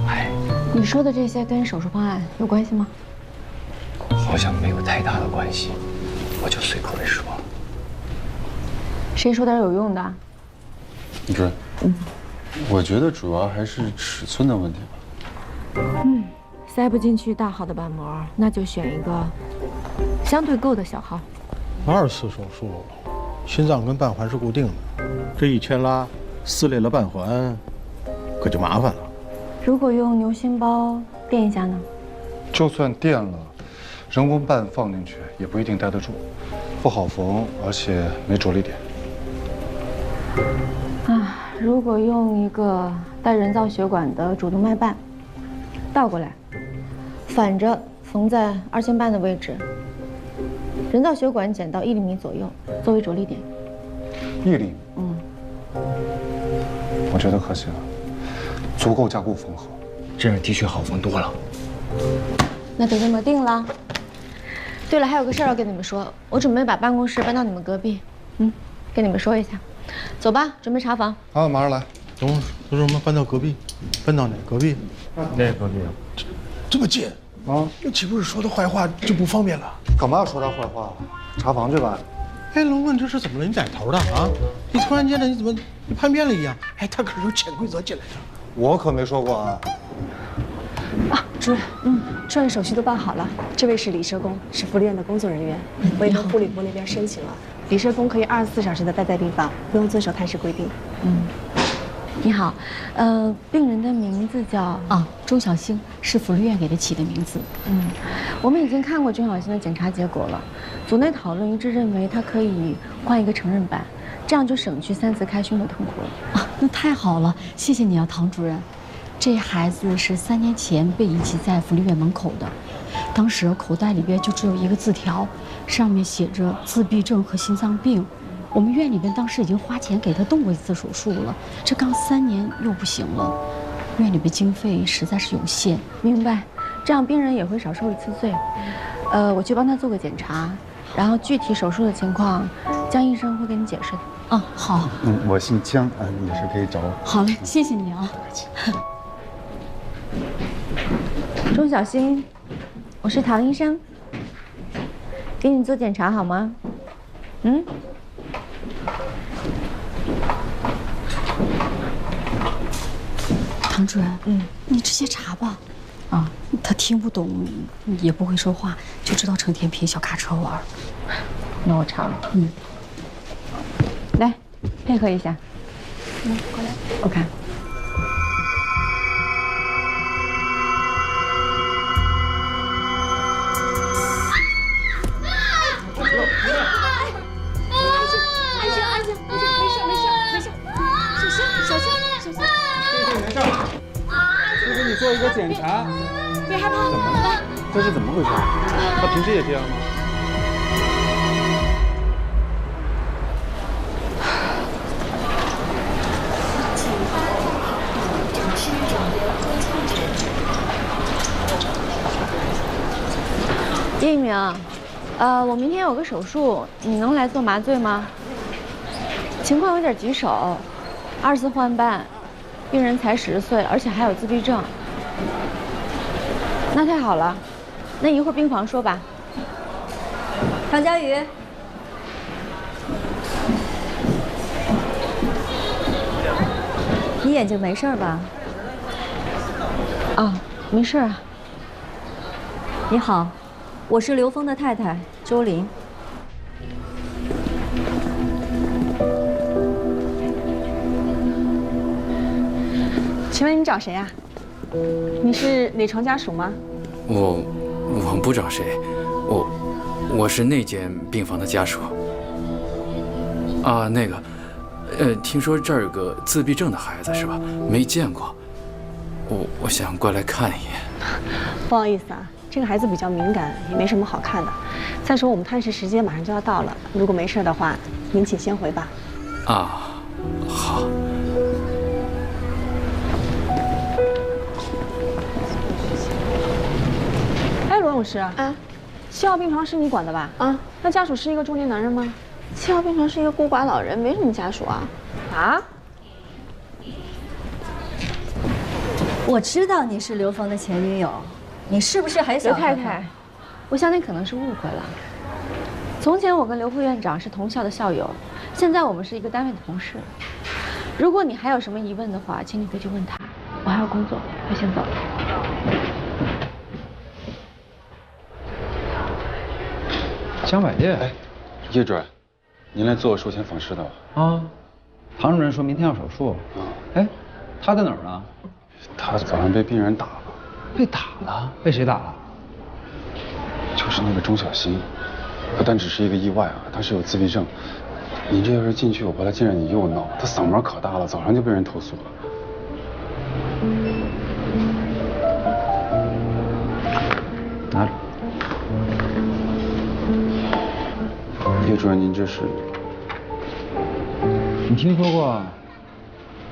哎。你说的这些跟手术方案有关系吗？好像没有太大的关系，我就随口一说。谁说点有用的？主任，我觉得主要还是尺寸的问题吧。塞不进去大号的瓣膜，那就选一个相对够的小号。2次手术，心脏跟瓣环是固定的，这一牵拉撕裂了瓣环，可就麻烦了。如果用牛心包垫一下呢？就算垫了，人工瓣放进去也不一定待得住，不好缝，而且没着力点。如果用一个带人造血管的主动脉瓣，倒过来，反着缝在2尖瓣的位置，人造血管剪到1厘米左右，作为着力点。1厘米？我觉得可行，足够加固缝合，这样的确好缝多了。那就这么定了。对了，还有个事儿要跟你们说，我准备把办公室搬到你们隔壁，跟你们说一下。走吧，准备查房。好，马上来。等会儿，都说什么搬到隔壁？搬到哪隔壁？哪隔壁啊？这么近啊？那岂不是说他坏话就不方便了？干嘛要说他坏话？查房去吧。哎，龙问这是怎么了？你哪头的啊？你突然间的你怎么叛变了一样？哎，他可是有潜规则进来的。我可没说过啊。主任，专业手续都办好了。这位是李社工，是福利院的工作人员，我也跟护理部那边申请了。李社工可以24小时的待在病房，不用遵守探视规定。你好，病人的名字叫钟小星，是福利院给他起的名字。我们已经看过钟小星的检查结果了，组内讨论一致认为他可以换一个成人班，这样就省去3次开胸的痛苦了。那太好了，谢谢你啊，唐主任。这孩子是3年前被遗弃在福利院门口的，当时口袋里边就只有一个字条，上面写着自闭症和心脏病。我们院里边当时已经花钱给他动过1次手术了，这刚3年又不行了，院里边经费实在是有限。明白，这样病人也会少受1次罪。我去帮他做个检查，然后具体手术的情况，江医生会跟你解释的。好。我姓江，也是可以找我。好嘞，谢谢你啊。钟小星，我是唐医生，给你做检查好吗？唐主任，你直接查吧。他听不懂，也不会说话，就知道成天陪小卡车玩。那我查了。来，配合一下。过来。OK。做一个检查，别害怕。怎么了？这是怎么回事？他平时也这样吗？叶一鸣，我明天有个手术，你能来做麻醉吗？情况有点棘手，2次换班，病人才10岁，而且还有自闭症。那太好了，那一会儿病房说吧。唐佳宇，你眼睛没事吧？啊，没事啊。你好，我是刘峰的太太周琳。请问你找谁呀？你是李成家属吗？我不找谁，我是那间病房的家属。啊，那个，听说这儿有个自闭症的孩子是吧？没见过，我想过来看一眼。不好意思啊，这个孩子比较敏感，也没什么好看的。再说我们探视时间马上就要到了，如果没事的话，您请先回吧。啊，好。哎，罗勇士啊，7号病床是你管的吧？啊，那家属是一个中年男人吗？7号病床是一个孤寡老人，没什么家属啊。啊？我知道你是刘峰的前女友，你是不是还想？刘太太，我想你可能是误会了。从前我跟刘副院长是同校的校友，现在我们是一个单位的同事。如果你还有什么疑问的话，请你回去问他。我还有工作，我先走了。江百烈，叶主任，您来做术前访视的吧？啊，唐主任说明天要手术。哎，他在哪儿呢？他早上被病人打了。被打了？被谁打了？就是那个钟小新，但只是一个意外啊，他是有自闭症。你这要是进去，我怕他见着你又闹，他嗓门可大了，早上就被人投诉了。拿着。叶主任，您这是？你听说过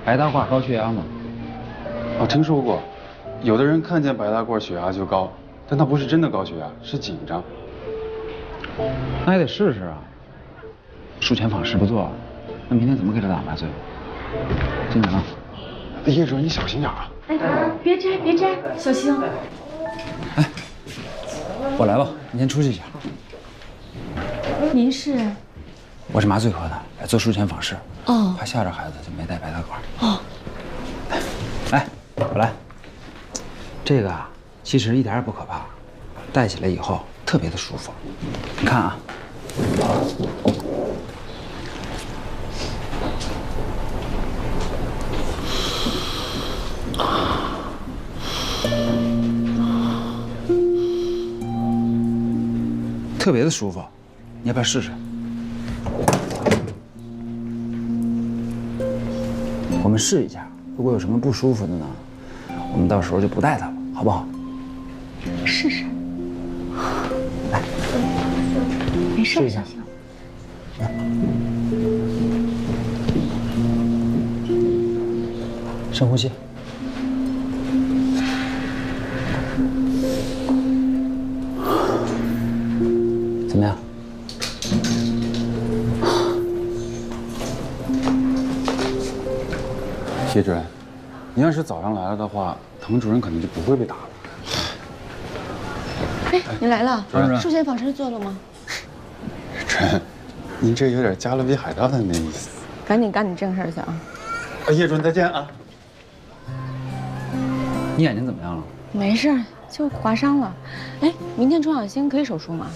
白大褂高血压吗？我听说过，有的人看见白大褂血压就高，但他不是真的高血压，是紧张。那也得试试啊。术前访视不做，那明天怎么给他打麻醉？进去啊。叶主任，你小心点啊。哎，别摘，别摘，小心。哎，我来吧，你先出去一下。您是？我是麻醉科的，来做术前访视。哦。怕吓着孩子，就没带白大褂。哦。哎，我来。这个啊，其实一点也不可怕，戴起来以后特别的舒服。你看啊。特别的舒服，你要不要试试？我们试一下，如果有什么不舒服的呢，我们到时候就不带他了，好不好？试试。来，没事，试一下。深呼吸。怎么样？叶主任，您要是早上来了的话，唐主任可能就不会被打了。哎，你来了，主任，术前访视做了吗？主任，您这有点加勒比海盗的那意思。赶紧干你正事去啊！叶主任再见啊！你眼睛怎么样了？没事，就划伤了。哎，明天钟小新可以手术吗？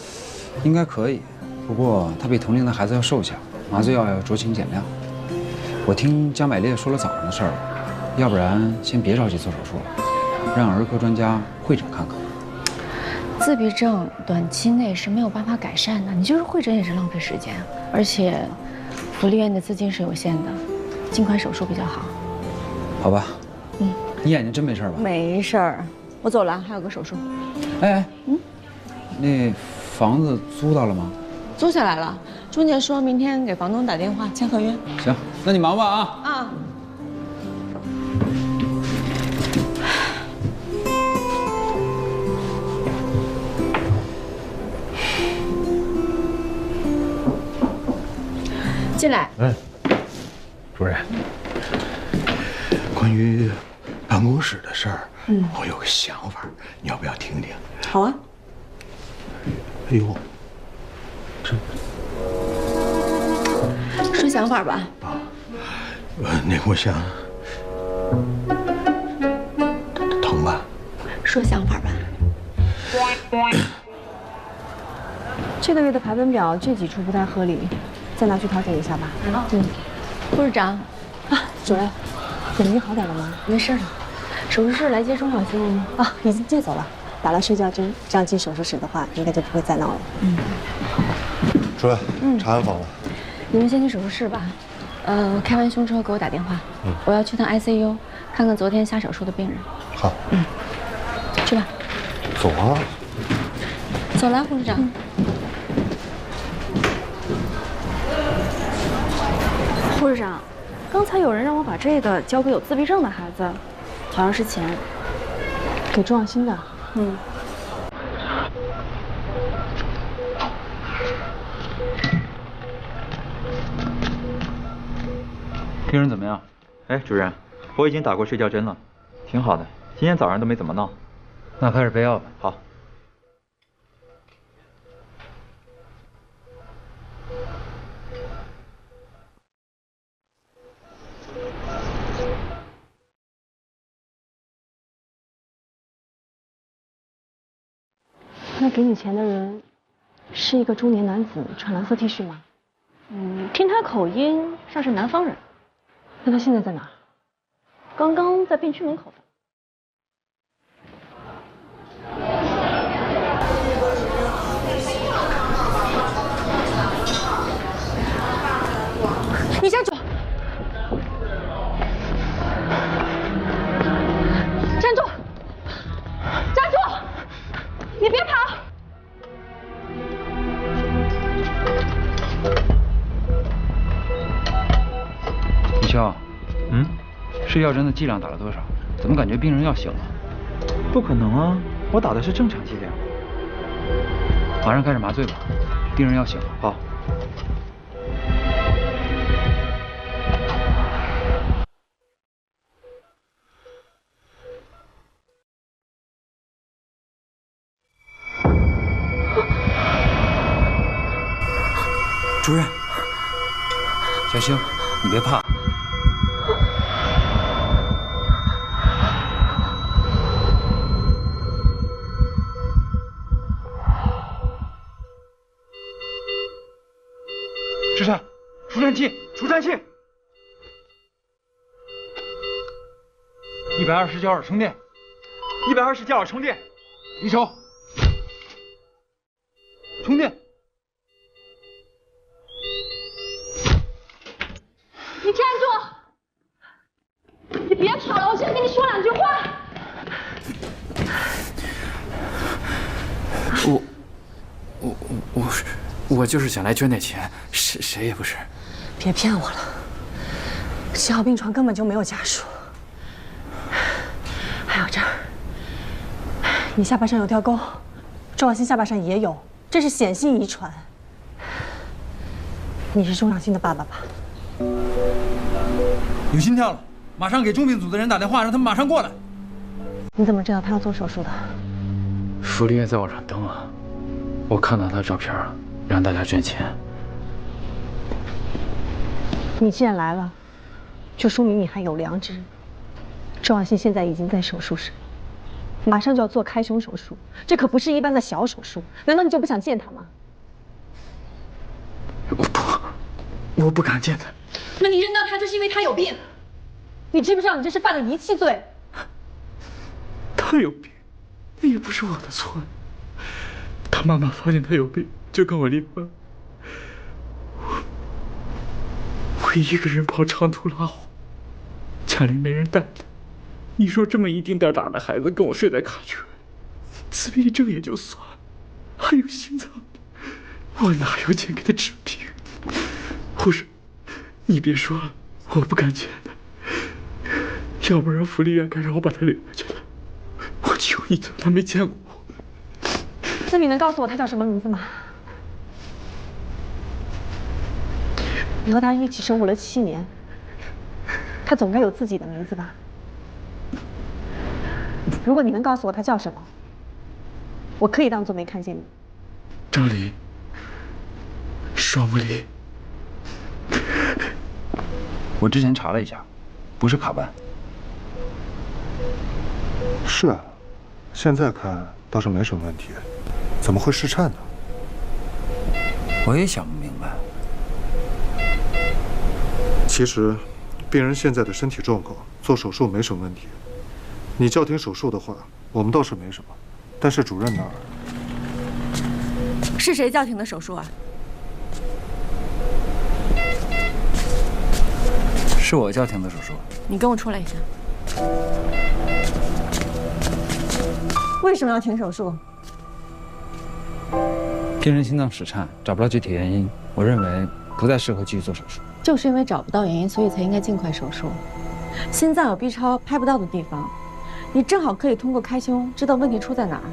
应该可以，不过他比同龄的孩子要瘦小，麻醉药要酌情减量。我听江百烈说了早上的事儿，要不然先别着急做手术了，让儿科专家会诊看看。自闭症短期内是没有办法改善的，你就是会诊也是浪费时间，而且福利院的资金是有限的，尽快手术比较好。好吧，你眼睛真没事吧？没事儿，我走了，还有个手术。哎，那房子租到了吗？租下来了，中介说明天给房东打电话签合约。行，那你忙吧啊。啊。进来。主任，关于办公室的事儿，我有个想法，你要不要听听？好啊。哎呦，说想法吧。我想，疼吧？说想法吧。这个月的排班表这几处不太合理，再拿去调整一下吧。护士长，主任，眼睛好点了吗？没事了。手术室来接钟小新了吗？啊，已经接走了，打了睡觉针，这样进手术室的话，应该就不会再闹了。主任，查案房了。你们先去手术室吧。开完胸之后给我打电话。我要去趟 ICU， 看看昨天下手术的病人。好。去吧。走啊。走了，护士长。护士长，刚才有人让我把这个交给有自闭症的孩子，好像是钱，给钟小新的。病人怎么样？哎，主任，我已经打过睡觉针了，挺好的，今天早上都没怎么闹。那开始备药吧。好。那给你钱的人是一个中年男子，穿蓝色 T 恤吗？听他口音像是南方人。那他现在在哪？刚刚在病区门口的。你站住！站住！站住！你别跑！李潇，睡觉针的剂量打了多少？怎么感觉病人要醒了？不可能啊，我打的是正常剂量。马上开始麻醉吧，病人要醒了。好。主任，小星，你别怕。支撑，除颤器，除颤器。120焦耳充电，120焦耳充电，离手，充电。你站住！你别跑了，我先跟你说两句话。我就是想来捐点钱，谁也不是。别骗我了，7号病床根本就没有家属。还有这儿，你下巴上有掉沟，钟小新下巴上也有，这是显性遗传。你是钟小新的爸爸吧？有心跳了，马上给重病组的人打电话，让他们马上过来。你怎么知道他要做手术的？福利院在网上登啊，我看到他的照片了，让大家捐钱。你既然来了，就说明你还有良知。钟小新现在已经在手术室，马上就要做开胸手术，这可不是一般的小手术。难道你就不想见他吗？我不敢见他。那你认到他，就是因为他有病。你知不知道你这是犯了遗弃罪？他有病，那也不是我的错。他妈妈发现他有病，就跟我离婚。我一个人跑长途拉货，家里没人带他。你说这么一丁点大的孩子跟我睡在卡车，自闭症也就算了，还有心脏病，我哪有钱给他治病？护士，你别说了，我不敢见他。要不然福利院该让我把他领回去了。我求你，从来没见过我。那你能告诉我他叫什么名字吗？你和他一起生活了7年，他总该有自己的名字吧？如果你能告诉我他叫什么，我可以当做没看见你。张离，双木离。我之前查了一下，不是卡班。是啊，现在看倒是没什么问题，怎么会失颤呢？我也想不明白。其实，病人现在的身体状况，做手术没什么问题。你叫停手术的话，我们倒是没什么，但是主任那儿是谁叫停的手术啊？是我叫停的手术。你跟我出来一下。为什么要停手术？病人心脏室颤，找不到具体原因，我认为不再适合继续做手术。就是因为找不到原因，所以才应该尽快手术。心脏有 B 超拍不到的地方，你正好可以通过开胸知道问题出在哪儿。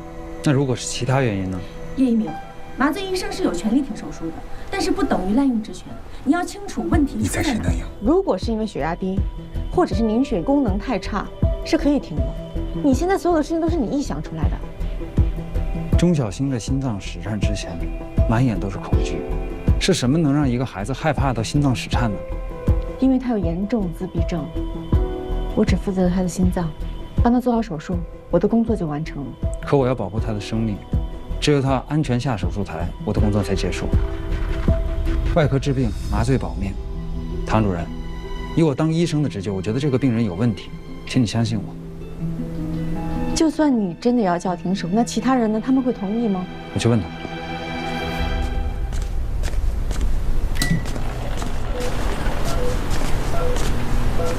那如果是其他原因呢？叶一鸣，麻醉医生是有权利停手术的，但是不等于滥用职权。你要清楚问题出在哪儿。如果是因为血压低，或者是凝血功能太差，是可以停的。你现在所有的事情都是你臆想出来的。钟小星的心脏室颤之前，满眼都是恐惧。是什么能让一个孩子害怕到心脏室颤呢？因为他有严重自闭症，我只负责他的心脏，帮他做好手术，我的工作就完成了。可我要保护他的生命，只有他安全下手术台，我的工作才结束。外科治病，麻醉保命。唐主任，以我当医生的直觉，我觉得这个病人有问题，请你相信我。就算你真的要叫停手术，那其他人呢？他们会同意吗？我去问他。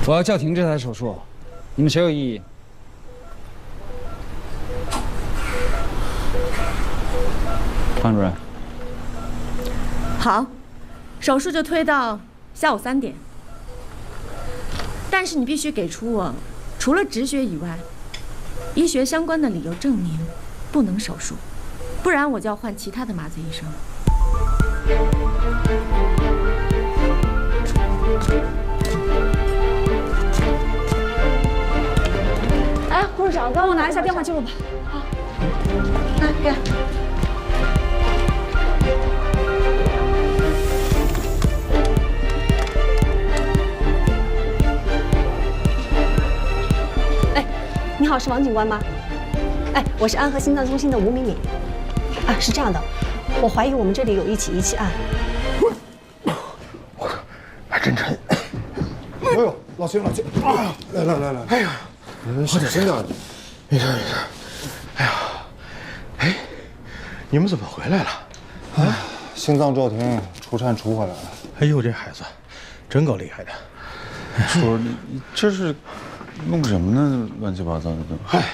我要叫停这台手术，你们谁有异议？汤主任。好，手术就推到下午3点。但是你必须给出我除了止血以外，医学相关的理由证明不能手术，不然我就要换其他的麻醉医生。哎，护士长，帮我拿一下电话记录吧。好，来给。哎，你好，是王警官吗？哎，我是安和心脏中心的吴敏敏。啊，是这样的，我怀疑我们这里有一起遗弃案。还真沉。哎呦，老秦，老秦啊！来，哎呀，小心点。没事。哎呀，哎，你们怎么回来了？啊，心脏骤停，除颤除回来了。哎呦，这孩子真够厉害的。叔，你这是弄什么呢？乱七八糟的。嗨，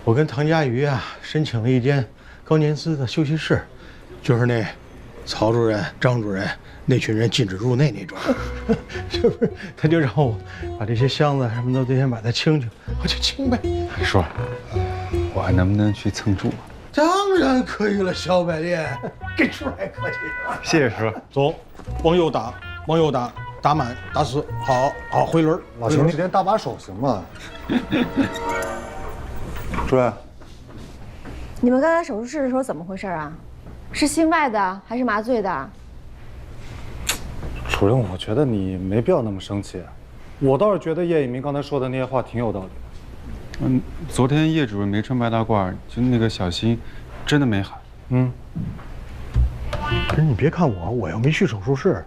我跟唐佳瑜啊申请了一间高年资的休息室，就是那曹主任、张主任那群人禁止入内那种，是不是？他就让我把这些箱子什么的都先把它清，我就清呗。叔，我还能不能去蹭住？当然可以了，小百炼，跟叔还客气了。谢谢叔。走，往右打，往右打，打满，打死，好，回轮。老秦，你练大把手行吗？主任，你们刚才手术室的时候怎么回事啊？是心外的还是麻醉的？主任，我觉得你没必要那么生气。我倒是觉得叶一鸣刚才说的那些话挺有道理的。昨天叶主任没穿白大褂，就那个小新，真的没喊。可是你别看我又没去手术室，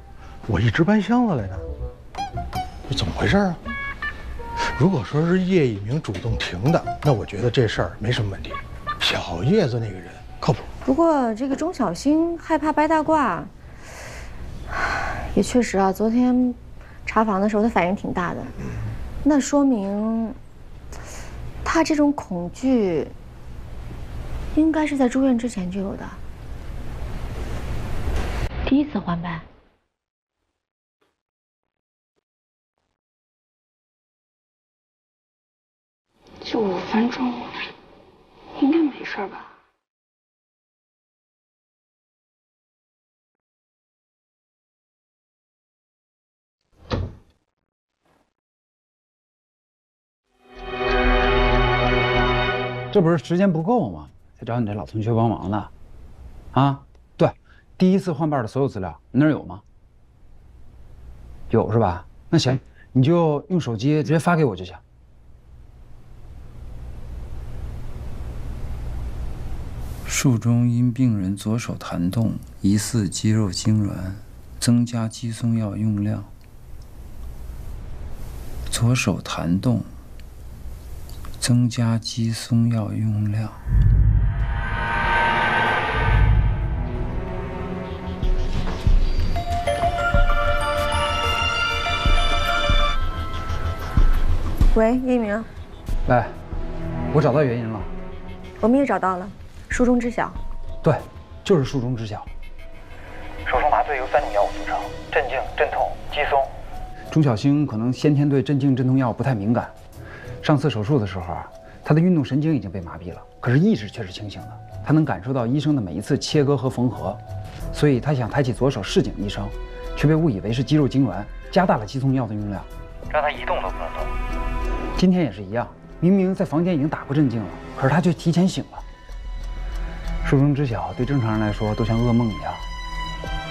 我一直搬箱子来的。这怎么回事啊？如果说是叶一鸣主动停的，那我觉得这事儿没什么问题。小叶子那个人靠谱。不过这个钟小星害怕白大褂，也确实啊。昨天查房的时候，他反应挺大的，那说明他这种恐惧应该是在住院之前就有的。第一次换班。就5分钟，应该没事吧？这不是时间不够吗？才找你这老同学帮忙的。啊，对，第一次换瓣的所有资料，你那儿有吗？有是吧？那行，你就用手机直接发给我就行。术中因病人左手弹动，疑似肌肉痉挛，增加肌松药用量。左手弹动，增加肌松药用量。喂，叶一鸣。喂，我找到原因了。我们也找到了，术中知晓。对，就是术中知晓。手术麻醉由3种药物组成：镇静、镇痛、肌松。钟小星可能先天对镇静镇痛药不太敏感。上次手术的时候啊，他的运动神经已经被麻痹了，可是意识却是清醒的。他能感受到医生的每一次切割和缝合，所以他想抬起左手示警医生，却被误以为是肌肉痉挛，加大了肌松药的用量，让他一动都不能动。今天也是一样，明明在房间已经打过镇静了，可是他却提前醒了。术中知晓对正常人来说都像噩梦一样，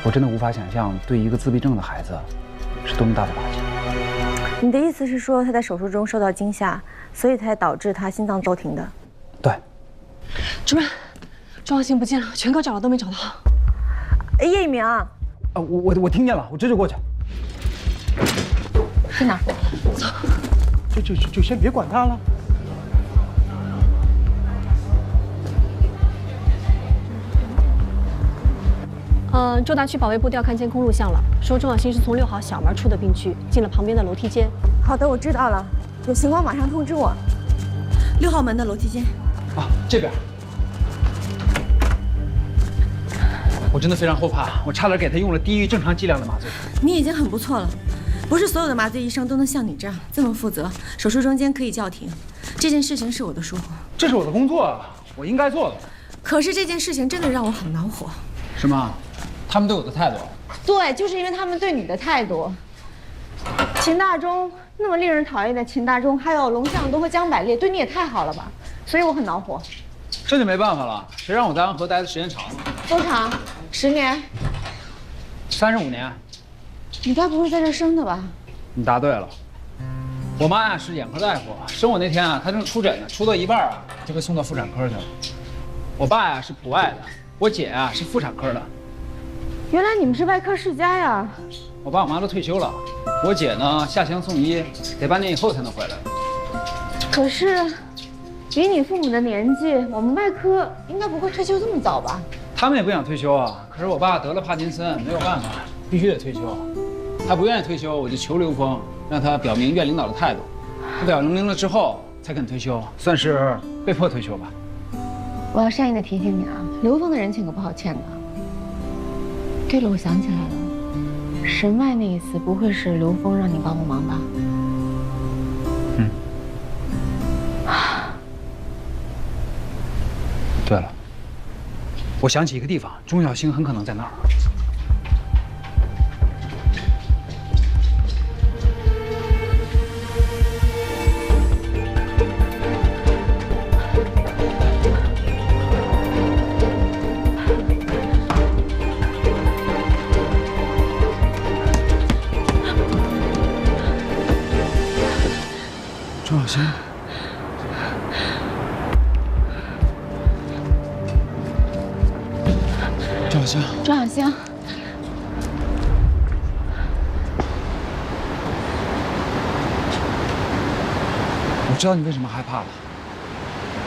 我真的无法想象对一个自闭症的孩子是多么大的打击。你的意思是说他在手术中受到惊吓，所以才导致他心脏骤停的？对。主任，钟小星不见了，全科找了都没找到。叶一鸣啊，我听见了，我这就过去。去哪儿？走。就先别管他了。周大区保卫部调看监控录像了，说钟小星是从6号小门出的病区，进了旁边的楼梯间。好的，我知道了，有情况马上通知我。6号门的楼梯间。啊，这边。我真的非常后怕，我差点给他用了低于正常剂量的麻醉。你已经很不错了，不是所有的麻醉医生都能像你这样这么负责。手术中间可以叫停，这件事情是我的疏忽。这是我的工作啊，我应该做的。可是这件事情真的让我很恼火。是吗？他们对我的态度？对，就是因为他们对你的态度。秦大中那么令人讨厌的秦大中，还有龙向东和江百烈，对你也太好了吧？所以我很恼火。这就没办法了，谁让我在安和待的时间长了？多长？10年？35年。你该不会在这生的吧？你答对了。我妈呀是眼科大夫，生我那天啊，她正出诊呢，出到一半啊就被送到妇产科去了。我爸呀是普外的，我姐啊是妇产科的。原来你们是外科世家呀！我爸我妈都退休了，我姐呢下乡送医，得半年以后才能回来。可是，以你父母的年纪，我们外科应该不会退休这么早吧？他们也不想退休啊，可是我爸得了帕金森，没有办法，必须得退休。他不愿意退休，我就求刘峰，让他表明院领导的态度。他表明了之后才肯退休，算是被迫退休吧。我要善意的提醒你啊，刘峰的人情可不好欠的。对了，我想起来了，神外那一次不会是刘峰让你帮我忙吧？嗯。对了，我想起一个地方，钟小星很可能在那儿。钟小星。钟小星，钟小星，我知道你为什么害怕了。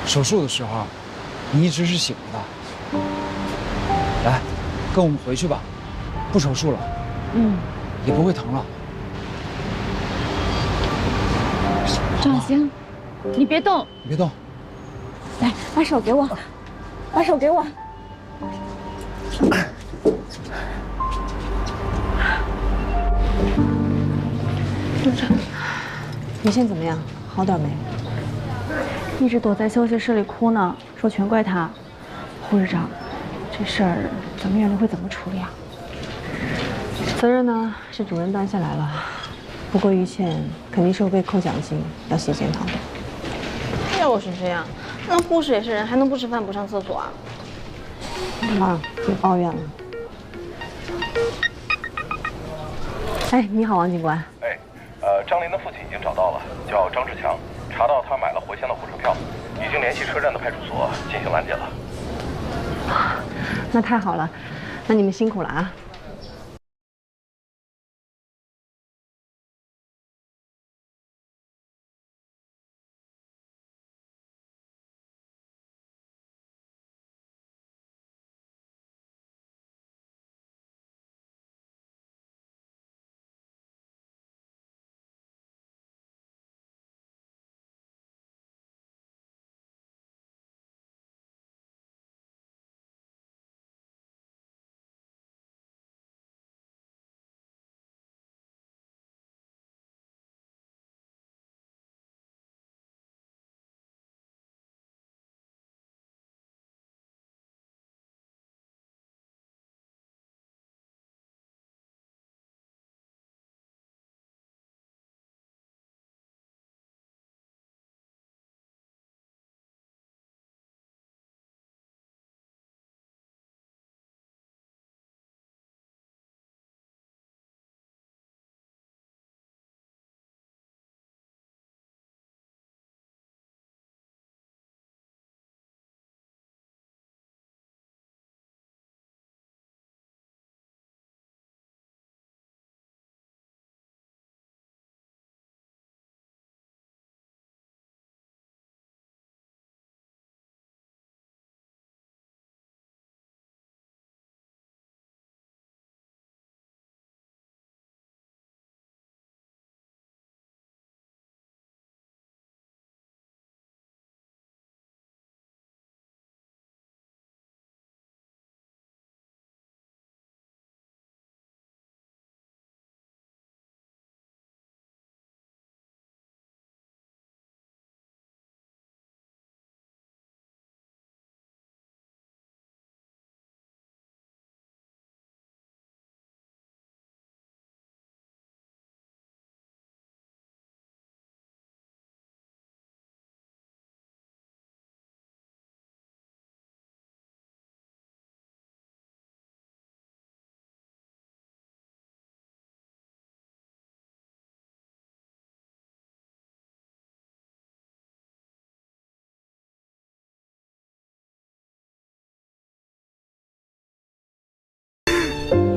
手术的时候，你一直是醒着的。来，跟我们回去吧，不手术了，也不会疼了。钟小星，你别动，你别动。来，把手给我，把手给我。你现在怎么样？好点没？一直躲在休息室里哭呢，说全怪他。护士长，这事儿咱们院里会怎么处理啊？责任呢是主任担下来了，不过于倩肯定是会被扣奖金，要写检讨的。要我是这样，那护士也是人，还能不吃饭不上厕所啊？妈，别抱怨了。哎，你好，王警官。哎，张林的父亲已经找到了，叫张志强，查到他买了回乡的火车票，已经联系车站的派出所进行拦截了。那太好了，那你们辛苦了啊。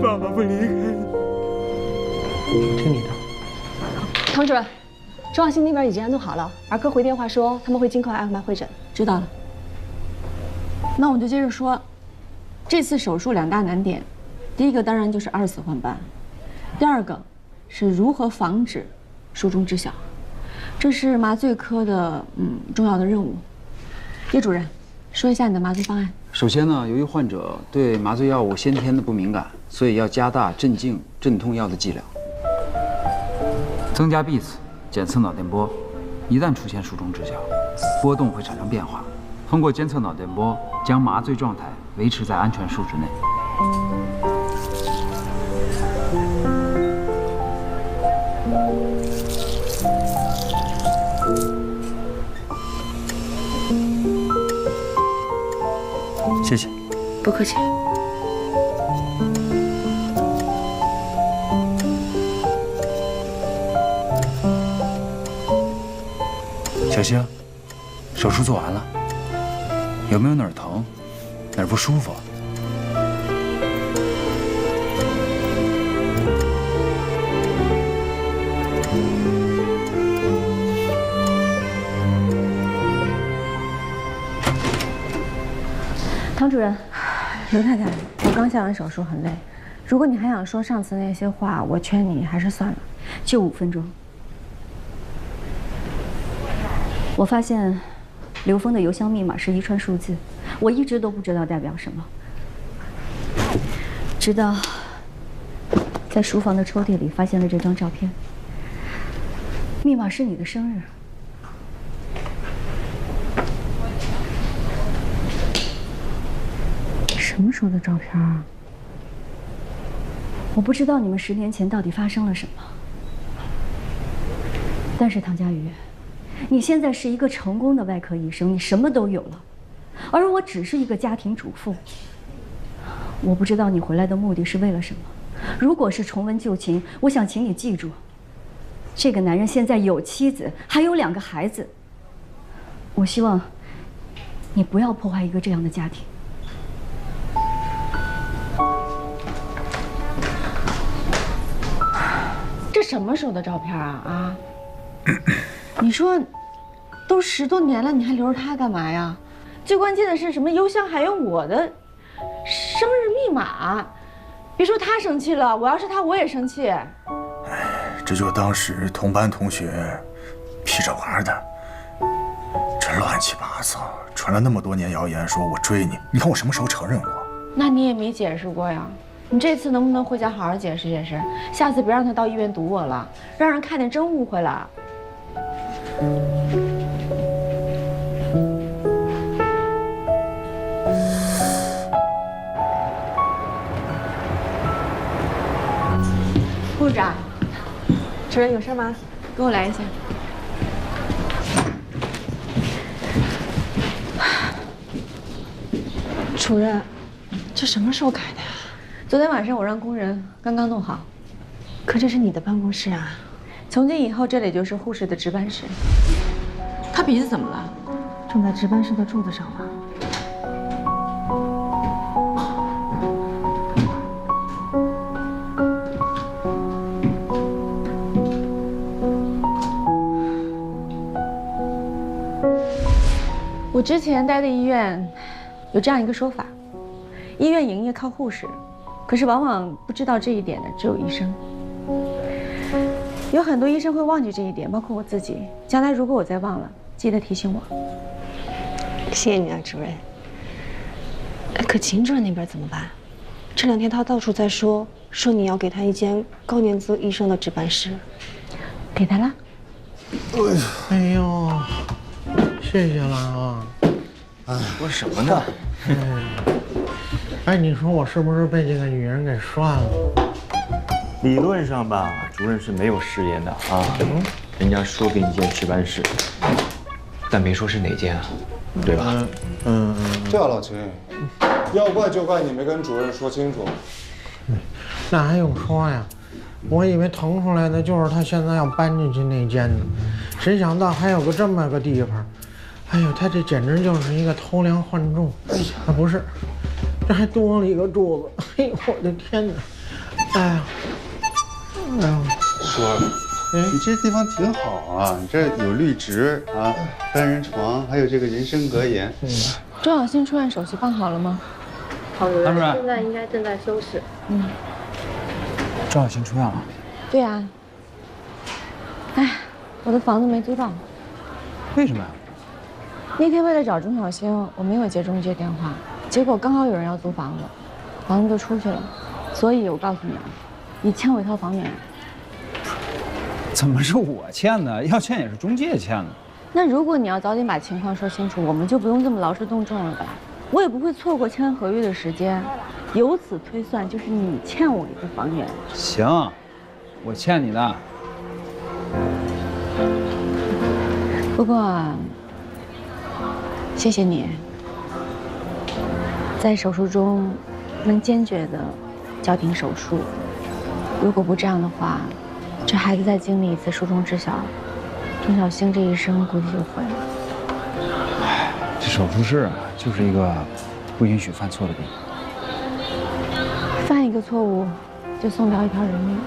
爸爸不离开你。听你的。唐主任，周亚欣那边已经安顿好了，儿科回电话说他们会尽快安排会诊。知道了。那我们就接着说，这次手术2大难点，第一个当然就是2次换班，第二个是如何防止术中知晓，这是麻醉科的重要的任务。叶主任，说一下你的麻醉方案。首先呢，由于患者对麻醉药物先天的不敏感，所以要加大镇静、镇痛药的剂量，增加 beats， 检测脑电波。一旦出现术中知晓，波动会产生变化。通过监测脑电波，将麻醉状态维持在安全数值内。谢谢。不客气。小星，手术做完了，有没有哪儿疼，哪儿不舒服？唐主任，刘太太，我刚下完手术，很累。如果你还想说上次那些话，我劝你还是算了，就5分钟。我发现刘峰的邮箱密码是一串数字，我一直都不知道代表什么，直到在书房的抽屉里发现了这张照片，密码是你的生日。什么时候的照片啊？我不知道你们10年前到底发生了什么，但是唐佳瑜，你现在是一个成功的外科医生，你什么都有了，而我只是一个家庭主妇。我不知道你回来的目的是为了什么。如果是重温旧情，我想请你记住，这个男人现在有妻子，还有2个孩子。我希望你不要破坏一个这样的家庭。这什么时候的照片啊？啊！你说，都10多年了，你还留着它干嘛呀？最关键的是什么？邮箱还有我的生日密码。别说他生气了，我要是他，我也生气。哎，这就当时同班同学劈着玩的，这乱七八糟，传了那么多年谣言，说我追你，你看我什么时候承认过？那你也没解释过呀。你这次能不能回家好好解释解释？下次别让他到医院堵我了，让人看见真误会了。护士长，主任有事吗？给我来一下。主任，这什么时候改的呀？昨天晚上我让工人刚刚弄好。可这是你的办公室啊。从今以后，这里就是护士的值班室。他鼻子怎么了？种在值班室的柱子上了。我之前待的医院有这样一个说法：医院营业靠护士，可是往往不知道这一点的只有医生。有很多医生会忘记这一点，包括我自己。将来如果我再忘了，记得提醒我。谢谢你啊，主任。可秦主任那边怎么办？这2天他到处在说你要给他一间高年资医生的值班室。给他了。哎呦，谢谢了啊！说什么呢？哎，你说我是不是被这个女人给涮了？理论上吧，主任是没有食言的啊。人家说给你间值班室，但没说是哪间啊，对吧？这样，老秦，要怪就怪你没跟主任说清楚。那还用说呀？我以为腾出来的就是他现在要搬进去那间呢，谁想到还有个这么个地方。哎呦，他这简直就是一个偷梁换柱。哎呀，不是，这还多了一个柱子。嘿，我的天哪！哎呀！哎呦，说，你这地方挺好啊，你这有绿植啊，单人床，还有这个人身格言。周小新出院手续办好了吗？好的，潘主任现在应该正在收拾。赵小新出院了。对呀。哎，我的房子没租到。为什么呀？那天为了找钟小新，我没有接中介电话，结果刚好有人要租房子，房子都出去了，所以我告诉你啊，你欠我一套房源。怎么是我欠的？要欠也是中介欠的。那如果你要早点把情况说清楚，我们就不用这么劳师动众了吧？我也不会错过签合约的时间，由此推算，就是你欠我一个房源。行，我欠你的。不过，谢谢你，在手术中能坚决的叫停手术。如果不这样的话，这孩子再经历一次书中知晓，钟小星这一生估计就毁了。唉，这手术室啊，就是一个不允许犯错的地方。犯一个错误，就送掉一条人命。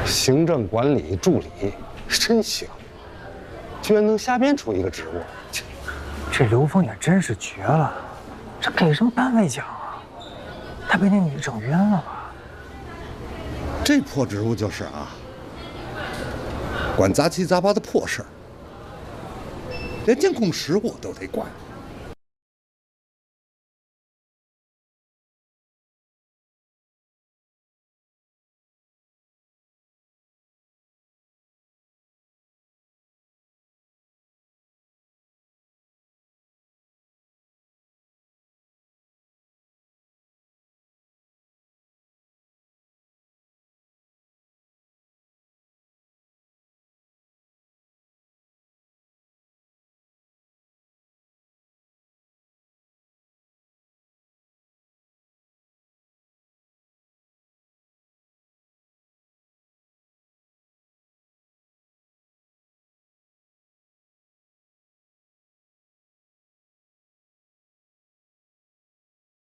行政管理助理，真行，居然能瞎编出一个职务。这刘峰也真是绝了，这给什么单位奖啊？他被那女整晕了吧？这破职务就是啊，管杂七杂八的破事儿，连监控室我都得管。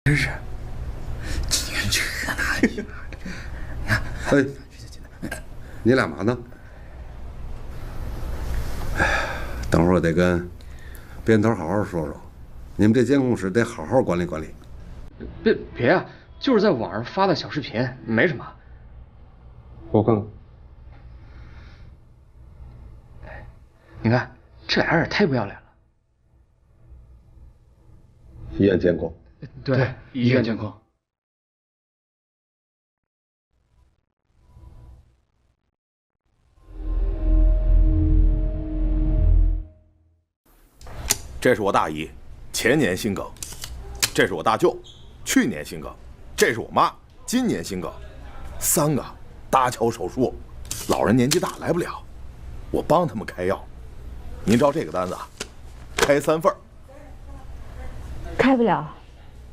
真是，今天这哪？哎，你俩嘛呢？哎，等会儿我得跟编头好好说说，你们这监控室得好好管理管理。别啊，就是在网上发的小视频，没什么。我看看。你看，这俩人太不要脸了。医院监控。对，医院监控。这是我大姨，前年心梗；这是我大舅，去年心梗；这是我妈，今年心梗。3个搭桥手术，老人年纪大来不了，我帮他们开药。您照这个单子啊，开3份。开不了。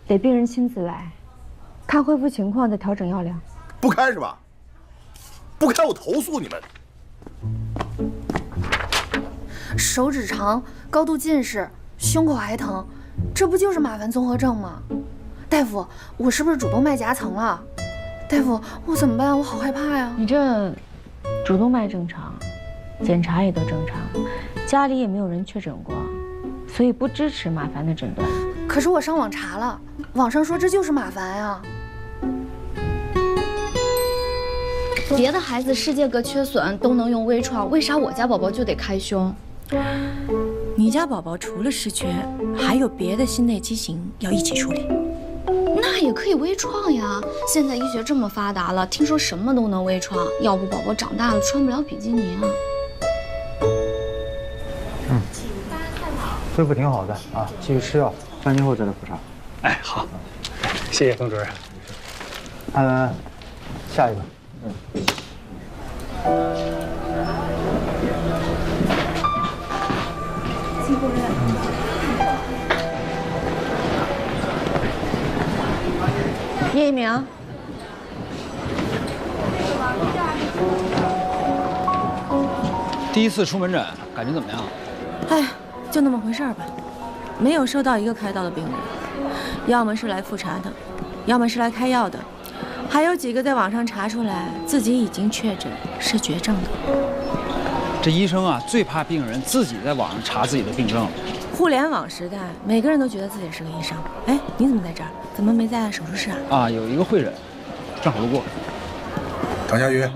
得病人亲自来，看恢复情况再调整药量。不开是吧？不开我投诉你们。手指长、高度近视、胸口还疼，这不就是马凡综合症吗？大夫，我是不是主动脉夹层了？大夫，我怎么办？我好害怕呀！你这主动脉正常，检查也都正常，家里也没有人确诊过，所以不支持马凡的诊断。可是我上网查了，网上说这就是马凡呀。别的孩子世界各缺损都能用微创，为啥我家宝宝就得开胸？你家宝宝除了失缺，还有别的心内畸形要一起处理。那也可以微创呀！现在医学这么发达了，听说什么都能微创，要不宝宝长大了穿不了比基尼啊。恢复挺好的啊，继续吃药，3天后再来复查。哎，好，谢谢冯主任。下一个。辛苦了。叶一鸣，第一次出门诊，感觉怎么样？哎，就那么回事儿吧，没有收到一个开刀的病人，要么是来复查的，要么是来开药的，还有几个在网上查出来自己已经确诊是绝症的。这医生啊，最怕病人自己在网上查自己的病症了。互联网时代，每个人都觉得自己是个医生。哎，你怎么在这儿？怎么没在手术室啊？啊，有一个会诊，正好路过。唐佳瑜，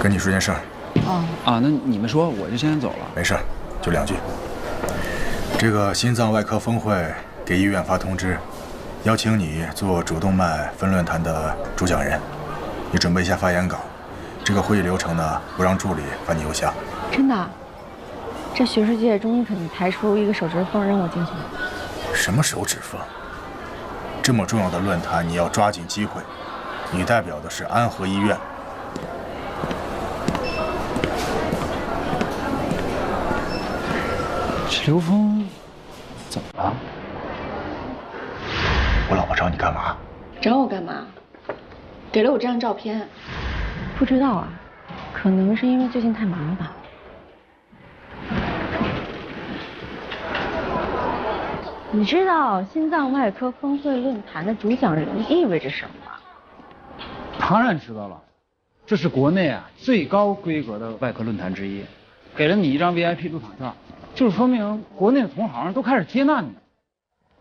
跟你说件事儿。哦。啊，那你们说，我就先走了。没事，就2句。这个心脏外科峰会给医院发通知，邀请你做主动脉分论坛的主讲人。你准备一下发言稿。这个会议流程呢，不让助理发你邮箱。真的？这学术界终于可以抬出一个手指缝让我进去了。什么手指缝？这么重要的论坛，你要抓紧机会。你代表的是安和医院。这刘峰怎么了？我老婆找你干嘛？找我干嘛？给了我这张照片。不知道啊，可能是因为最近太忙了吧。你知道心脏外科峰会论坛的主讲人意味着什么吗？当然知道了，这是国内最高规格的外科论坛之一，给了你一张 VIP 入场券，就是说明国内的同行都开始接纳你。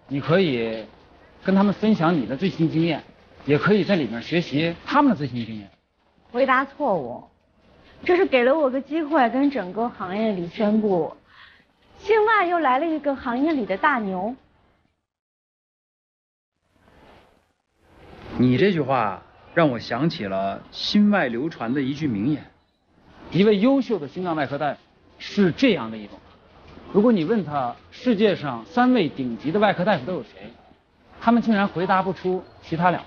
你可以跟他们分享你的最新经验，也可以在里面学习他们的最新经验。回答错误，这是给了我个机会，跟整个行业里宣布，境外又来了一个行业里的大牛。你这句话让我想起了心外流传的一句名言，一位优秀的心脏外科大夫是这样的一种：如果你问他世界上3位顶级的外科大夫都有谁，他们竟然回答不出其他2位。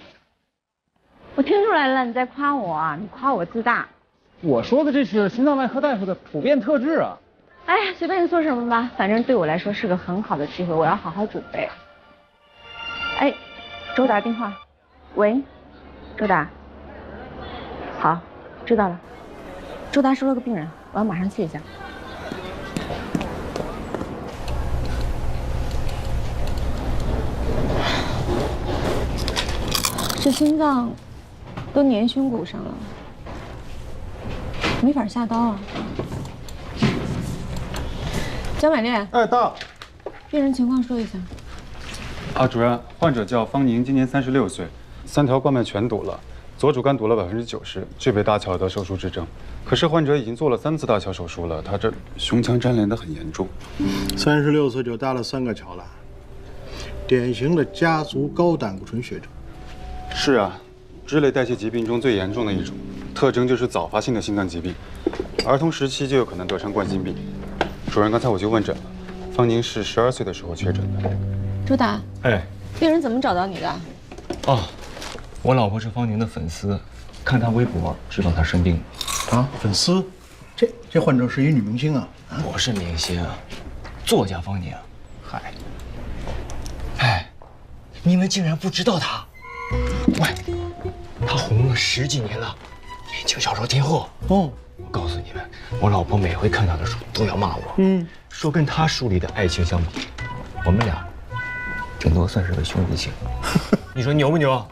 我听出来了，你在夸我啊，你夸我自大。我说的这是心脏外科大夫的普遍特质啊。哎呀，随便你说什么吧，反正对我来说是个很好的机会，我要好好准备。哎，周达电话。喂，周达。好，知道了。周达收了个病人，我要马上去一下。这心脏都粘胸骨上了，没法下刀啊。江美丽，哎，到。病人情况说一下。主任，患者叫方宁，今年36岁，3条冠脉全堵了，左主干堵了90%，具备搭桥的手术之症。可是患者已经做了3次搭桥手术了，他这胸腔粘连的很严重。36岁就搭了3个桥了，典型的家族高胆固醇血症。是啊，脂类代谢疾病中最严重的一种，特征就是早发性的心脏疾病，儿童时期就有可能得上冠心病。主任，刚才我就问诊了，方宁是12岁的时候确诊的。周达，哎，病人怎么找到你的？哦，我老婆是方宁的粉丝，看她微博知道她生病了。啊，粉丝？这患者是一女明星啊？不是明星，作家方宁。嗨，哎，你们竟然不知道她？喂，她红了10几年了，言情小说天后。哦，我告诉你们，我老婆每回看她的书都要骂我，说跟她书里的爱情相比，我们俩顶多算是个兄弟情。你说牛不牛？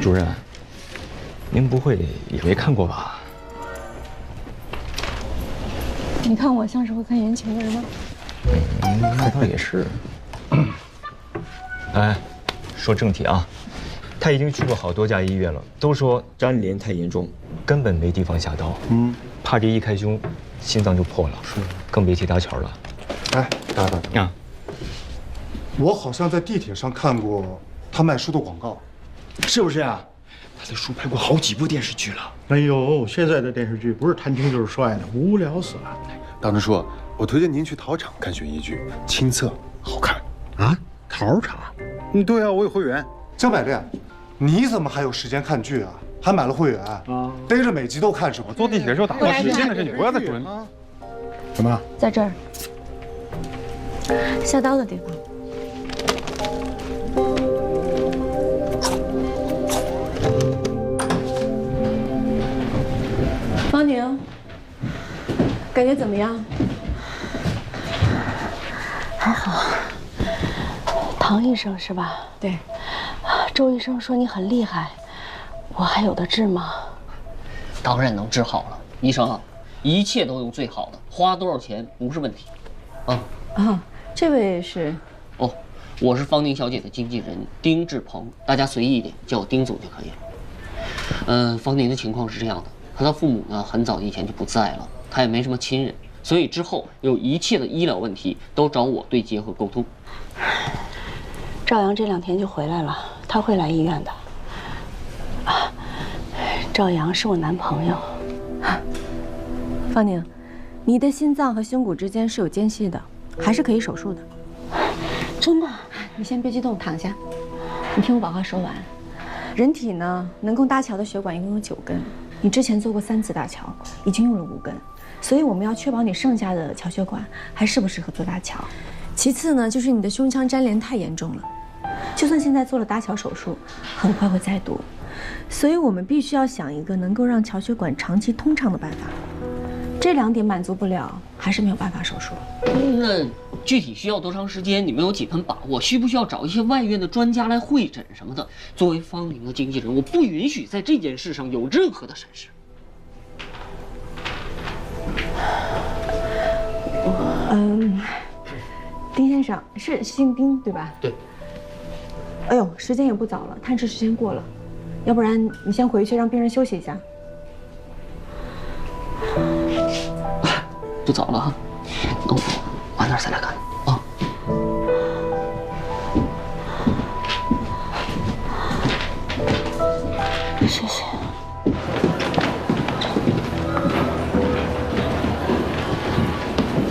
主任，您不会也没看过吧？你看我像是会看言情的人吗？那倒也是。哎，说正题啊，他已经去过好多家医院了，都说粘连太严重，根本没地方下刀。怕这一开胸，心脏就破了，是，更别提搭桥了。哎，达达啊，我好像在地铁上看过他卖书的广告，是不是啊？他的书拍过好几部电视剧了。哎呦，现在的电视剧不是谈情就是帅的，无聊死了。大师叔，我推荐您去陶厂看悬疑剧，亲测，好看。啊，陶厂？对啊，我有会员。江百炼，你怎么还有时间看剧啊？还买了会员啊？逮着每集都看是吗？坐地铁的时候打发时间的事，你不要再说了。什么？在这儿，下刀的地方。方宁，感觉怎么样？还好。唐医生是吧？对。周医生说你很厉害，我还有的治吗？当然能治好了，医生啊，一切都用最好的，花多少钱不是问题。这位是？哦，我是方宁小姐的经纪人丁志鹏，大家随意一点，叫我丁总就可以了。方宁的情况是这样的，和他父母呢很早以前就不在了，他也没什么亲人，所以之后有一切的医疗问题都找我对接和沟通。赵阳这2天就回来了，他会来医院的。赵阳是我男朋友。方宁，你的心脏和胸骨之间是有间隙的，还是可以手术的。真的？你先别激动，躺下。你听我把话说完。人体呢，能够搭桥的血管一共有9根，你之前做过3次搭桥，已经用了5根，所以我们要确保你剩下的桥血管还适不适合做搭桥。其次呢，就是你的胸腔粘连太严重了，就算现在做了搭桥手术，很快会再堵，所以我们必须要想一个能够让桥血管长期通畅的办法。这2点满足不了，还是没有办法手术。那具体需要多长时间？你们有几分把握？需不需要找一些外院的专家来会诊什么的？作为方玲的经纪人，我不允许在这件事上有任何的闪失。丁先生是姓丁对吧？对。哎呦，时间也不早了，探视时间过了，要不然你先回去让病人休息一下。不早了哈，那我晚点再来看啊。谢谢。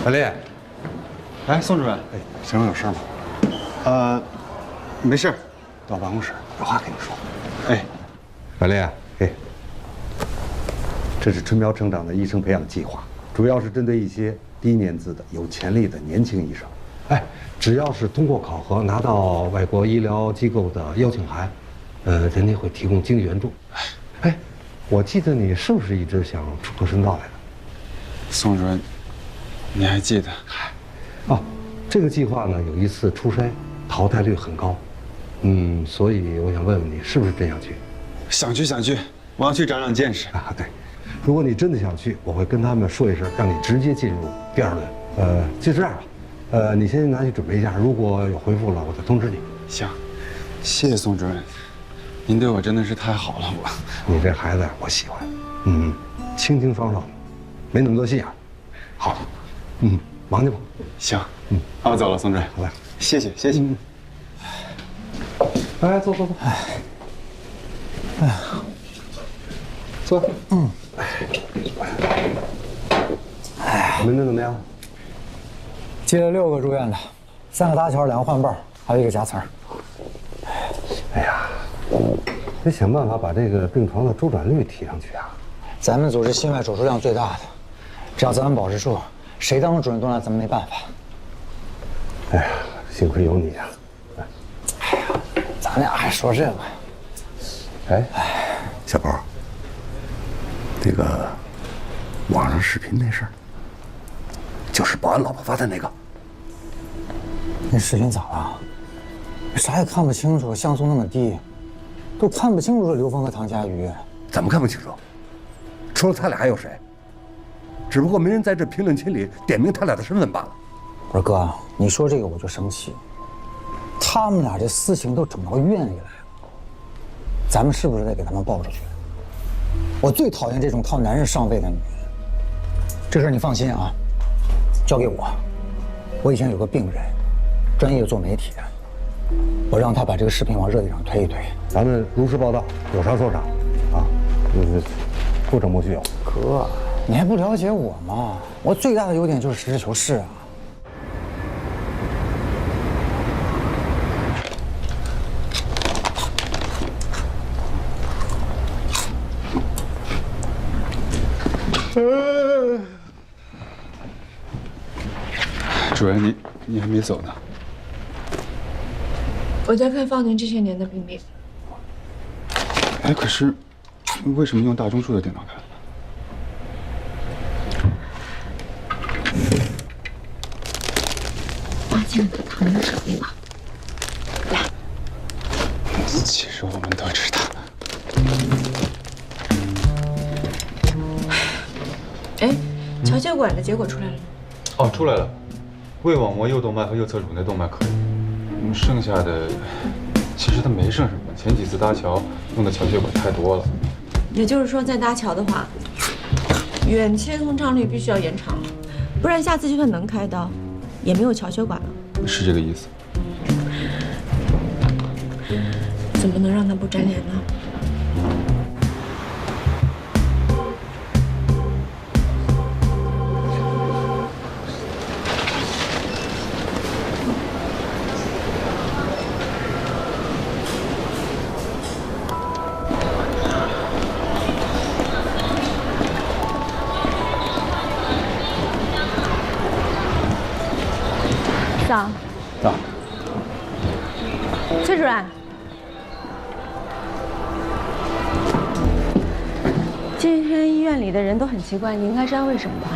小丽，哎，宋主任，哎，身上有事吗？没事，到办公室有话跟你说。哎，小丽，哎，这是春苗成长的医生培养计划，主要是针对一些低年资的有潜力的年轻医生。哎，只要是通过考核拿到外国医疗机构的邀请函，人家会提供经济援助。哎，我记得你是不是一直想出国深造来的？宋主任，你还记得？哦，这个计划呢有一次初筛，淘汰率很高。所以我想问问你，是不是真想去？想去，我要去长长见识啊！对，如果你真的想去，我会跟他们说一声，让你直接进入第2轮。就这样吧，你先拿去准备一下，如果有回复了，我再通知你。行，谢谢宋主任，您对我真的是太好了。你这孩子我喜欢，清清爽爽，没那么多心眼。好，忙去吧。行，那我走了，宋主任。好嘞，谢谢。哎，坐。哎呀，坐。门诊怎么样？接了6个住院的，3个搭桥，2个换泵，还有1个夹层。哎呀，得想办法把这个病床的周转率提上去啊！咱们组是心外手术量最大的，只要咱们保持住，谁当了主任都拿咱们没办法。哎呀，幸亏有你啊！哎呀，咱俩还说这个。哎，小宝，那个网上视频那事儿，就是保安老婆发的那个。那视频咋了？啥也看不清楚，像素那么低，都看不清楚是刘峰和唐佳瑜。怎么看不清楚？除了他俩还有谁？只不过没人在这评论区里点名他俩的身份罢了。不是哥，你说这个我就生气。他们俩这私情都整到院里来了，咱们是不是得给他们报出去？我最讨厌这种靠男人上位的女人。这事儿你放心啊，交给我。我以前有个病人，专业做媒体的，我让他把这个视频往热点上推一推。咱们如实报道，有啥说啥，啊，不整不虚有。哥，你还不了解我吗？我最大的优点就是实事求是啊。主任，你还没走呢。我在看方宁这些年的病历。哎，可是为什么用大钟数的电脑看？发现了他们的手艺了。来，其实我们都知道。哎，乔血管的结果出来了吗？哦，出来了，胃网膜右动脉和右侧乳内动脉可以，剩下的其实它没剩什么。前几次搭桥用的桥血管太多了。也就是说，再搭桥的话，远切通畅率必须要延长，不然下次就算能开刀，也没有桥血管了。是这个意思。怎么能让他不粘连呢？早。早。崔主任。今天医院里的人都很奇怪，你应该知道为什么吧？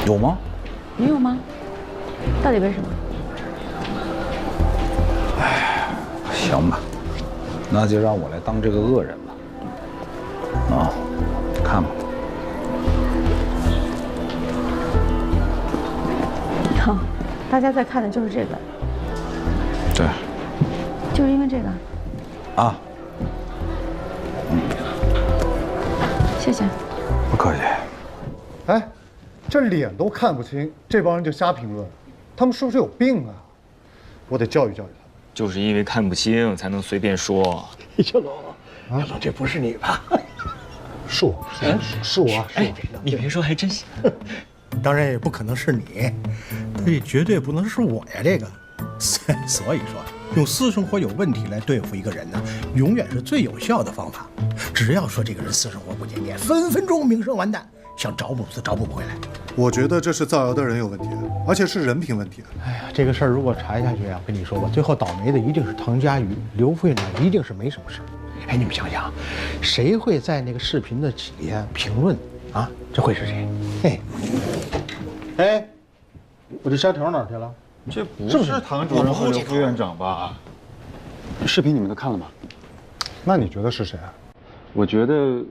有吗？你有吗？到底为什么？哎，行吧，那就让我来当这个恶人吧。啊，看吧。好，大家在看的就是这个。对。就是因为这个。啊。谢谢。不客气。哎，这脸都看不清，这帮人就瞎评论，他们是不是有病啊？我得教育教育他。就是因为看不清，才能随便说。小龙，小龙，这不是你吧？是我，是我。哎，你别说，还真行。当然也不可能是你，这绝对不能是我呀！这个，所以说，用私生活有问题来对付一个人呢，永远是最有效的方法。只要说这个人私生活不检点，分分钟名声完蛋，想找补都找补不回来。我觉得这是造谣的人有问题，而且是人品问题。哎呀，这个事儿如果查下去啊，跟你说吧，最后倒霉的一定是唐佳瑜，刘副院长一定是没什么事。哎，你们想想，谁会在那个视频的底下评论啊？这会是谁？嘿。哎，我这虾条哪去了？这不是唐主任和刘副院长吧？视频你们都看了吗？那你觉得是谁啊？我觉得，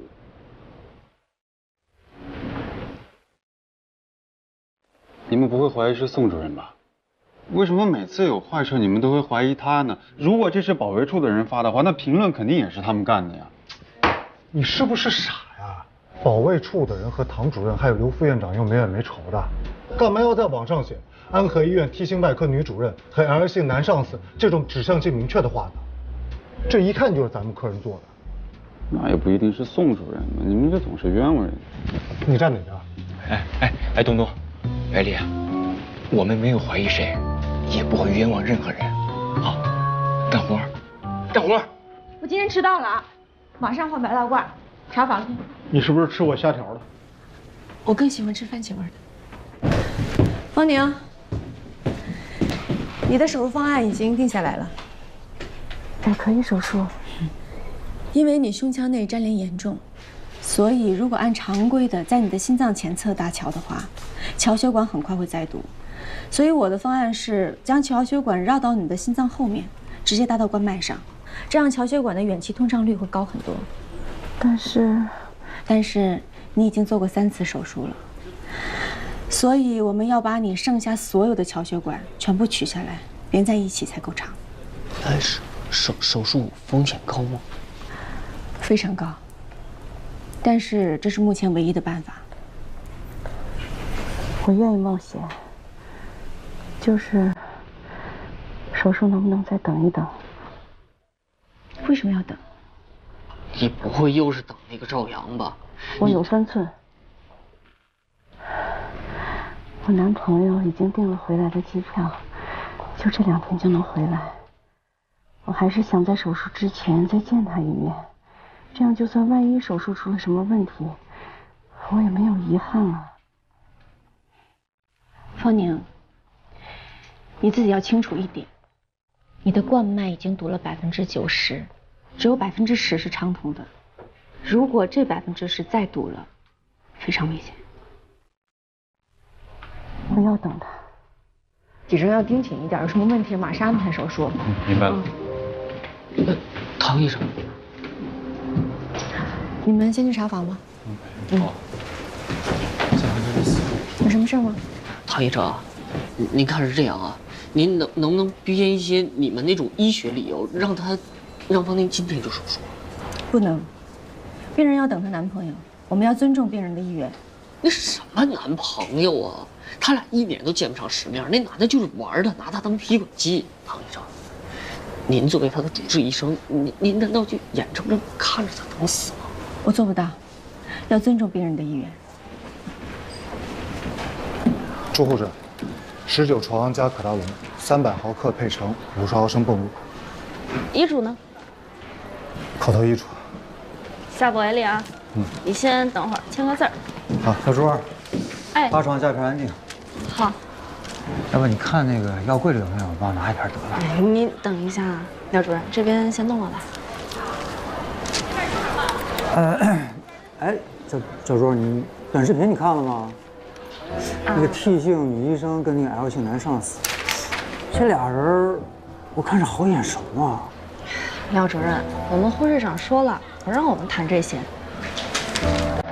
你们不会怀疑是宋主任吧？为什么每次有坏事你们都会怀疑他呢？如果这是保卫处的人发的话，那评论肯定也是他们干的呀。你是不是傻呀？保卫处的人和唐主任还有刘副院长又没冤没仇的，干嘛要在网上写安和医院 T 型外科女主任和 L 姓男上司这种指向性明确的话呢？这一看就是咱们科人做的。那也不一定是宋主任嘛，你们这总是冤枉人。你站哪边？哎，东东，百里，我们没有怀疑谁，也不会冤枉任何人。好，干活，干活。我今天迟到了啊，马上换白大褂，查房去。你是不是吃过虾条了？我更喜欢吃番茄味的。方宁，你的手术方案已经定下来了，改可以手术。因为你胸腔内粘连严重，所以如果按常规的在你的心脏前侧搭桥的话，桥血管很快会再堵。所以我的方案是将桥血管绕到你的心脏后面，直接搭到冠脉上，这样桥血管的远期通畅率会高很多。但是你已经做过3次手术了，所以我们要把你剩下所有的桥血管全部取下来，连在一起才够长。但是手术风险高吗？非常高，但是这是目前唯一的办法。我愿意冒险，就是手术能不能再等一等？为什么要等？你不会又是等那个赵阳吧？我有分寸。我男朋友已经订了回来的机票，就这2天就能回来。我还是想在手术之前再见他一面。这样，就算万一手术出了什么问题，我也没有遗憾啊。方宁，你自己要清楚一点，你的冠脉已经堵了90%，只有10%是畅通的。如果这10%再堵了，非常危险。我要等他，体重要盯紧一点，有什么问题马上安排手术。明白了。唐医生。你们先去查房吧。好。有什么事吗？唐医生，您看是这样啊，您能不能编一些你们那种医学理由，让方宁今天就手术？不能，病人要等她男朋友，我们要尊重病人的意愿。那什么男朋友啊？他俩1年都见不上世面，那男的就是玩的，拿他当提款机。唐医生，您作为他的主治医生，您难道就眼睁睁看着他等死吗？我做不到，要尊重病人的意愿。朱护士，19床加可达龙，300毫克配成，50毫升泵入。医嘱呢？口头医嘱。下不为例啊。你先等会儿签个字儿。好，小朱，哎8床加片安定。好。要不你看那个药柜里有没有，帮我拿一片得了。哎，你等一下，廖主任，这边先弄了吧。哎，小周，你短视频你看了吗？那个 T 姓女医生跟那个 L 姓男上司，这俩人，我看着好眼熟啊。廖主任，我们护士长说了，不让我们谈这些。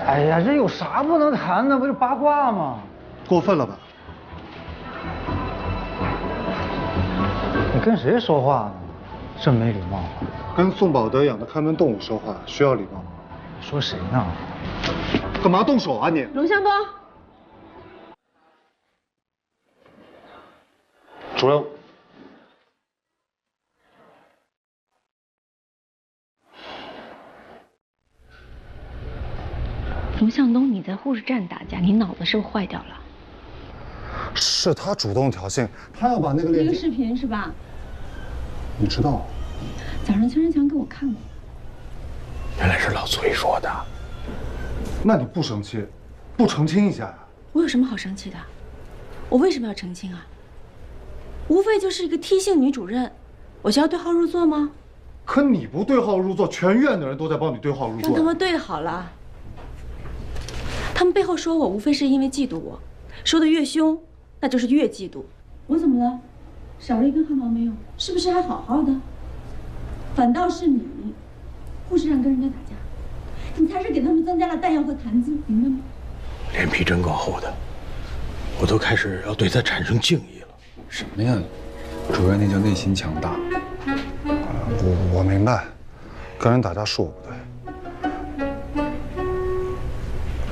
哎呀，这有啥不能谈的？不就八卦吗？过分了吧？你跟谁说话呢？这么没礼貌。跟宋宝德养的看门动物说话需要礼貌。说谁呢？干嘛动手啊你？龙向东，主任。龙向东，你在护士站打架，你脑子是不是坏掉了？是他主动挑衅，他要把那个链接。那个视频是吧？你知道？早上邱仁强给我看过。原来是老崔说的。那你不生气，不澄清一下呀？我有什么好生气的？我为什么要澄清啊？无非就是一个 T 姓女主任，我需要对号入座吗？可你不对号入座，全院的人都在帮你对号入座。让他们对好了。他们背后说我，无非是因为嫉妒我，说的越凶，那就是越嫉妒。我怎么了？少了一根汗毛没有？是不是还好好的？反倒是你，护士长跟人家打架，你才是给他们增加了弹药和谈资，明白吗？脸皮真够厚的，我都开始要对他产生敬意了。什么呀？主任，那叫内心强大。我明白，跟人打架是我不对。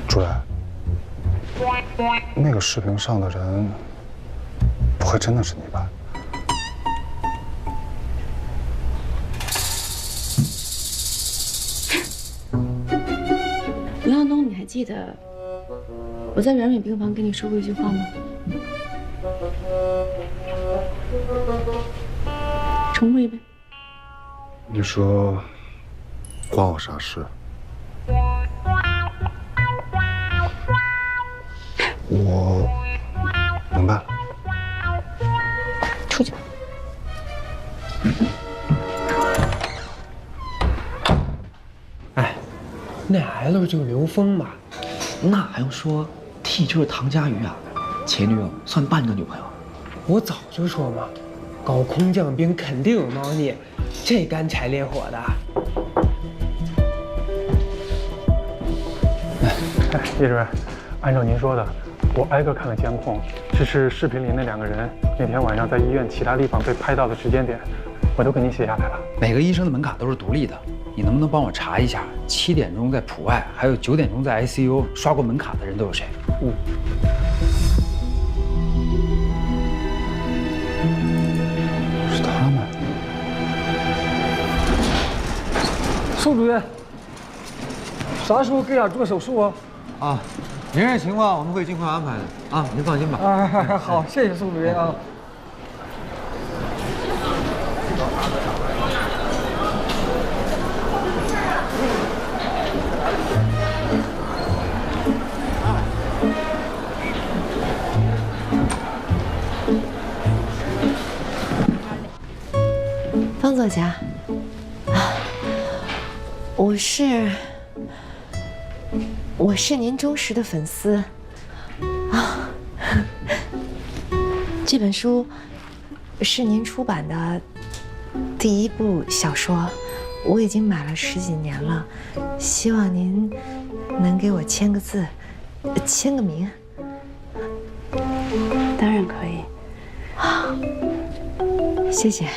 主任，那个视频上的人，不会真的是你吧？刘向东，你还记得我在软美病房跟你说过一句话吗？重复一遍。你说，关我啥事？我明白了。出去。哎，那 L 就是刘峰吧？那还用说 ？T 就是唐佳瑜啊，前女友算半个女朋友。我早就说嘛，搞空降兵肯定有猫腻，这干柴烈火的。叶主任，按照您说的，我挨个看了监控，只是视频里那2个人那天晚上在医院其他地方被拍到的时间点，我都给您写下来了。每个医生的门卡都是独立的，你能不能帮我查一下7点钟在普外，还有9点钟在 ICU 刷过门卡的人都有谁？是他们。宋主任，啥时候给俺做手术啊？啊，您这情况我们会尽快安排的啊，您放心吧。好，谢谢宋主任啊。方作家，我是您忠实的粉丝啊。这本书是您出版的第1部小说，我已经买了10几年了，希望您能给我签个字，签个名。当然可以。谢谢。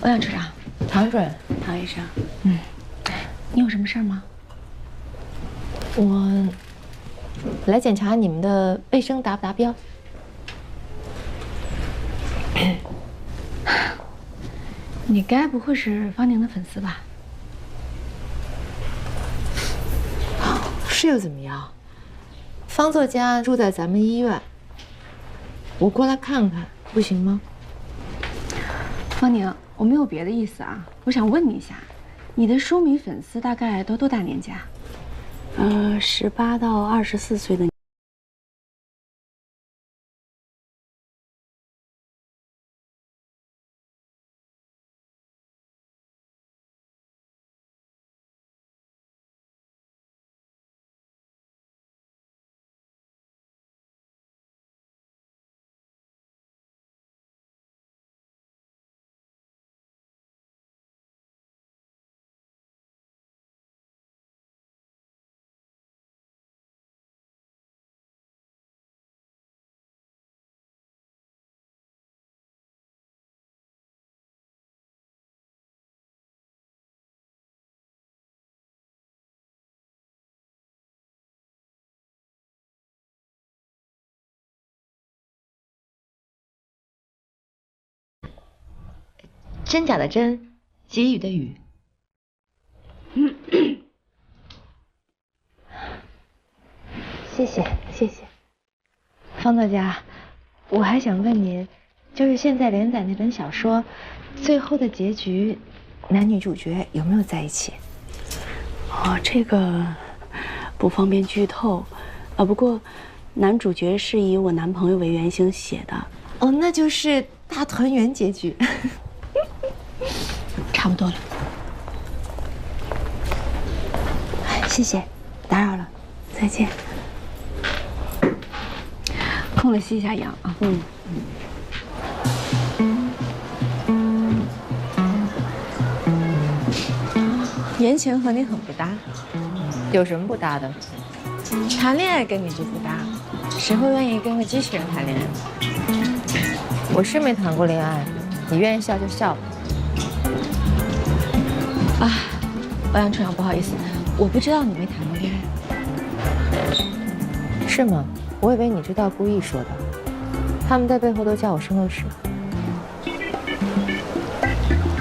欧阳处长，唐主任，唐医生，你有什么事儿吗？我来检查你们的卫生达不达标。你该不会是方宁的粉丝吧？是又怎么样？方作家住在咱们医院，我过来看看，不行吗？方宁，我没有别的意思啊，我想问你一下，你的书迷粉丝大概都多大年纪啊？18到24岁的。真假的真，结语的语。谢谢谢谢，方作家，我还想问您，就是现在连载那本小说，最后的结局，男女主角有没有在一起？哦，这个不方便剧透，不过男主角是以我男朋友为原型写的。哦，那就是大团圆结局。差不多了。谢谢，打扰了，再见。空了吸一下氧啊。言情和你很不搭，有什么不搭的？谈恋爱跟你就不搭，谁会愿意跟个机器人谈恋爱？我是没谈过恋爱，你愿意笑就笑吧。啊，欧阳春阳，不好意思，我不知道你没谈过恋爱。是吗？我以为你知道，故意说的。他们在背后都叫我圣斗士。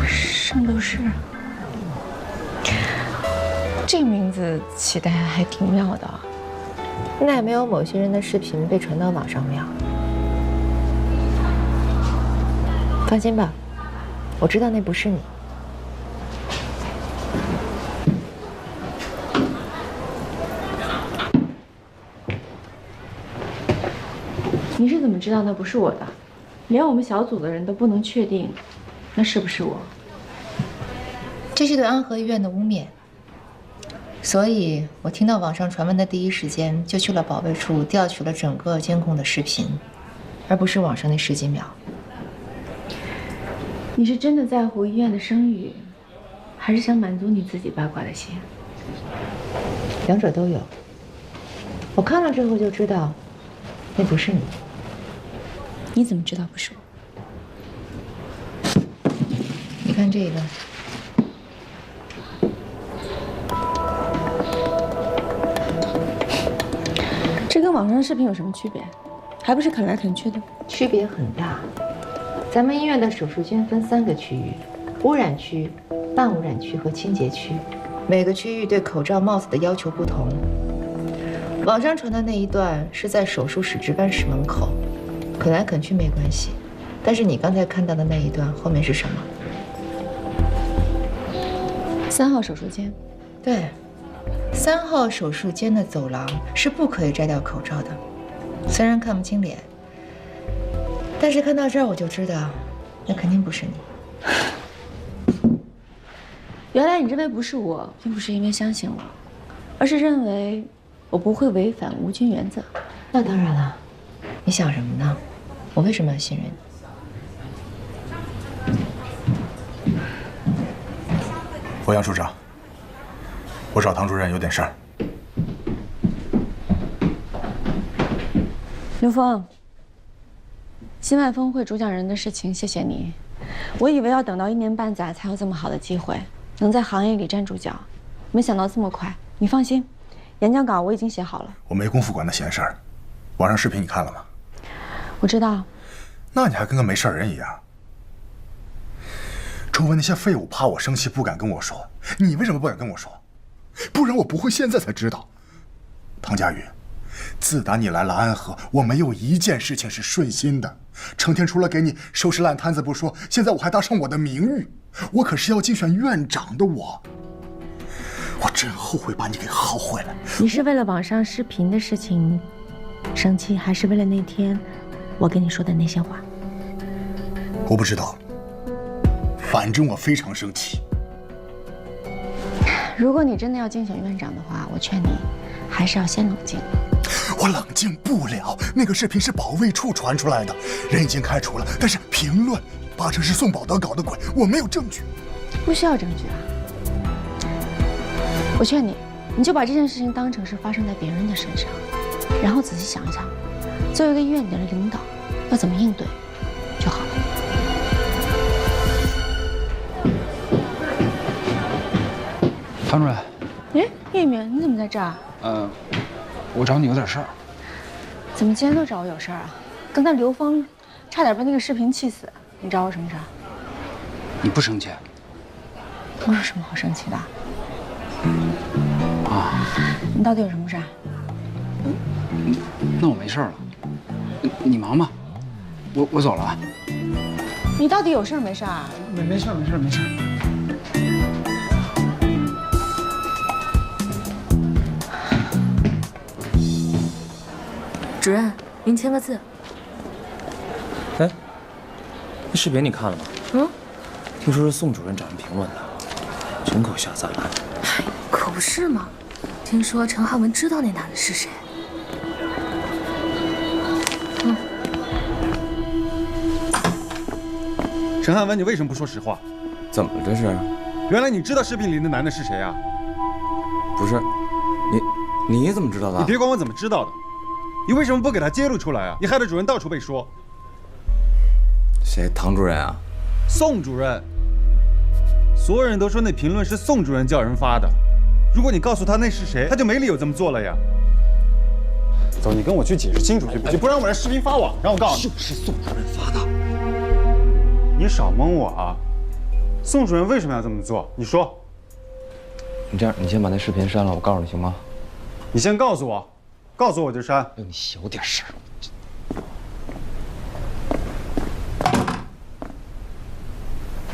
圣斗士，这个名字起的还挺妙的。那也没有某些人的视频被传到网上妙。放心吧，我知道那不是你。你是怎么知道那不是我的？连我们小组的人都不能确定，那是不是我？这是对安和医院的污蔑，所以我听到网上传闻的第一时间就去了保卫处调取了整个监控的视频，而不是网上那10几秒。你是真的在乎医院的声誉，还是想满足你自己八卦的心？两者都有。我看了之后就知道，那不是你。你怎么知道不是我？你看这个。这跟网上的视频有什么区别？还不是啃来啃去的？区别很大。咱们医院的手术间分3个区域：污染区、半污染区和清洁区。每个区域对口罩、帽子的要求不同。网上传的那一段是在手术室值班室门口，啃来啃去没关系。但是你刚才看到的那一段后面是什么？3号手术间。对，3号手术间的走廊是不可以摘掉口罩的。虽然看不清脸，但是看到这儿我就知道，那肯定不是你。原来你认为不是我，并不是因为相信我，而是认为我不会违反无菌原则。那当然了，你想什么呢？我为什么要信任你？欧阳处长，我找唐主任有点事儿。刘峰，新外峰会主讲人的事情，谢谢你。我以为要等到1年半载才有这么好的机会，能在行业里站住脚，没想到这么快。你放心，演讲稿我已经写好了。我没工夫管那闲事儿。网上视频你看了吗？我知道。那你还跟个没事人一样？周围那些废物怕我生气不敢跟我说，你为什么不敢跟我说？不然我不会现在才知道。唐佳宇，自打你来了安和，我没有一件事情是顺心的，成天除了给你收拾烂摊子不说，现在我还搭上我的名誉。我可是要竞选院长的我真后悔把你给薅回来。你是为了网上视频的事情生气，还是为了那天我跟你说的那些话？我不知道，反正我非常生气。如果你真的要竞选院长的话，我劝你还是要先冷静。我冷静不了，那个视频是保卫处传出来的，人已经开除了，但是评论8成是宋宝德搞的鬼，我没有证据。不需要证据啊！我劝你，你就把这件事情当成是发生在别人的身上，然后仔细想一想，作为一个医院里的领导，要怎么应对就好了。唐主任。哎，叶明，你怎么在这儿？我找你有点事儿。怎么今天都找我有事儿啊？刚才刘峰差点被那个视频气死，你找我什么事儿？你不生气？我有什么好生气的？啊，你到底有什么事儿？那我没事了，你忙吧，我走了啊。你到底有事儿没事儿？没事。主任，您签个字。哎，那视频你看了吗？嗯，听说是宋主任找人评论的，真够下三滥。可不是嘛。听说陈汉文知道那男的是谁。陈汉文，你为什么不说实话？怎么了这是？原来你知道视频里的男的是谁啊？不是，你怎么知道的？你别管我怎么知道的，你为什么不给他揭露出来啊？你害得主任到处被说。谁？唐主任啊？宋主任。所有人都说那评论是宋主任叫人发的，如果你告诉他那是谁，他就没理由这么做了呀。走，你跟我去解释清楚去，不然我把这视频发网上。我告诉你，就是宋主任发的。你少蒙我啊！宋主任为什么要这么做？你说。你这样，你先把那视频删了，我告诉你行吗？你先告诉我，告诉我就删。你小点声。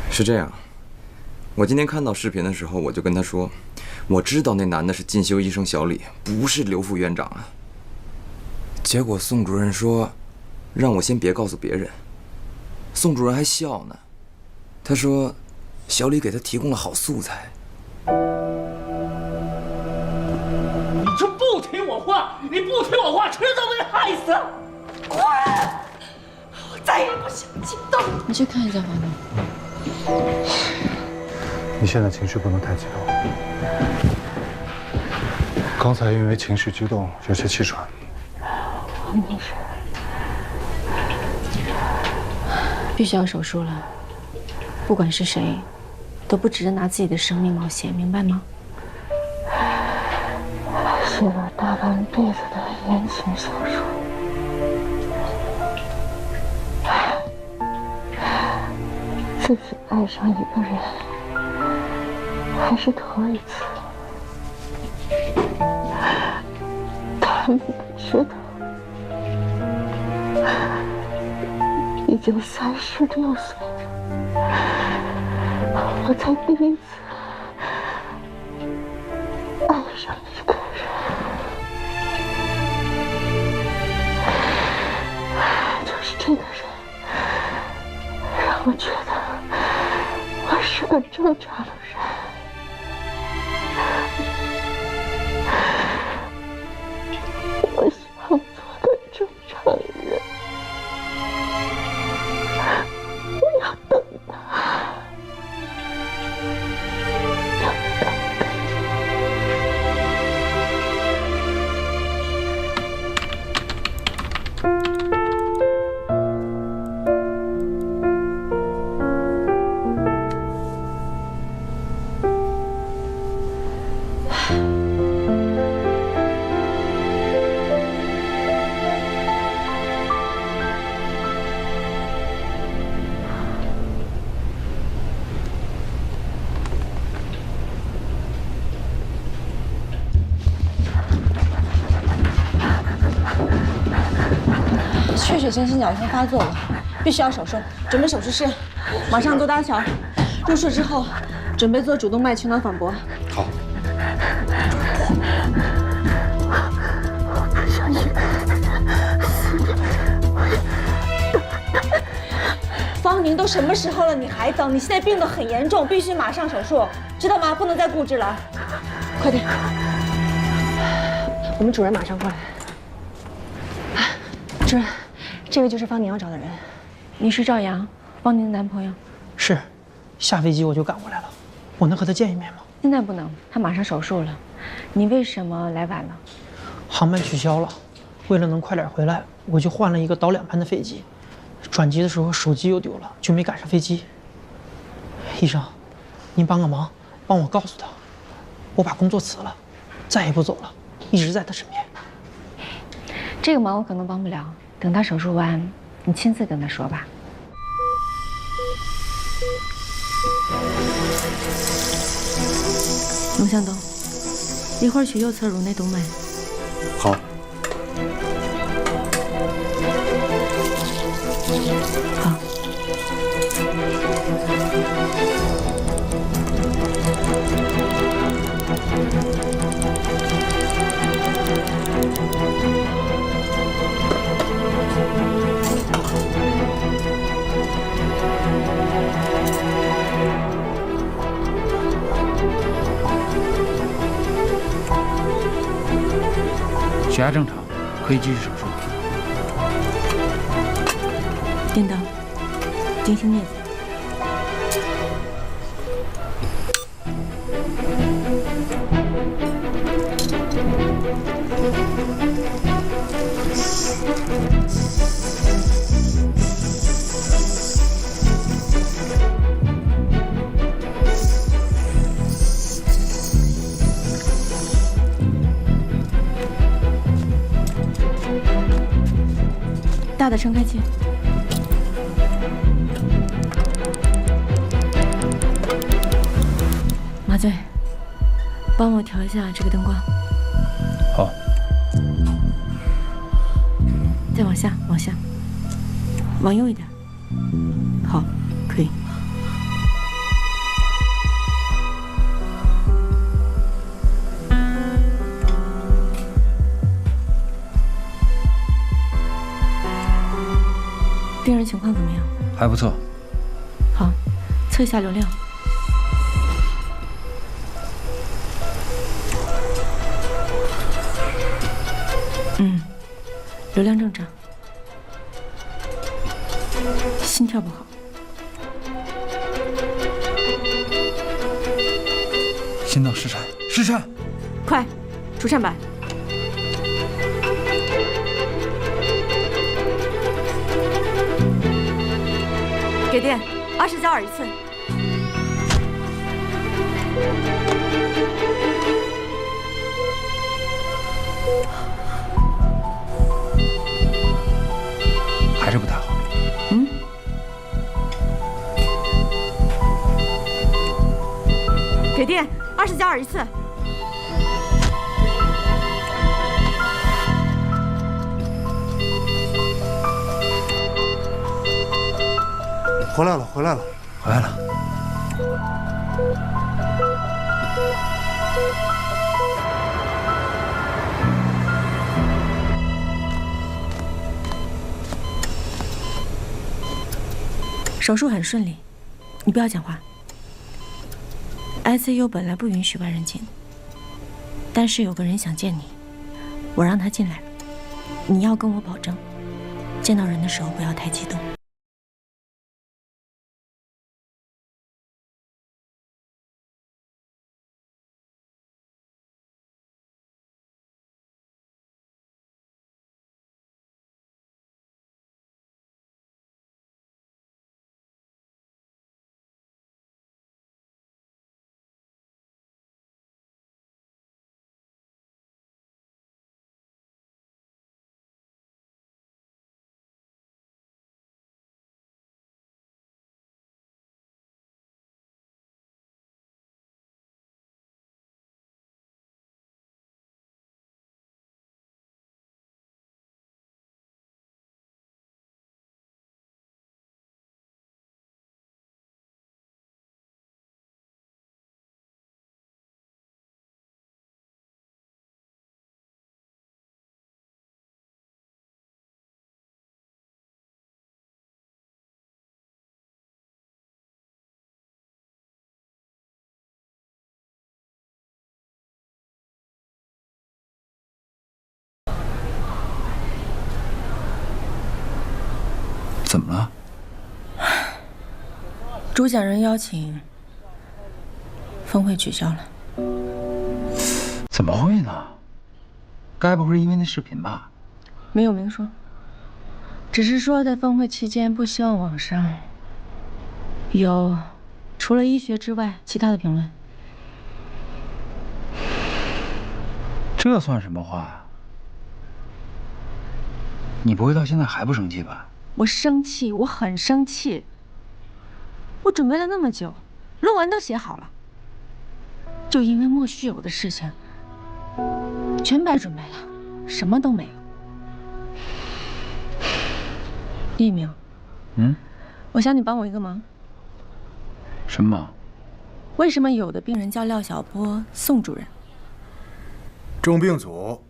是这样，我今天看到视频的时候，我就跟他说，我知道那男的是进修医生小李，不是刘副院长啊。结果宋主任说，让我先别告诉别人。宋主任还笑呢，他说，小李给他提供了好素材。你就不听我话，你不听我话，迟早被害死。滚！我再也不想见到你。你去看一下房东。你现在情绪不能太激动，刚才因为情绪激动有些气喘。没事。必须要手术了，不管是谁，都不值得拿自己的生命冒险，明白吗？写了大半辈子的言情小说，自己爱上一个人，还是头一次。他们不知道，已经36岁，我才第一次爱上一个人。就是这个人，让我觉得我是个正常的人。我想做个正常人。我要等他。血性心绞已经发作了，必须要手术。准备手术室，马上做搭桥。入睡之后，准备做主动脉全脑反搏。好。我不想你方宁，都什么时候了，你还等？你现在病得很严重，必须马上手术，知道吗？不能再固执了。快点！我们主任马上过来。主任，这位就是方宁要找的人。你是赵阳，方宁的男朋友。是，下飞机我就赶过来了。我能和他见一面吗？现在不能，他马上手术了。你为什么来晚了？航班取消了，为了能快点回来，我就换了一个倒2班的飞机。转机的时候手机又丢了，就没赶上飞机。医生，您帮个忙，帮我告诉他，我把工作辞了，再也不走了，一直在他身边。这个忙我可能帮不了，等他手术完，你亲自跟他说吧。龙向东，一会儿去右侧颅内动脉。好。好。血压正常，可以继续手术。电刀，进行镊子。大的撑开器。麻醉，帮我调一下这个灯光。好。再往下，往下，往右一点。好，可以。病人情况怎么样？还不错。好，测一下流量。流量正常，心跳不好。心脏失颤，失颤！快，除颤板。给电，20焦耳一次。还是不太好。给电，20焦耳一次。回来了，回来了，回来了。手术很顺利，你不要讲话。ICU 本来不允许外人进，但是有个人想见你，我让他进来了。你要跟我保证，见到人的时候不要太激动。怎么了？主讲人邀请，峰会取消了。怎么会呢？该不会是因为那视频吧？没有明说，只是说在峰会期间不希望网上有除了医学之外其他的评论。这算什么话呀？你不会到现在还不生气吧？我生气，我很生气。我准备了那么久，论文都写好了，就因为莫须有的事情，全白准备了，什么都没有。李一鸣，我想你帮我一个忙。什么忙？为什么有的病人叫廖晓波宋主任？重病组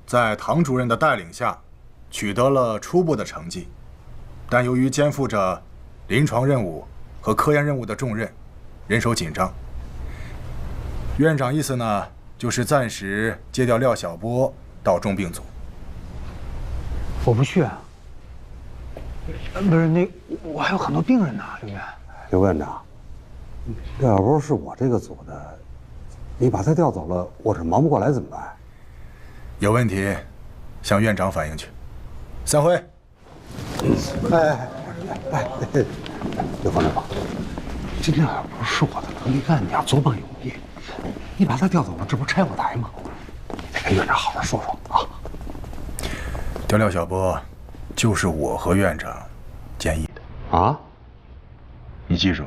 在唐主任的带领下，取得了初步的成绩，但由于肩负着临床任务和科研任务的重任，人手紧张。院长意思呢，就是暂时接调廖晓波到重病组。我不去啊。不是那，我还有很多病人呢，刘院。刘院长，廖晓波是我这个组的，你把他调走了，我这忙不过来怎么办？有问题，向院长反映去。散会。刘方长，这廖晓波是我的得力干将，左膀右臂，你把他调走了，这不拆我台吗？你得跟院长好好说说啊。调廖晓波，就是我和院长建议的啊。你记住，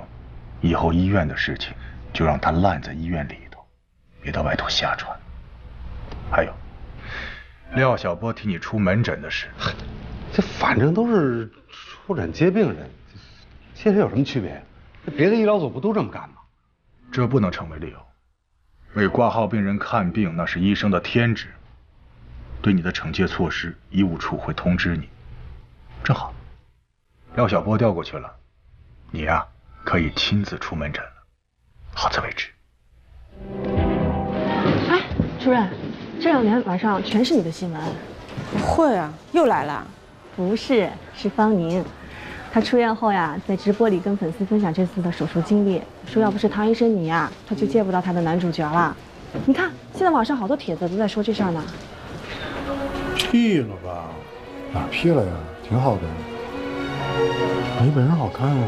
以后医院的事情就让他烂在医院里头，别到外头瞎传。还有，廖晓波替你出门诊的事，这反正都是出诊接病人，现在有什么区别？别的医疗组不都这么干吗？这不能成为理由。为挂号病人看病，那是医生的天职。对你的惩戒措施，医务处会通知你。正好，廖晓波调过去了，你呀可以亲自出门诊了。好自为之。哎，主任，这2年晚上全是你的新闻。会啊，又来了？不是，是方宁。他出院后呀，在直播里跟粉丝分享这次的手术经历，说要不是唐医生你呀，他就接不到他的男主角了。你看，现在网上好多帖子都在说这事儿呢。P 了吧？哪 P 了呀？挺好的，没本人好看啊。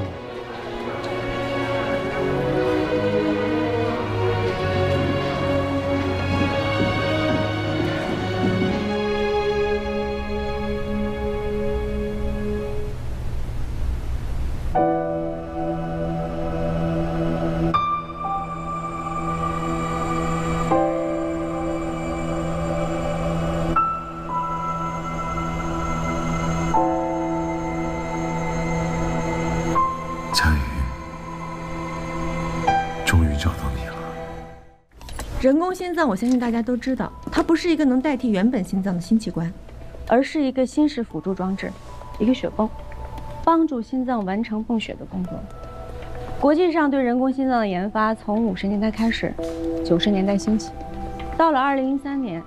人工心脏，我相信大家都知道，它不是一个能代替原本心脏的新器官，而是一个新式辅助装置，一个血泵，帮助心脏完成泵血的工作。国际上对人工心脏的研发从50年代开始，90年代兴起，到了2013年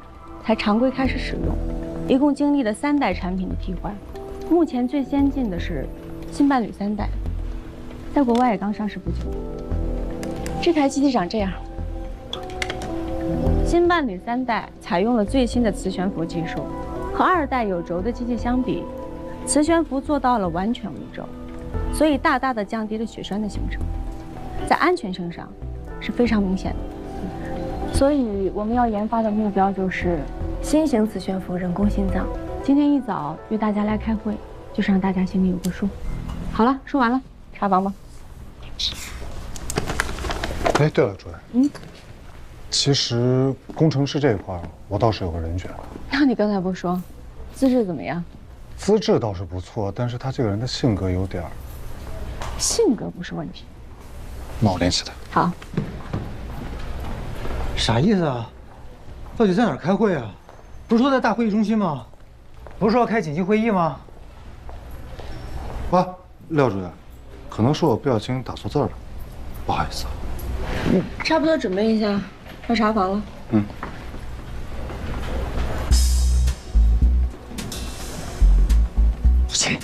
才常规开始使用，一共经历了3代产品的替换。目前最先进的是新伴侣3代，在国外也刚上市不久。这台机器长这样。新伴侣3代采用了最新的磁悬浮技术，和2代有轴的机器相比，磁悬浮做到了完全无轴，所以大大的降低了血栓的形成，在安全性上是非常明显的。所以我们要研发的目标就是新型磁悬浮人工心脏。今天一早约大家来开会，就是让大家心里有个数。好了，说完了，查房吧。哎，对了，主任，其实工程师这一块我倒是有个人选。那你刚才不说，资质怎么样？资质倒是不错，但是他这个人的性格有点……性格不是问题。那我联系他。好。啥意思啊？到底在哪儿开会啊？不是说在大会议中心吗？不是说要开紧急会议吗？啊，廖主任，可能是我不小心打错字了，不好意思啊。差不多准备一下，要查房了。切！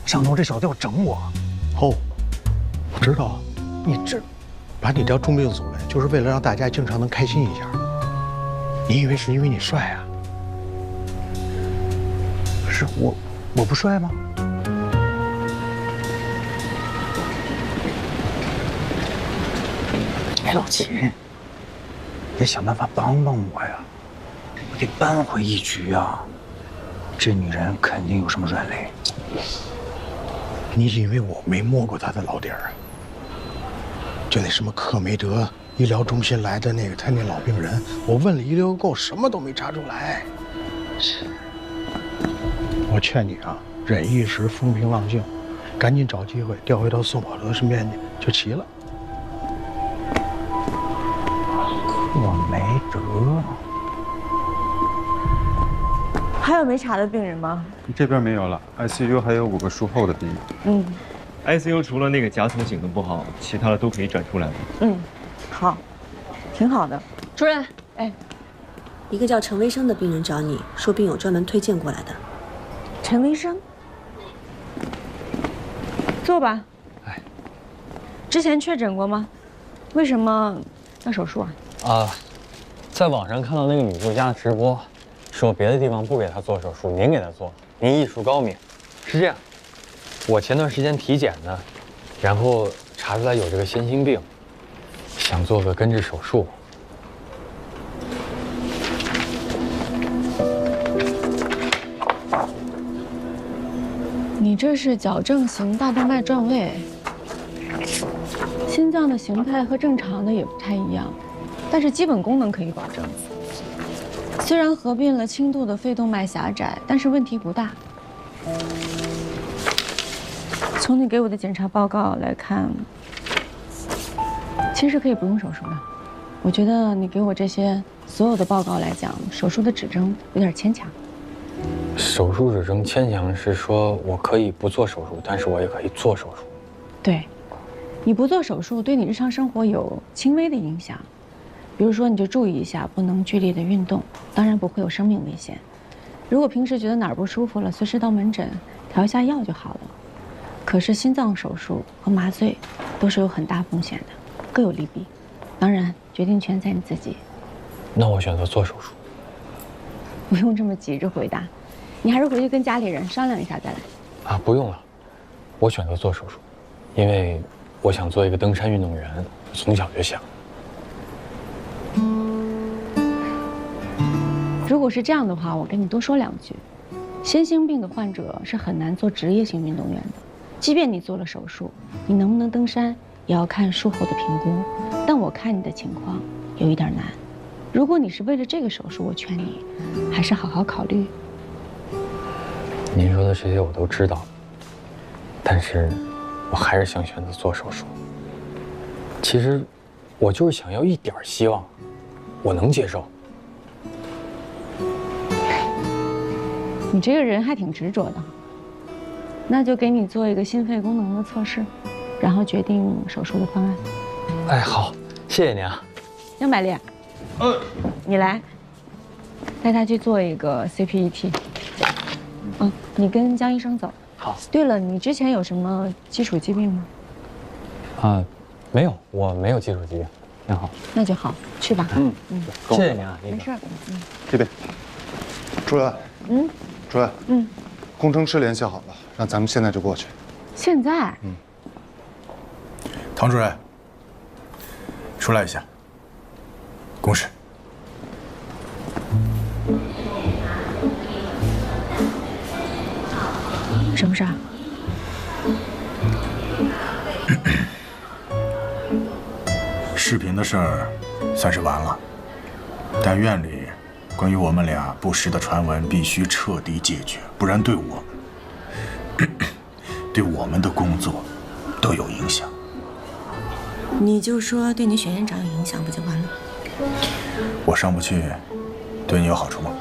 向东这小子要整我。哦，我知道，把你调重病组来，就是为了让大家经常能开心一下。你以为是因为你帅啊？是我不帅吗？哎，老秦，得想办法帮帮我呀！我得扳回一局啊！这女人肯定有什么软肋。你以为我没摸过她的老底儿啊？就那什么克梅德医疗中心来的那个他那老病人，我问了一溜够，什么都没查出来。我劝你啊，忍一时风平浪静，赶紧找机会调回到宋保德身边去，就齐了。克梅德，还有没查的病人吗？这边没有了 ，ICU 还有5个术后的病人。ICU 除了那个夹层醒的不好，其他的都可以转出来了。好，挺好的。主任，哎，一个叫陈维生的病人找你说，病友专门推荐过来的。陈维生，坐吧。哎，之前确诊过吗？为什么要手术啊？在网上看到那个女作家的直播，说别的地方不给她做手术，您给她做，您艺术高明。是这样，我前段时间体检呢，然后查出来有这个先心病，想做个根治手术。你这是矫正型大动脉转位，心脏的形态和正常的也不太一样，但是基本功能可以保证。虽然合并了轻度的肺动脉狭窄，但是问题不大。从你给我的检查报告来看，其实可以不用手术的。我觉得你给我这些所有的报告来讲，手术的指征有点牵强。手术指征牵强是说我可以不做手术，但是我也可以做手术。对，你不做手术对你日常生活有轻微的影响，比如说你就注意一下，不能剧烈的运动，当然不会有生命危险。如果平时觉得哪儿不舒服了，随时到门诊调一下药就好了。可是心脏手术和麻醉都是有很大风险的，各有利弊，当然决定权在你自己。那我选择做手术。不用这么急着回答，你还是回去跟家里人商量一下再来。啊，不用了，我选择做手术，因为我想做一个登山运动员，从小就想。如果是这样的话，我跟你多说2句。先心病的患者是很难做职业型运动员的，即便你做了手术，你能不能登山也要看术后的评估。但我看你的情况有一点难，如果你是为了这个手术，我劝你还是好好考虑。您说的这些我都知道，但是我还是想选择做手术。其实，我就是想要一点希望，我能接受。你这个人还挺执着的，那就给你做一个心肺功能的测试，然后决定手术的方案。哎，好，谢谢您啊。杨百烈，你来，带他去做一个 CPET。你跟江医生走。好。对了，你之前有什么基础疾病吗？没有，我没有基础疾病。您好。那就好，去吧。谢谢您啊，没事。这边，主任。主任。工程师联系好了，让咱们现在就过去。现在？唐主任，出来一下。公事。什么事儿？视频的事儿算是完了，但院里关于我们俩不实的传闻必须彻底解决，不然对我们的工作都有影响。你就说对你选院长有影响，不就完了？我上不去，对你有好处吗？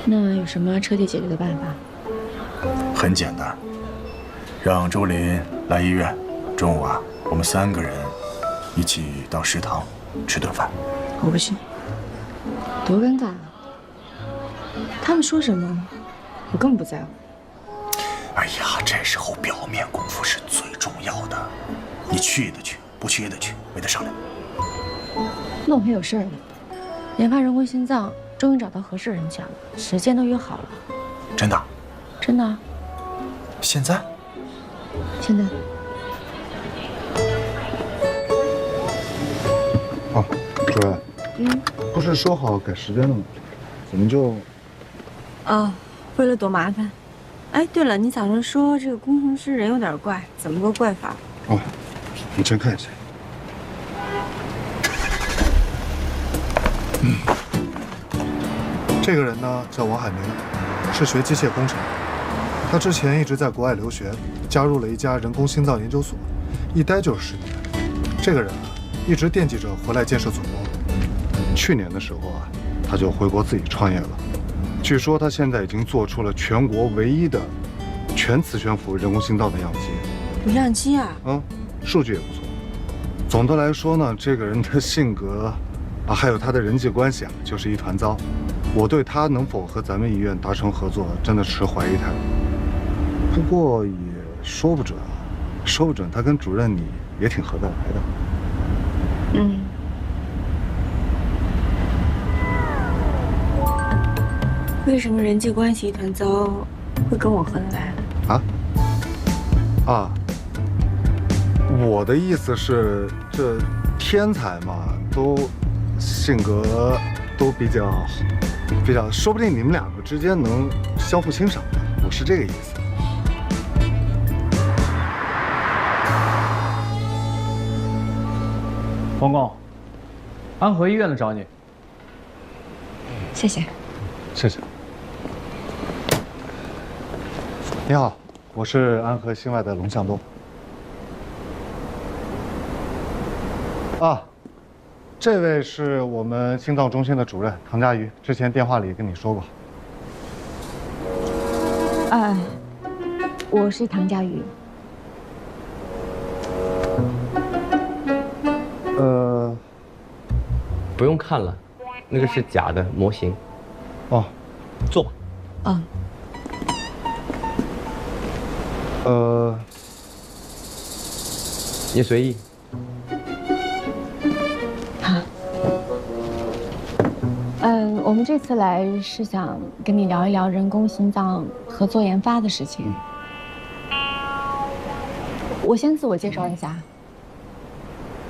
那有什么彻底解决的办法？很简单，让周林来医院，中午啊，我们3个人一起到食堂吃顿饭。我不去，多尴尬啊！他们说什么，我根本不在乎。哎呀，这时候表面功夫是最重要的，你去也得去，不去也得去，没得商量。那我还有事儿呢，研发人工心脏终于找到合适人选了，时间都约好了。真的？真的。现在？现在。主任。不是说好改时间了吗？怎么就？为了躲麻烦。哎，对了，你早上说这个工程师人有点怪，怎么个怪法？你先看一下。这个人呢叫王海明，是学机械工程。他之前一直在国外留学，加入了一家人工心脏研究所，一待就是10年。这个人啊，一直惦记着回来建设祖国。去年的时候啊，他就回国自己创业了。据说他现在已经做出了全国唯一的全磁悬浮人工心脏的样机。样机啊？数据也不错。总的来说呢，这个人的性格啊，还有他的人际关系啊，就是一团糟。我对他能否和咱们医院达成合作，真的持怀疑态度。不过也说不准啊，说不准他跟主任你也挺合得来的。为什么人际关系一团糟会跟我合得来？我的意思是，这天才嘛，都性格都比较，说不定你们两个之间能相互欣赏的。我是这个意思。王工，安和医院的找你。谢谢。谢谢。你好，我是安和心外的龙向东。这位是我们心脏中心的主任唐佳瑜，之前电话里跟你说过。我是唐佳瑜。不用看了，那个是假的模型。坐吧。你随意。我们这次来是想跟你聊一聊人工心脏合作研发的事情。我先自我介绍一下。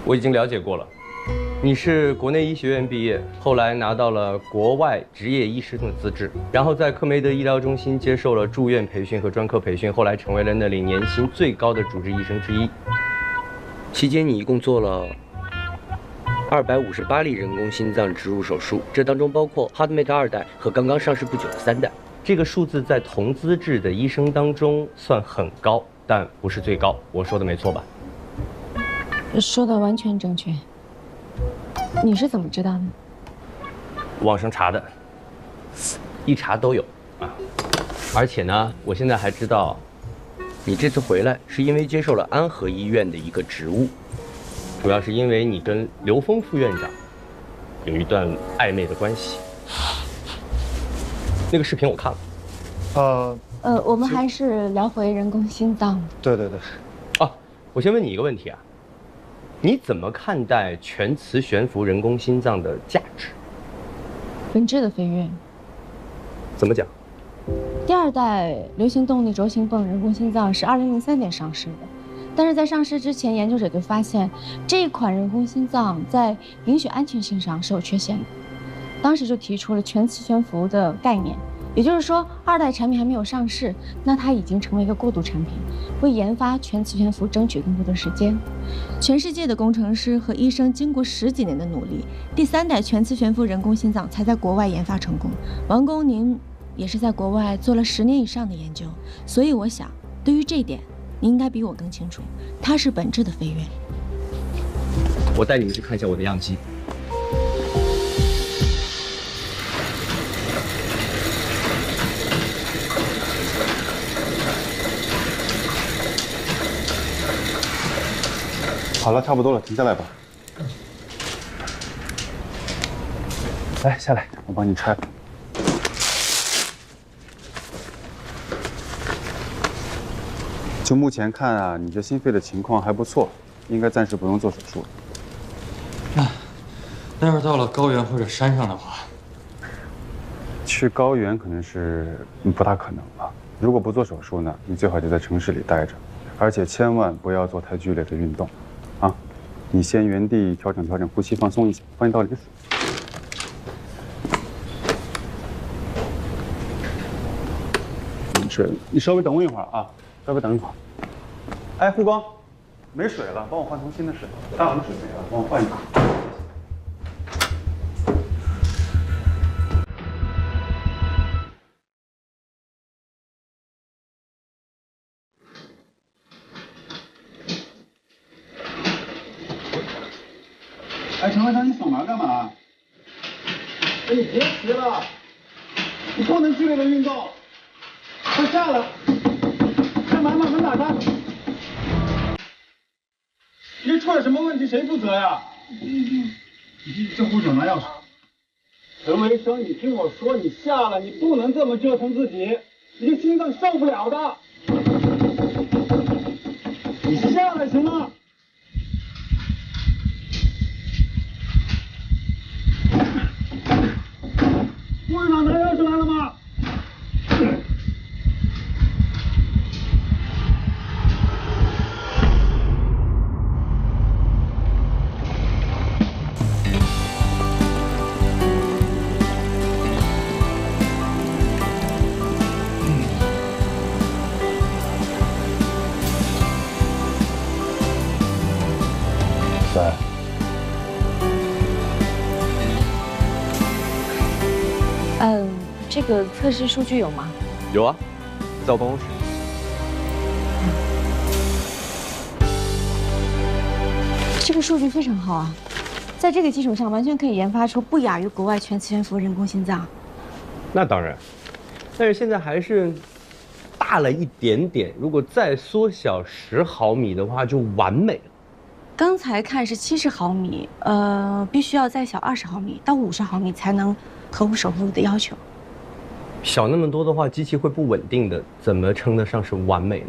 我已经了解过了，你是国内医学院毕业，后来拿到了国外执业医师的资质，然后在科梅德医疗中心接受了住院培训和专科培训，后来成为了那里年薪最高的主治医生之一。期间你一共做了258例人工心脏植入手术，这当中包括 HeartMate 2代和刚刚上市不久的3代。这个数字在同资质的医生当中算很高，但不是最高。我说的没错吧？说的完全正确。你是怎么知道的？网上查的，一查都有啊。而且呢，我现在还知道，你这次回来是因为接受了安和医院的一个职务。主要是因为你跟刘峰副院长有一段暧昧的关系。那个视频我看了。我们还是聊回人工心脏。对。我先问你一个问题啊，你怎么看待全磁悬浮人工心脏的价值？本质的飞跃。怎么讲？第2代流行动力轴心泵人工心脏是2003年上市的。但是在上市之前，研究者就发现这一款人工心脏在凝血安全性上是有缺陷的。当时就提出了全磁悬浮的概念，也就是说2代产品还没有上市，那它已经成为一个过渡产品，为研发全磁悬浮争取更多的时间。全世界的工程师和医生经过10几年的努力，第3代全磁悬浮人工心脏才在国外研发成功。王工，您也是在国外做了10年以上的研究，所以我想对于这一点你应该比我更清楚，它是本质的飞跃。我带你们去看一下我的样机。好了，差不多了，停下来吧。来，下来，我帮你拆。就目前看啊，你这心肺的情况还不错，应该暂时不用做手术。待会儿到了高原或者山上的话，去高原可能是不大可能了。如果不做手术呢，你最好就在城市里待着，而且千万不要做太剧烈的运动，啊！你先原地调整呼吸，放松一下。帮你倒点水。水，你稍微等我一会儿啊，稍微等一会儿。哎，护工，没水了，帮我换桶新的水。大碗水没了，帮我换一个。哎，陈文生，你锁门干嘛？哎，你别急了，你不能剧烈的运动，快下来，开门，把门打开。你出了什么问题，谁负责呀？这护手拿钥匙。陈维生，你听我说，你下来，你不能这么折腾自己，你这心脏受不了的。你下来行吗？护士长拿钥匙来了吗？来。这个测试数据有吗？有啊，在我办公室。这个数据非常好啊，在这个基础上，完全可以研发出不亚于国外全磁悬浮人工心脏。那当然，但是现在还是大了一点点，如果再缩小10毫米的话，就完美了。刚才看是70毫米，必须要再小20毫米到50毫米才能合乎手术的要求。小那么多的话，机器会不稳定的，怎么称得上是完美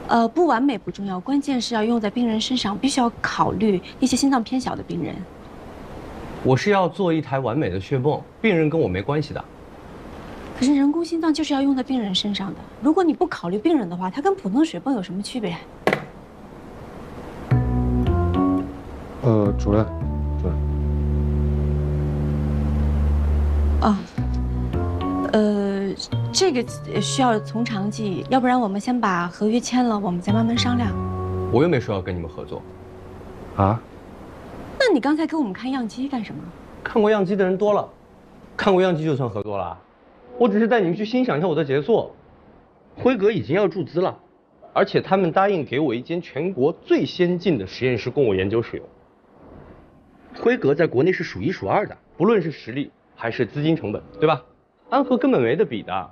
呢？不完美不重要，关键是要用在病人身上，必须要考虑那些心脏偏小的病人。我是要做一台完美的血泵，病人跟我没关系的。可是人工心脏就是要用在病人身上的，如果你不考虑病人的话，它跟普通血泵有什么区别？主任。啊。这个需要从长计议，要不然我们先把合约签了，我们再慢慢商量。我又没说要跟你们合作。啊？那你刚才给我们看样机干什么？看过样机的人多了，看过样机就算合作了。我只是带你们去欣赏一下我的杰作。辉格已经要注资了，而且他们答应给我一间全国最先进的实验室供我研究使用。辉格在国内是数1数2的，不论是实力还是资金成本，对吧？安和根本没得比的。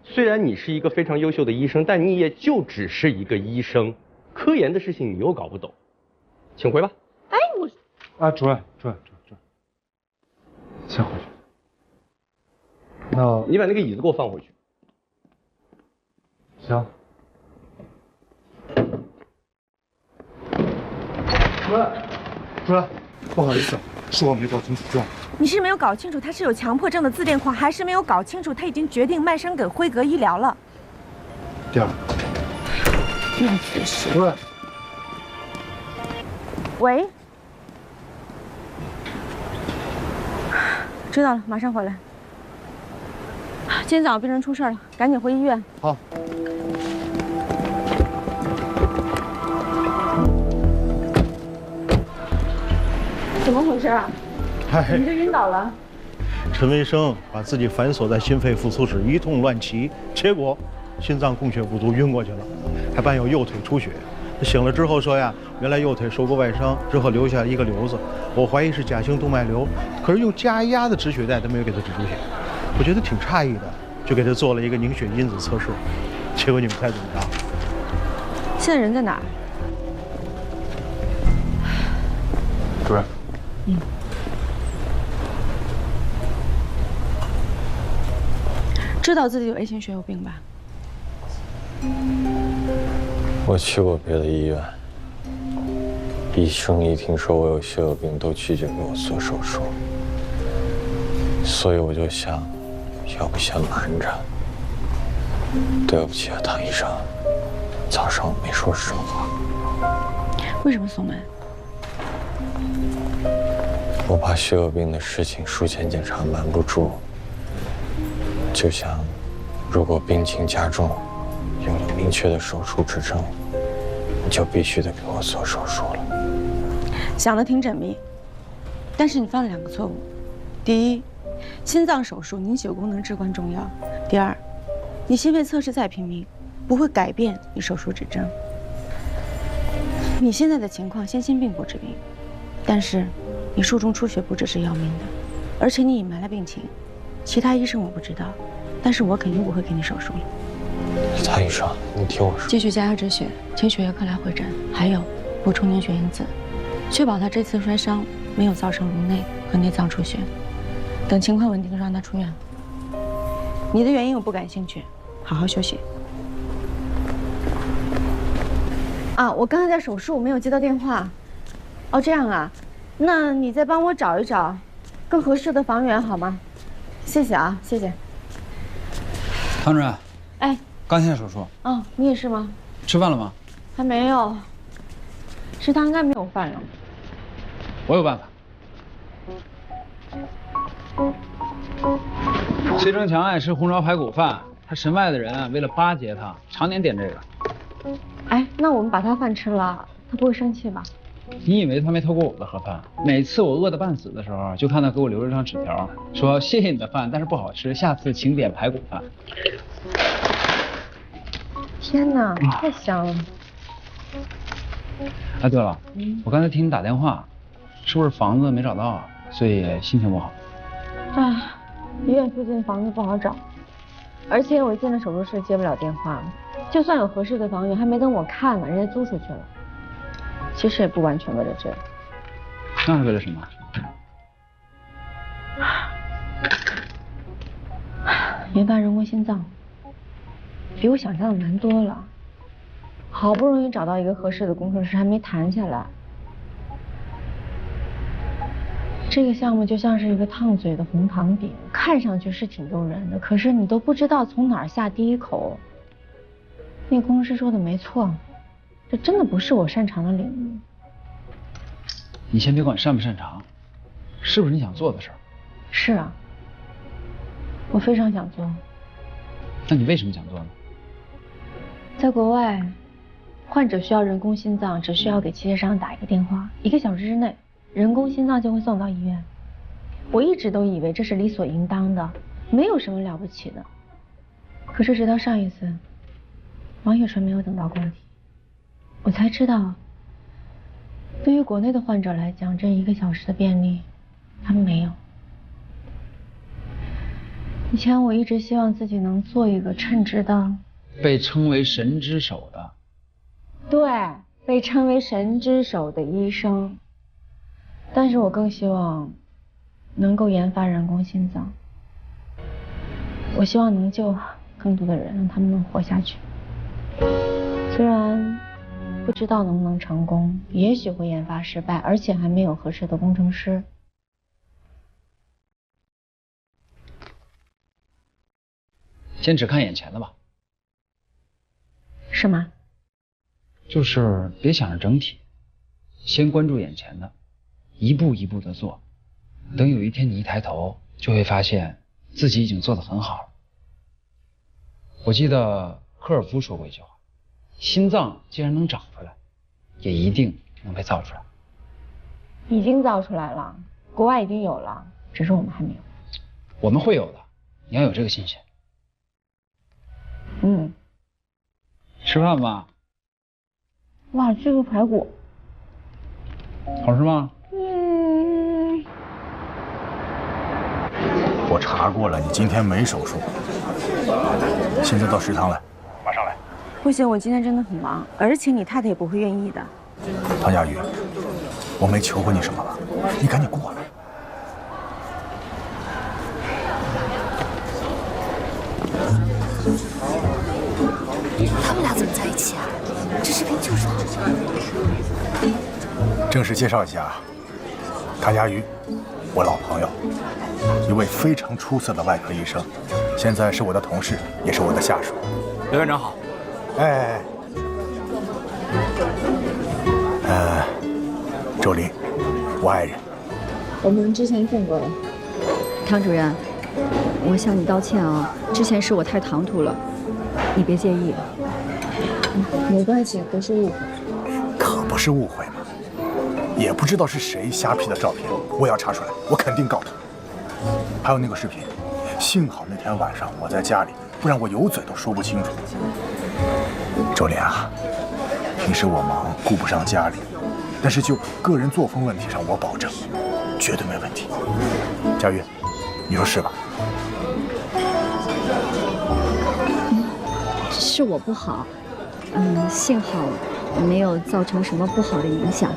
虽然你是一个非常优秀的医生，但你也就只是一个医生，科研的事情你又搞不懂，请回吧。哎，我主任，先回去。那你把那个椅子给我放回去。行。主任，不好意思，是我没搞清楚状况。你是没有搞清楚他是有强迫症的自恋狂，还是没有搞清楚他已经决定卖身给辉格医疗了？第二，主任，喂，知道了，马上回来。今天早上病人出事了，赶紧回医院。好。怎么回事啊？你就晕倒了？陈维生把自己反锁在心肺复苏室一通乱骑，结果心脏供血不足晕过去了，还伴有右腿出血。他醒了之后说呀，原来右腿受过外伤，之后留下一个瘤子，我怀疑是假性动脉瘤，可是用加压的止血带都没有给他止住血。我觉得挺诧异的，就给他做了一个凝血因子测试，结果你们猜怎么着？现在人在哪儿？主任。知道自己有 A 型血友病吧？我去过别的医院，医生一听说我有血友病，都拒绝给我做手术，所以我就想，要不先瞒着。对不起啊，唐医生，早上我没说实话。为什么锁门？我怕血友病的事情术前检查瞒不住，就想，如果病情加重，有了明确的手术指征，你就必须得给我做手术了。想得挺缜密，但是你犯了2个错误。第一，心脏手术凝血功能至关重要；第二，你心肺测试再平民，不会改变你手术指征。你现在的情况先心并不致命，但是你术中出血不只是要命的，而且你隐瞒了病情，其他医生我不知道，但是我肯定不会给你手术了。蔡医生，你听我说，继续加压止血，请血液科来会诊，还有补充凝血因子，确保他这次摔伤没有造成颅内和内脏出血。等情况稳定，让他出院。你的原因我不感兴趣，好好休息。啊，我刚才在手术，没有接到电话。哦，这样啊，那你再帮我找一找更合适的房源好吗？谢谢啊，谢谢。唐主任，哎，刚下手术。哦，你也是吗？吃饭了吗？还没有，食堂应该没有饭了。我有办法。崔成强爱吃红烧排骨饭，他神外的人啊，为了巴结他，常年点这个。哎，那我们把他饭吃了，他不会生气吧？你以为他没偷过我的盒饭？每次我饿得半死的时候，就看他给我留了张纸条，说谢谢你的饭，但是不好吃，下次请点排骨饭。天哪，太香了！哎，对了，我刚才听你打电话，是不是房子没找到啊？所以心情不好？哎，医院附近房子不好找，而且我进了手术室接不了电话，就算有合适的房源，还没等我看呢，人家租出去了。其实也不完全为了这，那是为了什么？研发人工心脏，比我想象的难多了。好不容易找到一个合适的工程师，还没谈下来。这个项目就像是一个烫嘴的红糖饼，看上去是挺动人的，可是你都不知道从哪儿下第一口。那工程师说的没错。这真的不是我擅长的领域。你先别管擅不擅长，是不是你想做的事儿？是啊，我非常想做。那你为什么想做呢？在国外，患者需要人工心脏，只需要给器械商打一个电话，1个小时之内，人工心脏就会送到医院。我一直都以为这是理所应当的，没有什么了不起的。可是直到上一次，王雪纯没有等到供体。我才知道，对于国内的患者来讲，这1个小时的便利，他们没有。以前我一直希望自己能做一个称职的，被称为神之手的，对，被称为神之手的医生。但是我更希望能够研发人工心脏，我希望能救更多的人，让他们能活下去。虽然不知道能不能成功，也许会研发失败，而且还没有合适的工程师。先只看眼前的吧。是吗？就是别想着整体，先关注眼前的，一步一步的做。等有一天你一抬头，就会发现自己已经做得很好了。我记得科尔夫说过一句话。心脏既然能长出来，也一定能被造出来。已经造出来了，国外已经有了，只是我们还没有。我们会有的，你要有这个信心。吃饭吧。哇，这个排骨好吃吗？我查过了，你今天没手术。现在到食堂来，马上来。不行，我今天真的很忙，而且你太太也不会愿意的。唐佳宇，我没求过你什么了，你赶紧过来。他们俩怎么在一起啊？这视频就是好。正式介绍一下，唐佳瑜，我老朋友，一位非常出色的外科医生，现在是我的同事，也是我的下属。刘院长好。哎，周林，我爱人。我们之前见过了。汤主任，我向你道歉啊，之前是我太唐突了，你别介意。没关系，不是误会。可不是误会嘛，也不知道是谁瞎 P 的照片，我要查出来，我肯定告他。还有那个视频，幸好那天晚上我在家里，不然我有嘴都说不清楚。周林啊，平时我忙顾不上家里，但是就个人作风问题上，我保证绝对没问题。佳玉，你说是吧？是我不好，幸好没有造成什么不好的影响。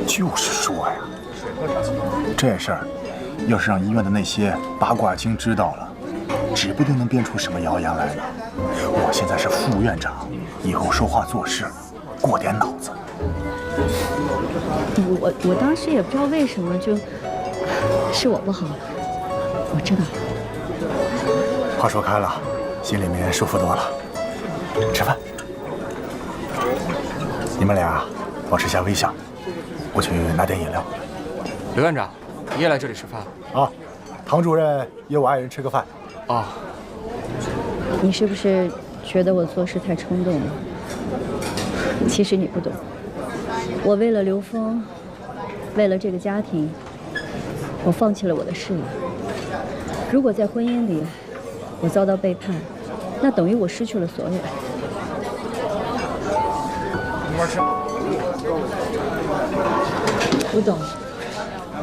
就是说呀，这事儿要是让医院的那些八卦精知道了，指不定能编出什么谣言来呢。我现在是副院长，以后说话做事过点脑子。我当时也不知道为什么，就是我不好。我知道了。话说开了，心里面舒服多了。吃饭，你们俩保持下微笑，我去拿点饮料。刘院长，你也来这里吃饭啊？唐主任约我爱人吃个饭。哦。你是不是觉得我做事太冲动了？其实你不懂，我为了刘峰，为了这个家庭，我放弃了我的事业。如果在婚姻里我遭到背叛，那等于我失去了所有。一块吃。不懂，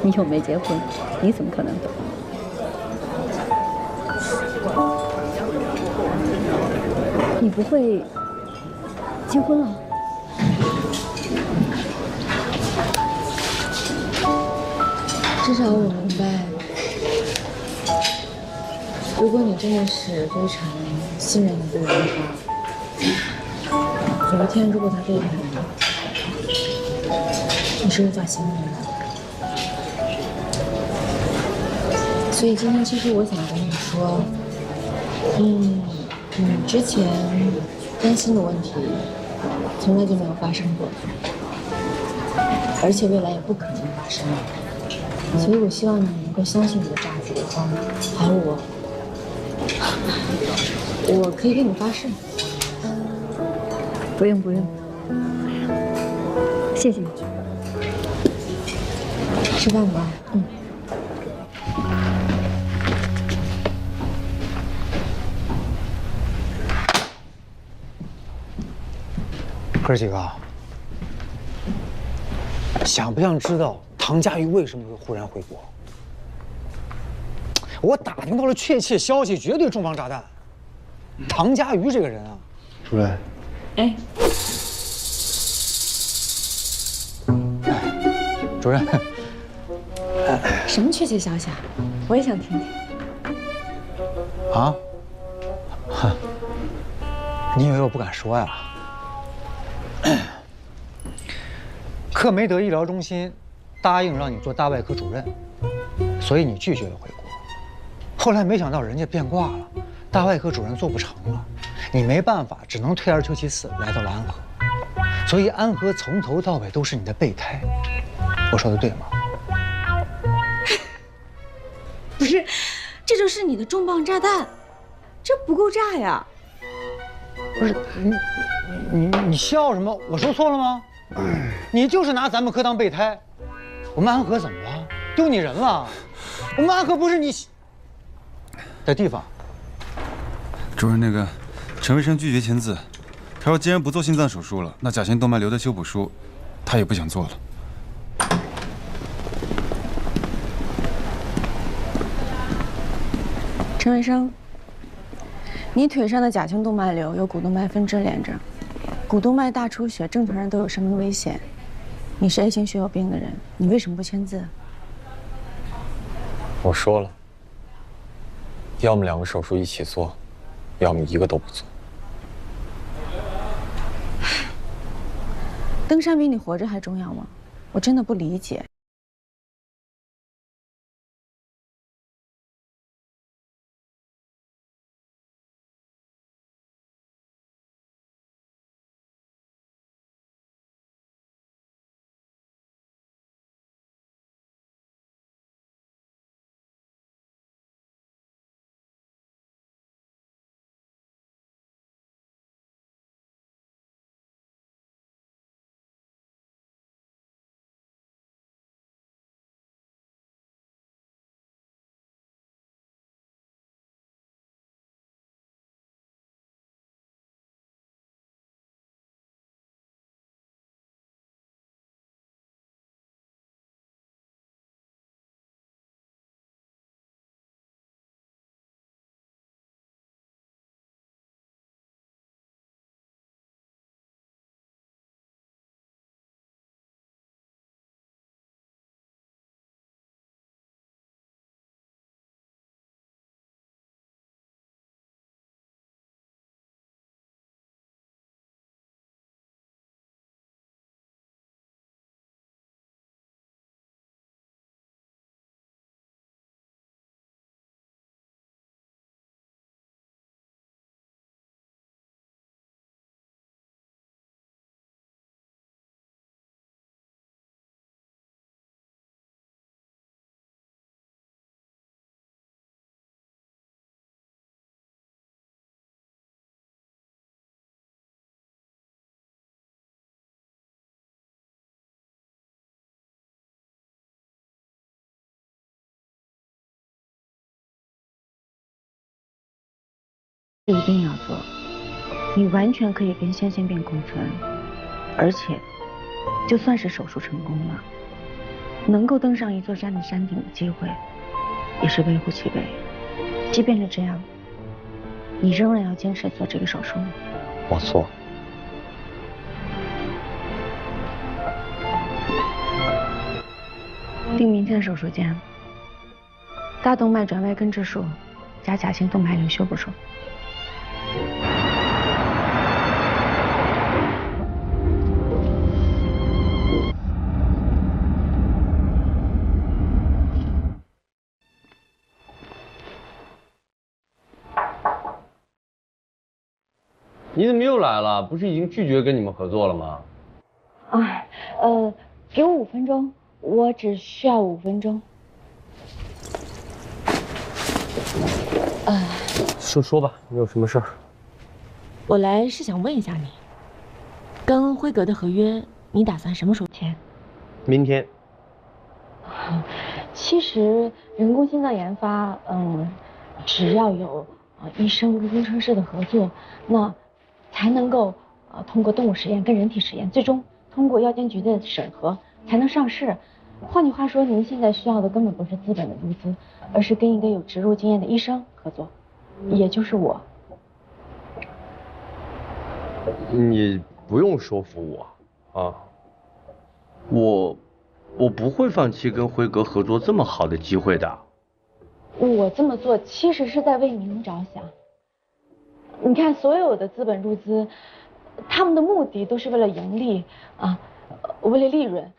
你又没结婚，你怎么可能懂？你不会结婚了？至少我明白，如果你真的是非常信任一个人的话，有一天如果他背叛你，你是无法信任的。所以今天其实我想跟你说，你之前担心的问题从来就没有发生过，而且未来也不可能发生。所以我希望你能够相信你的大主观，还有我。我可以给你发誓。不用不用，谢谢你。吃饭吧。哥几个，想不想知道唐佳瑜为什么会忽然回国？我打听到了确切消息，绝对重磅炸弹。唐佳瑜这个人啊，主任，哎，主任，什么确切消息啊？我也想听听。啊？哼，你以为我不敢说呀？克梅德医疗中心答应让你做大外科主任，所以你拒绝了回国。后来没想到人家变卦了，大外科主任做不成了，你没办法，只能退而求其次来到了安和。所以安和从头到尾都是你的备胎，我说的对吗？不是，这就是你的重磅炸弹，这不够炸呀！不是你笑什么？我说错了吗？你就是拿咱们科当备胎，我们安和怎么了？丢你人了？我们安和不是你的地方。主任，那个陈卫生拒绝签字，他说既然不做心脏手术了，那甲醛动脉瘤的修补书，他也不想做了。陈卫生，你腿上的甲醛动脉瘤有股动脉分支连着，股动脉大出血，正常人都有生命危险。你是 A 型血友病的人，你为什么不签字？我说了，要么2个手术一起做，要么1个都不做。登山比你活着还重要吗？我真的不理解。一定要做。你完全可以跟先先变共存，而且，就算是手术成功了，能够登上一座山的山顶的机会，也是微乎其微。即便是这样，你仍然要坚持做这个手术吗？我做。定明天的手术见。大动脉转外根治术加假性动脉瘤修补术。你怎么又来了？不是已经拒绝跟你们合作了吗？哎，给我5分钟，我只需要5分钟。说吧，你有什么事儿？我来是想问一下你，跟辉格的合约，你打算什么时候签？明天。其实人工心脏研发，只要有医生跟工程师的合作，那才能够通过动物实验跟人体实验，最终通过药监局的审核才能上市。换句话说，您现在需要的根本不是资本的入资，而是跟一个有植入经验的医生合作，也就是我。你不用说服我啊，我不会放弃跟辉格合作这么好的机会的。我这么做其实是在为您着想。你看，所有的资本入资，他们的目的都是为了盈利啊，为了利润。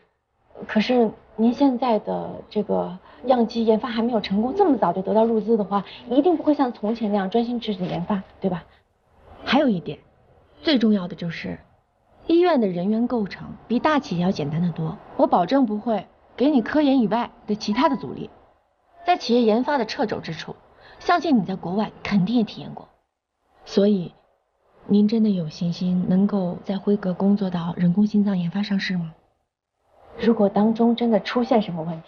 可是您现在的这个样机研发还没有成功，这么早就得到入资的话，一定不会像从前那样专心致志研发，对吧？还有一点，最重要的就是，医院的人员构成比大企业要简单得多。我保证不会给你科研以外的其他的阻力。在企业研发的掣肘之处，相信你在国外肯定也体验过。所以，您真的有信心能够在辉格工作到人工心脏研发上市吗？如果当中真的出现什么问题，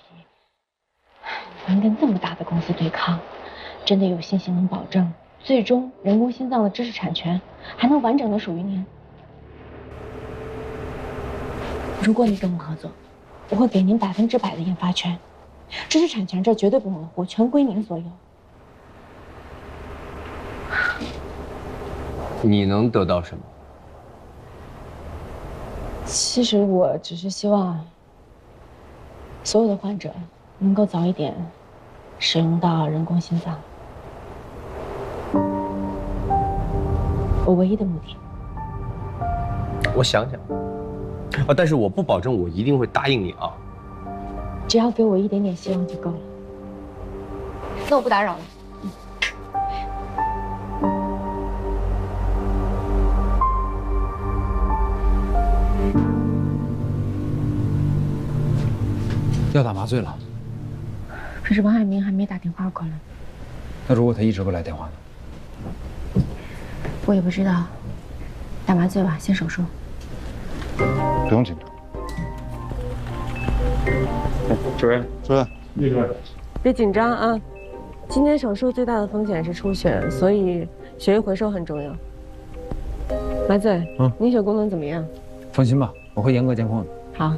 您跟这么大的公司对抗，真的有信心能保证最终人工心脏的知识产权还能完整的属于您？如果你跟我合作，我会给您100%的研发权，知识产权这绝对不模糊，全归您所有。你能得到什么？其实我只是希望所有的患者能够早一点使用到人工心脏，我唯一的目的。我想想啊，但是我不保证我一定会答应你啊。只要给我一点点希望就够了。那我不打扰了。要打麻醉了，可是王海明还没打电话过来。那如果他一直不来电话呢？我也不知道，打麻醉吧，先手术。不用紧张。主任，厉害。别紧张啊，今天手术最大的风险是出血，所以血液回收很重要。麻醉，凝血功能怎么样？放心吧，我会严格监控的。好。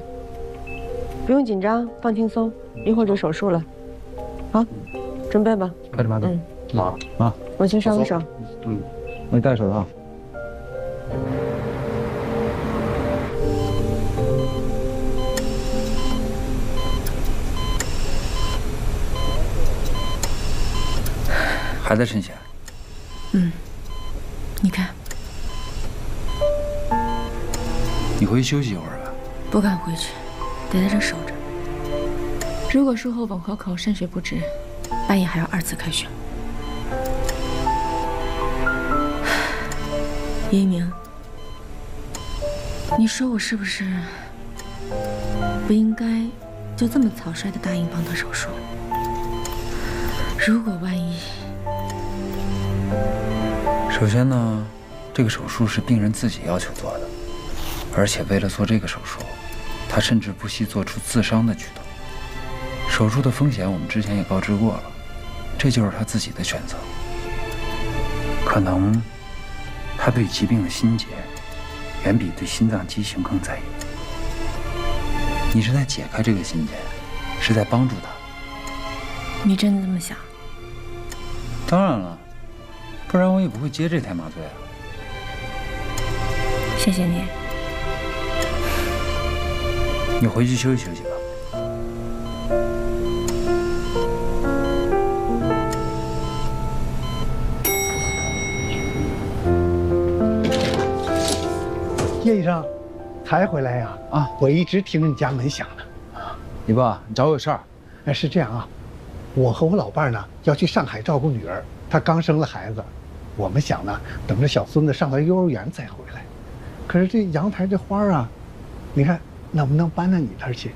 不用紧张，放轻松，一会儿就手术了。好，准备吧。开始麻醉。妈，我去上个手。我戴手套。还在渗血？你看。你回去休息一会儿吧。不敢回去。得在这守着。如果术后吻合口渗血不止，半夜还要2次开血。叶一鸣，你说我是不是不应该就这么草率的答应帮他手术？如果万一……首先呢，这个手术是病人自己要求做的，而且为了做这个手术，他甚至不惜做出自伤的举动。手术的风险我们之前也告知过了，这就是他自己的选择。可能他对疾病的心结远比对心脏畸形更在意。你是在解开这个心结，是在帮助他。你真的这么想？当然了，不然我也不会接这台麻醉啊。谢谢你。你回去休息休息吧。叶医生，才回来呀？啊，我一直听着你家门响呢。你爸，你找我有事儿？哎，是这样啊，我和我老伴呢要去上海照顾女儿，她刚生了孩子，我们想呢等着小孙子上到幼儿园再回来。可是这阳台这花啊，你看能不能搬到你那儿去？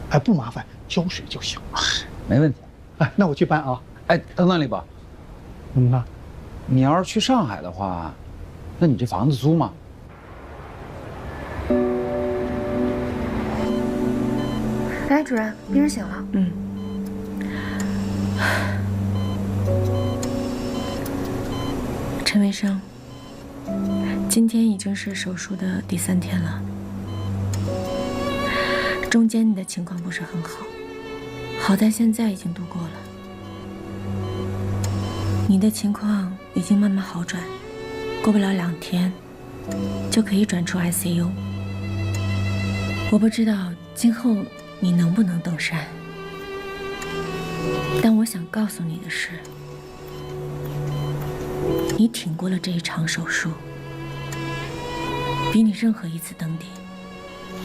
哎，不麻烦，浇水就行。没问题。哎，那我去搬啊。哎，等等，李宝。啊？你要是去上海的话，那你这房子租吗？哎，主任，病人醒了。陈卫生，今天已经是手术的第3天了，中间你的情况不是很好，好在现在已经度过了。你的情况已经慢慢好转，过不了2天就可以转出 ICU。我不知道今后你能不能登山，但我想告诉你的是，你挺过了这一场手术，比你任何一次登顶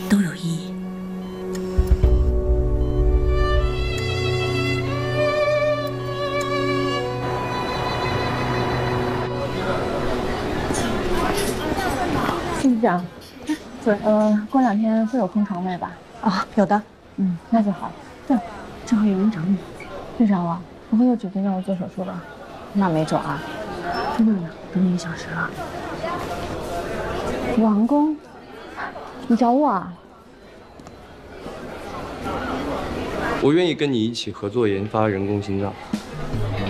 都有意义。副局长，过2天会有空床位吧？啊，有的。那就好。对，正好有人找你。队长啊，不会又指定让我做手术吧？那没准啊。真的呢，等你1小时了。王工，你找我啊？我愿意跟你一起合作研发人工心脏，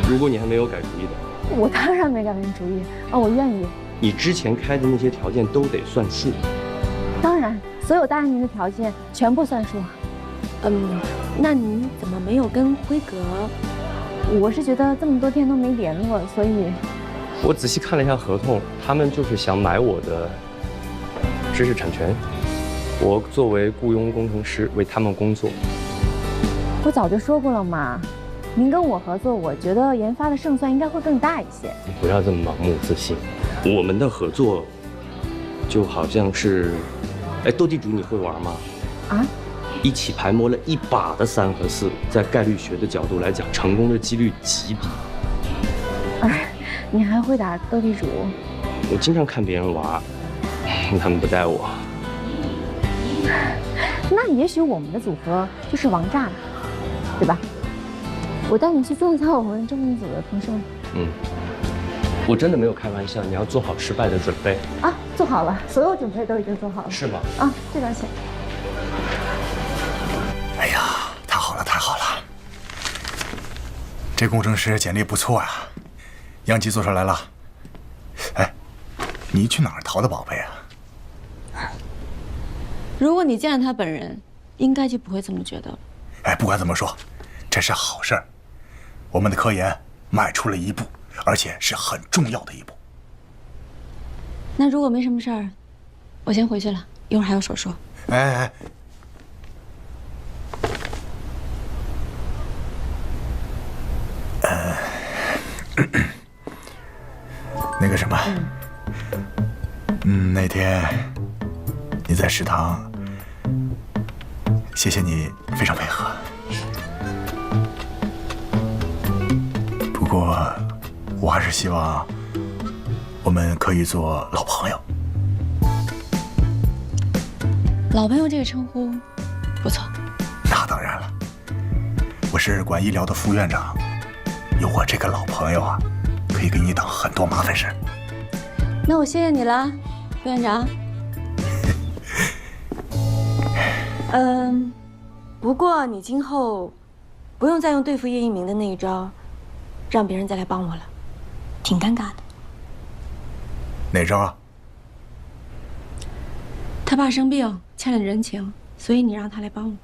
如果你还没有改主意的。我当然没改变主意啊，我愿意。你之前开的那些条件都得算数。当然，所有答应您的条件全部算数。那你怎么没有跟辉格？我是觉得这么多天都没联络，所以。我仔细看了一下合同，他们就是想买我的知识产权，我作为雇佣工程师为他们工作。我早就说过了嘛，您跟我合作，我觉得研发的胜算应该会更大一些。你不要这么盲目自信，我们的合作就好像是，斗地主你会玩吗？啊？一起排摸了1把的3和4，在概率学的角度来讲，成功的几率极低。你还会打斗地主？我经常看别人玩，他们不带我。那也许我们的组合就是王炸了，对吧？我带你去做一下我们正面组的同事。我真的没有开玩笑，你要做好失败的准备啊！做好了，所有准备都已经做好了。是吗？啊，这边请。哎呀，太好了，太好了！这工程师简历不错呀，样机做出来了。哎，你去哪儿淘的宝贝啊？如果你见了他本人，应该就不会这么觉得了。哎，不管怎么说，这是好事儿，我们的科研迈出了一步，而且是很重要的一步。那如果没什么事儿，我先回去了，一会儿还有手术。哎，那个什么，那天你在食堂，谢谢你非常配合。不过，我还是希望我们可以做老朋友。老朋友这个称呼不错。那当然了，我是管医疗的副院长，有我这个老朋友啊，可以给你挡很多麻烦事。那我谢谢你了，副院长。不过你今后不用再用对付叶一鸣的那一招，让别人再来帮我了，挺尴尬的。哪招啊？他爸生病，欠了人情，所以你让他来帮我。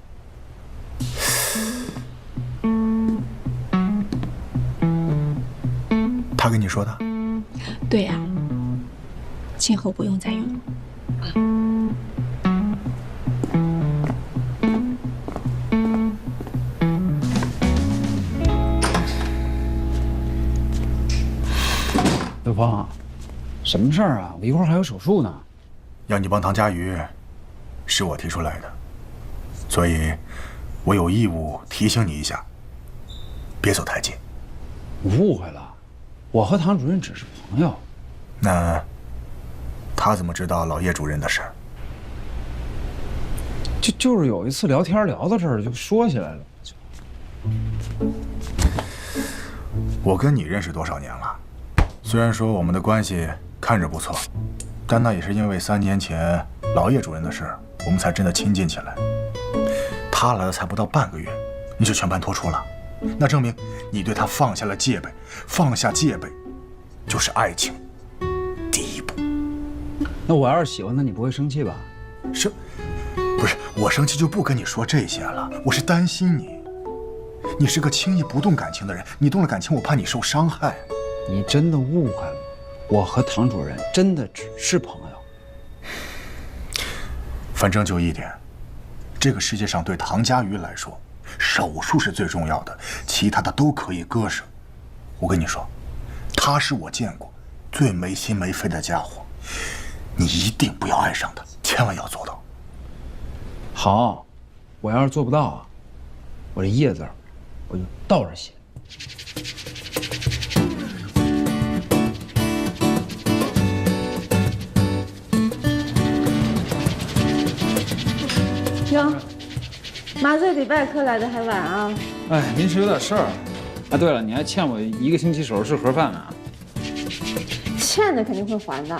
他跟你说的？对呀，今后不用再用了。刘峰，什么事儿啊？我一会儿还有手术呢。要你帮唐佳瑜，是我提出来的，所以，我有义务提醒你一下，别走太近。你误会了，我和唐主任只是朋友。那他怎么知道老叶主任的事儿？就是有一次聊天聊到这儿就说起来了。我跟你认识多少年了？虽然说我们的关系看着不错，但那也是因为3年前老叶主任的事儿，我们才真的亲近起来。他来了才不到半个月，你就全盘托出了，那证明你对他放下了戒备。放下戒备，就是爱情第一步。那我要是喜欢他，你不会生气吧？不是我生气就不跟你说这些了，我是担心你。你是个轻易不动感情的人，你动了感情，我怕你受伤害。你真的误会了，我和唐主任真的只是朋友。反正就一点，这个世界上对唐佳瑜来说，手术是最重要的，其他的都可以割舍。我跟你说，他是我见过最没心没肺的家伙，你一定不要爱上他，千万要做到。好，我要是做不到啊，我这叶字我就倒着写。哟，麻醉比外科来的还晚啊！哎，临时有点事儿。啊，对了，你还欠我1个星期手术室盒饭呢。欠的肯定会还的。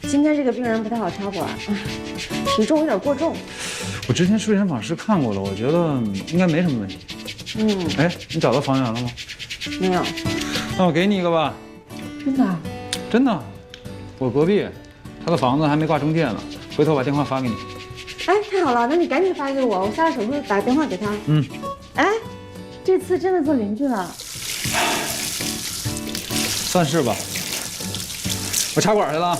今天这个病人不太好插管，体重有点过重。我之前睡诊访室看过了，我觉得应该没什么问题。哎，你找到房源了吗？没有。那我给你一个吧。真的？真的，我隔壁，他的房子还没挂中介呢，回头把电话发给你。哎，太好了，那你赶紧发给我，我下了手术打个电话给他。哎，这次真的做邻居了。算是吧。我插管去了。